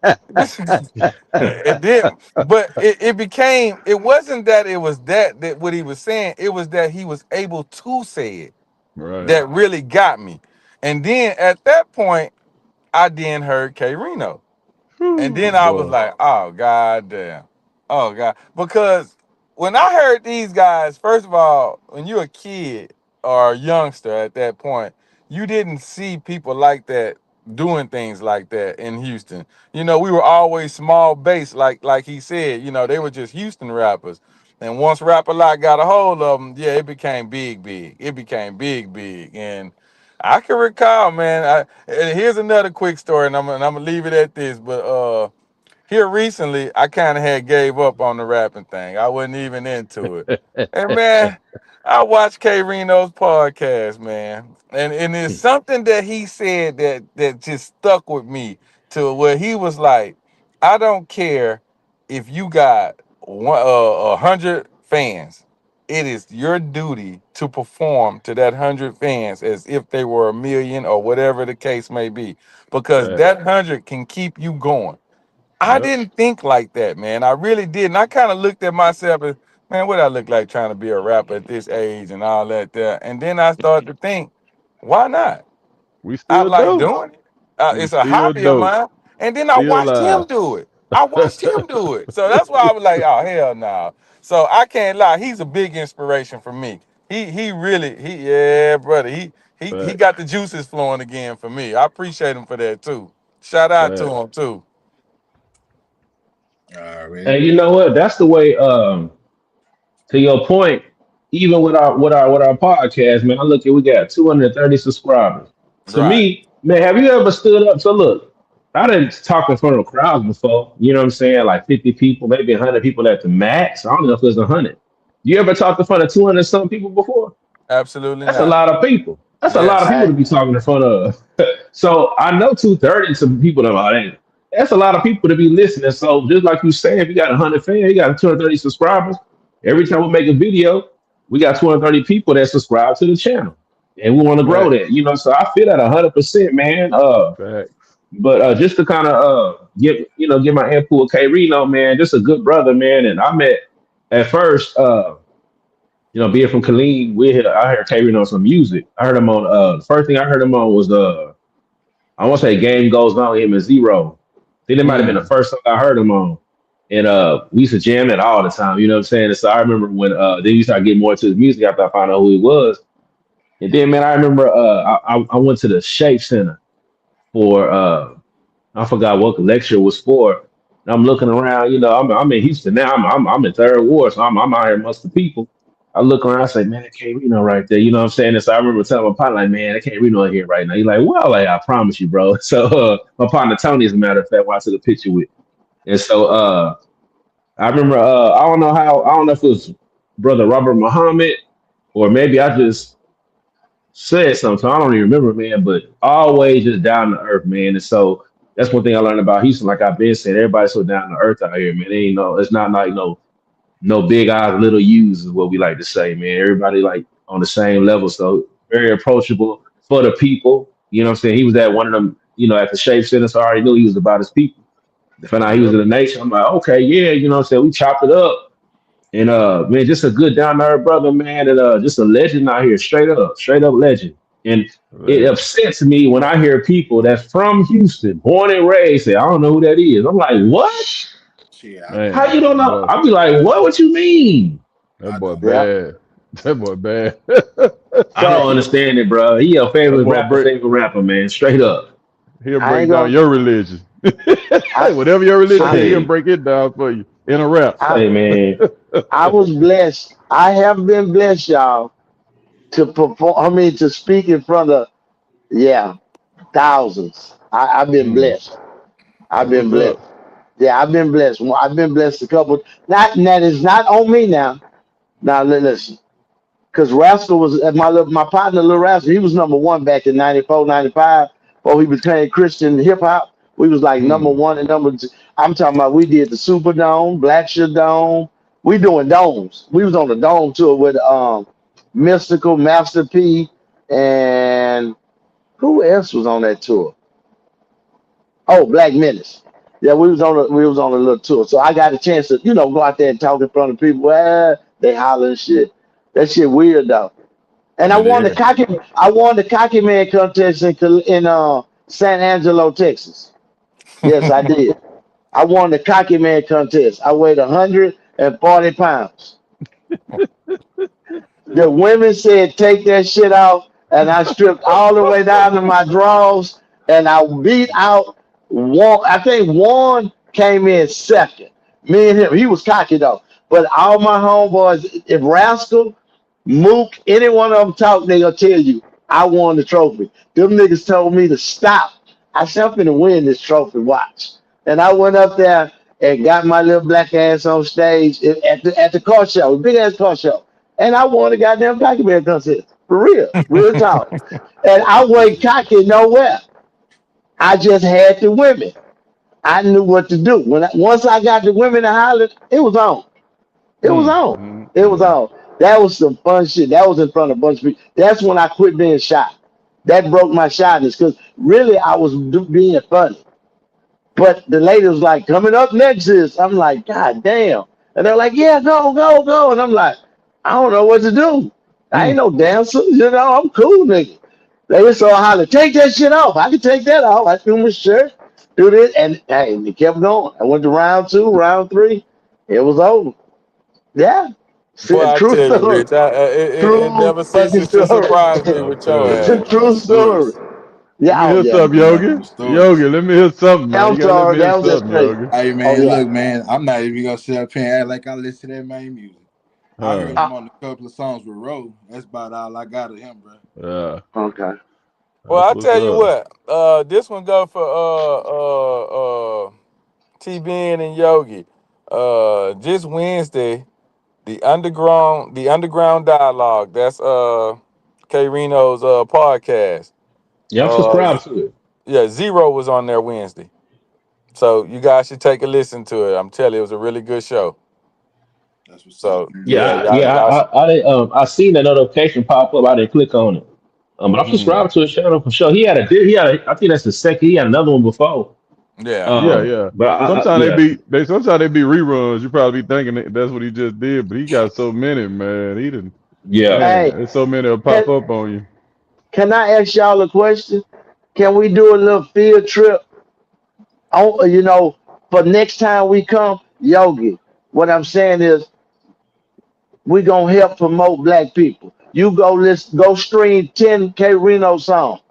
And then, but it became, it wasn't that it was that what he was saying, it was that he was able to say it right. that really got me. And then at that point, I then heard K Reno. And Whew, then I was boy. like, oh god damn. Oh god. Because when I heard these guys, first of all, when you're a kid or a youngster at that point, you didn't see people like that doing things like that in Houston. You know, we were always small base, like he said, you know, they were just Houston rappers. And once Rap a Lot got a hold of them, yeah, it became big, big. It became big, big. And I can recall, man. And here's another quick story, and I'm gonna leave it at this. But here recently, I kind of had gave up on the rapping thing. I wasn't even into it. And man, I watched K Reno's podcast, man, and it's something that he said that just stuck with me to where he was like, I don't care if you got 100 fans. It is your duty to perform to that 100 fans as if they were a million or whatever the case may be, because Facts. that 100 can keep you going. I Yep. didn't think like that, man. I really didn't. I kind of looked at myself as, man, what I look like trying to be a rapper at this age and all that there. And then I started to think, why not? We I still like dope. doing it. We It's a still hobby of dope. mine. And then I Still watched him live. do it. I watched him do it. So that's why I was like, oh hell no. So I can't lie. He's a big inspiration for me. He really yeah, brother. He Facts. got the juices flowing again for me. I appreciate him for that too. Shout out to Facts. him too. Already. And you know what? That's the way. To your point, even with our podcast, man, I look at we got 230 subscribers. To Right. me, man, have you ever stood up? So look, I didn't talk in front of crowds before. You know what I'm saying? Like 50 people, maybe 100 people at the max. I don't know if it's 100. You ever talked in front of 200 some people before? Absolutely That's a not. lot of people. That's a lot of Yes. people Right. to be talking in front of. So I know 230 some people that are that. That's a lot of people to be listening. So just like you saying, if you got 100 fans, you got 230 subscribers. Every time we make a video, we got 230 people that subscribe to the channel, and we want to grow Facts. that. You know, so I feel that 100%, man. Facts. But just to kind of give my input with K Reno, man, just a good brother, man. And I met at first. Being from Killeen, I heard K Reno on some music. I heard him on the first thing I heard him on was I want to say Game Goes On, him and Zero. I think that might have been the Mm. first song I heard him on. And we used to jam that all the time, you know what I'm saying? And so I remember when then you started getting more into his music after I found out who he was. And then man, I remember I went to the Shape Center for I forgot what the lecture was for. And I'm looking around, I'm in Houston now. I'm in Third Ward, so I'm out here amongst the people. I look around, I say, man, that K Reno right there. You know what I'm saying? And so I remember telling my partner, like, man, that K Reno in here right now. He's like, well, like, I promise you, bro. So my partner Tony, as a matter of fact, who I took a picture with. And so I remember I don't know if it was brother Robert Muhammad or maybe I just said something. So I don't even remember, man, but always just down to earth, man. And so that's one thing I learned about Houston. Like I've been saying, everybody's so down to earth out here, man. They ain't no, it's not like no big eyes, little U's is what we like to say, man. Everybody like on the same level. So very approachable for the people. You know what I'm saying? He was at one of them, at the Shape Center, so I already knew he was about his people. To find out he was Yep. in the nation, I'm like, okay, yeah, you know what I'm saying? We chopped it up. And man, just a good down to earth brother, man, and just a legend out here, straight up legend. And it Man. upsets me when I hear people that's from Houston, born and raised, say, I don't know who that is. I'm like, what? Shit, How Man, you don't know? boy, I'll be like, what you mean? that I boy don't. Yeah. bad. That boy bad. I don't So understand it, bro. He your That boy break. favorite rapper, man. Straight up. He'll I ain't break down gonna. your religion. I Whatever your religion I is, he'll Say, break it down for you in a rap. I say, man. I was blessed. I have been blessed, y'all, to perform. I mean, to speak in front of yeah thousands. I've been Mm, blessed. I've that's been what's blessed. up. Yeah, I've been blessed. Well, I've been blessed a couple. Not that is not on me now. Now listen, because Rascal was my partner, Lil Rascal. He was number one back in 94, 95. Before he became Christian hip hop. We was like number Mm, one and number two. I'm talking about we did the Superdome, Blackshear Dome. We doing domes. We was on the dome tour with Mystical, Master P, and who else was on that tour? Oh, Black Menace. Yeah, we was on a little tour. So I got a chance to, go out there and talk in front of people. They holler and shit. That shit weird though. And it is. I won the cocky man contest in San Angelo, Texas. Yes, I did. I won the cocky man contest. I weighed 140 pounds. The women said, take that shit off. And I stripped all the way down to my drawers. And I beat out one. I think one came in second. Me and him. He was cocky though. But all my homeboys, if Rascal, Mook, any one of them talk, they'll tell you, I won the trophy. Them niggas told me to stop. I said, I'm finna win this trophy. Watch. And I went up there and got my little black ass on stage at the car show, big ass car show. And I won the goddamn cocky man contest. For real. Real talk. And I wasn't cocky nowhere. I just had the women. I knew what to do. Once I got the women to holler, it was on. It was Mm, on. mm, It was mm. on. That was some fun shit. That was in front of a bunch of people. That's when I quit being shy. That broke my shyness because really I was being funny. But the lady was like, coming up next is, I'm like, God damn. And they're like, yeah, go, go, go. And I'm like, I don't know what to do. I ain't Mm. no dancer. I'm cool, nigga. They were so holler, take that shit off. I can take that off. I threw my shirt, do this, and hey, it kept going. I went to round two, round three. It was over. Yeah. Boy, I True tell you, story. Rich, it True never fucking ceases to story. surprise me I with your tell you. True True ass. story. stories. Let Yeah, me oh hear yeah. something, Them Yogi. motherfucking stories. Yogi, let me hear something, man. You I'm gotta let sorry, me hear that was just something, crazy. Yogi. Hey Oh man, yeah. look, man, I'm not even gonna sit up here and act like I listen to that man music. I heard Huh. him Uh, on a couple of songs with Ro. That's about all I got of him, bro. Yeah, okay. Well, that's I what's tell you up. what, this one go for TBN and Yogi. This Wednesday, the underground dialogue. That's K-Rino's podcast. Yeah, I'm Uh, subscribed to it. yeah, Zero was on there Wednesday, so you guys should take a listen to it. I'm telling you, it was a really good show. That's what's up, So man. yeah, Yeah, y'all should. I seen the notification pop up. I didn't click on it. But I'm Mm. subscribed to his channel for sure. I think that's the second. He had another one before. Yeah. Yeah, yeah. But Sometimes yeah, sometimes they be reruns. You probably be thinking that's what he just did, but he got so many, man. He didn't, yeah. Hey, man. There's so many will can pop up on you. can I ask y'all a question? Can we do a little field trip on for next time we come? Yogi. What I'm saying is we gonna help promote black people. You go stream 10 K-Rino songs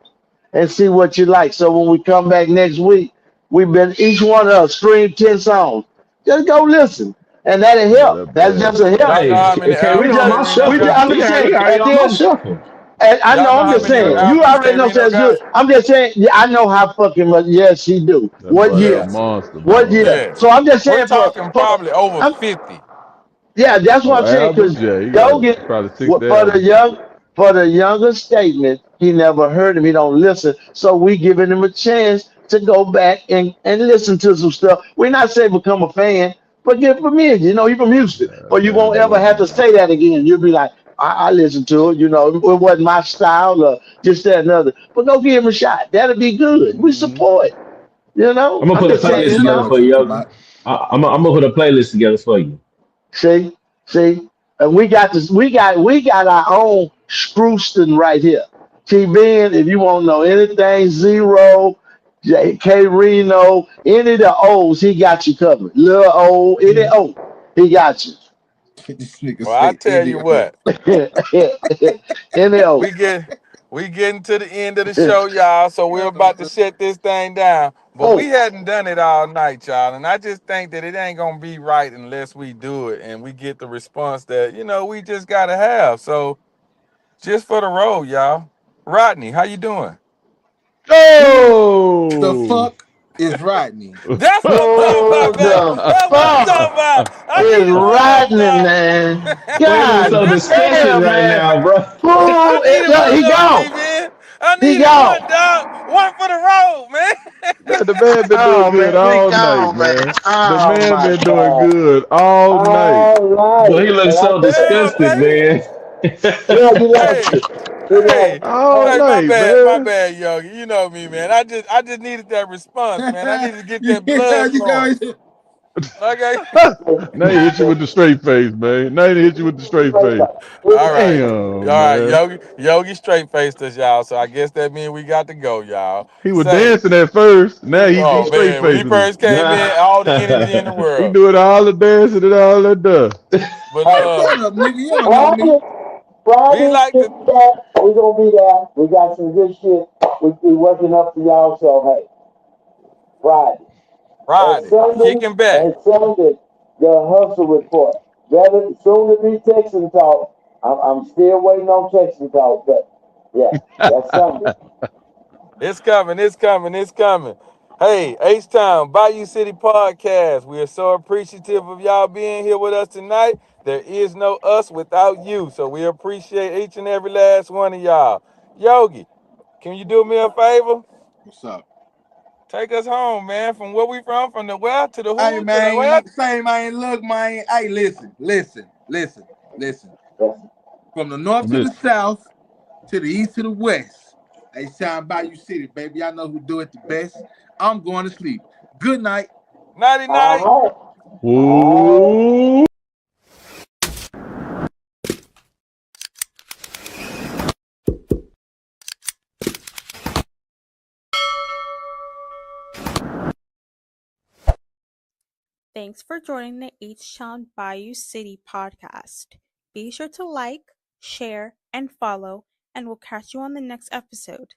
and see what you like. So when we come back next week, we've been each one of us stream 10 songs. Just go listen. And that'll Yeah, help. that That's bad. just a help. Y'all know Hey, how many We K-Rino albums on just my K-Rino shuffle. got? I'm just saying He already at the on my end, shuffle. and I Y'all know know I'm how just many saying, Yeah, you albums already know K-Rino that's good. got? I'm just saying, yeah, I know how fucking much yes he do. That What boy, a year? Yes. monster, What boy. year? Yes. So I'm just We're saying talking probably over I'm 50. yeah, that's what Oh, I'm saying. Because albums? Yeah, he got Yogi, probably 60 for the albums. younger statement, he never heard him. He don't listen. So we giving him a chance to go back and listen to some stuff. We're not saying become a fan, but get familiar. He from Houston, but you That won't ever boy. have to say that again. You'll be like, I listened to it. It wasn't my style or just that and other. But go give him a shot. That'll be good. We Hmm. support. I'm gonna I'm put a just That's saying. playlist what together I'm for you, talking Yogi. about. I'm gonna put a playlist together for you. See. See, and we got our own Scrooston right here. T-Ben, if you want to know anything, Zero, K-Rino, any of the O's, he got you covered. Little O, any O, he got you. This nigga Well, I say tell you idiot. what, any O. we getting to the end of the show, y'all. So we're about to shut this thing down. But we Oh, hadn't done it all night, y'all. And I just think that it ain't gonna be right unless we do it and we get the response that, we just gotta have. So just for the road, y'all. Rodney, how you doing? Who the Oh. fuck is Rodney? That's what I'm talking who about, man. the That's what I'm talking fuck about. I is need a one, Rodney, man? Man, it was God so disgusting damn, right man. now, bro. I Who is, needed look, one he though, gone. T-Man. I He needed gone. one, dog. One for the road, man. Man, the man been doing Oh, good man, he all night, gone, man. man. The Oh, man my been doing God. good all night. All Boy, right. he looks And I so tell you, Yeah, disgusted, baby. man. yeah, you like Hey, it. You hey, All hey, night, my man. bad, Yogi. You know me, man. I just needed that response, man. I needed to get that Yeah, blood you flowing. guys. Okay. Now he hit you with the straight face, man. Now he hit you with the straight face. All right. All Damn, right, man. Yogi straight faced us, y'all. So I guess that means we got to go, y'all. He was Say, dancing at first. Now he oh straight man, when he facing us. first came in, all the energy in the He world. doing all the dancing and all that stuff. But Hey, Shut up, nigga. You don't know me. Friday, we Friday, like get to back. We gonna be there. We got some good shit. We working up for y'all. So hey, Friday and ride it, Sunday kicking back. and Sunday, the hustle report. Better soon to be Texan talk. I'm still waiting on Texan talk, but yeah, that's Sunday. It's coming, it's coming, it's coming. Hey, H-Town, Bayou City Podcast. We are so appreciative of y'all being here with us tonight. There is no us without you. So we appreciate each and every last one of y'all. Yogi, can you do me a favor? What's up? Take us home, man. From where we from the west to the Hey, hood to the man. west. Say, man. Look, man. Hey, listen. From the north I'm to the listening. south, to the east to the west. Hey, Sound Bayou City, baby. I know who do it the best. I'm going to sleep. Good night. Nighty night. All right. Ooh. Thanks for joining the H-Town Bayou City podcast. Be sure to like, share, and follow, and we'll catch you on the next episode.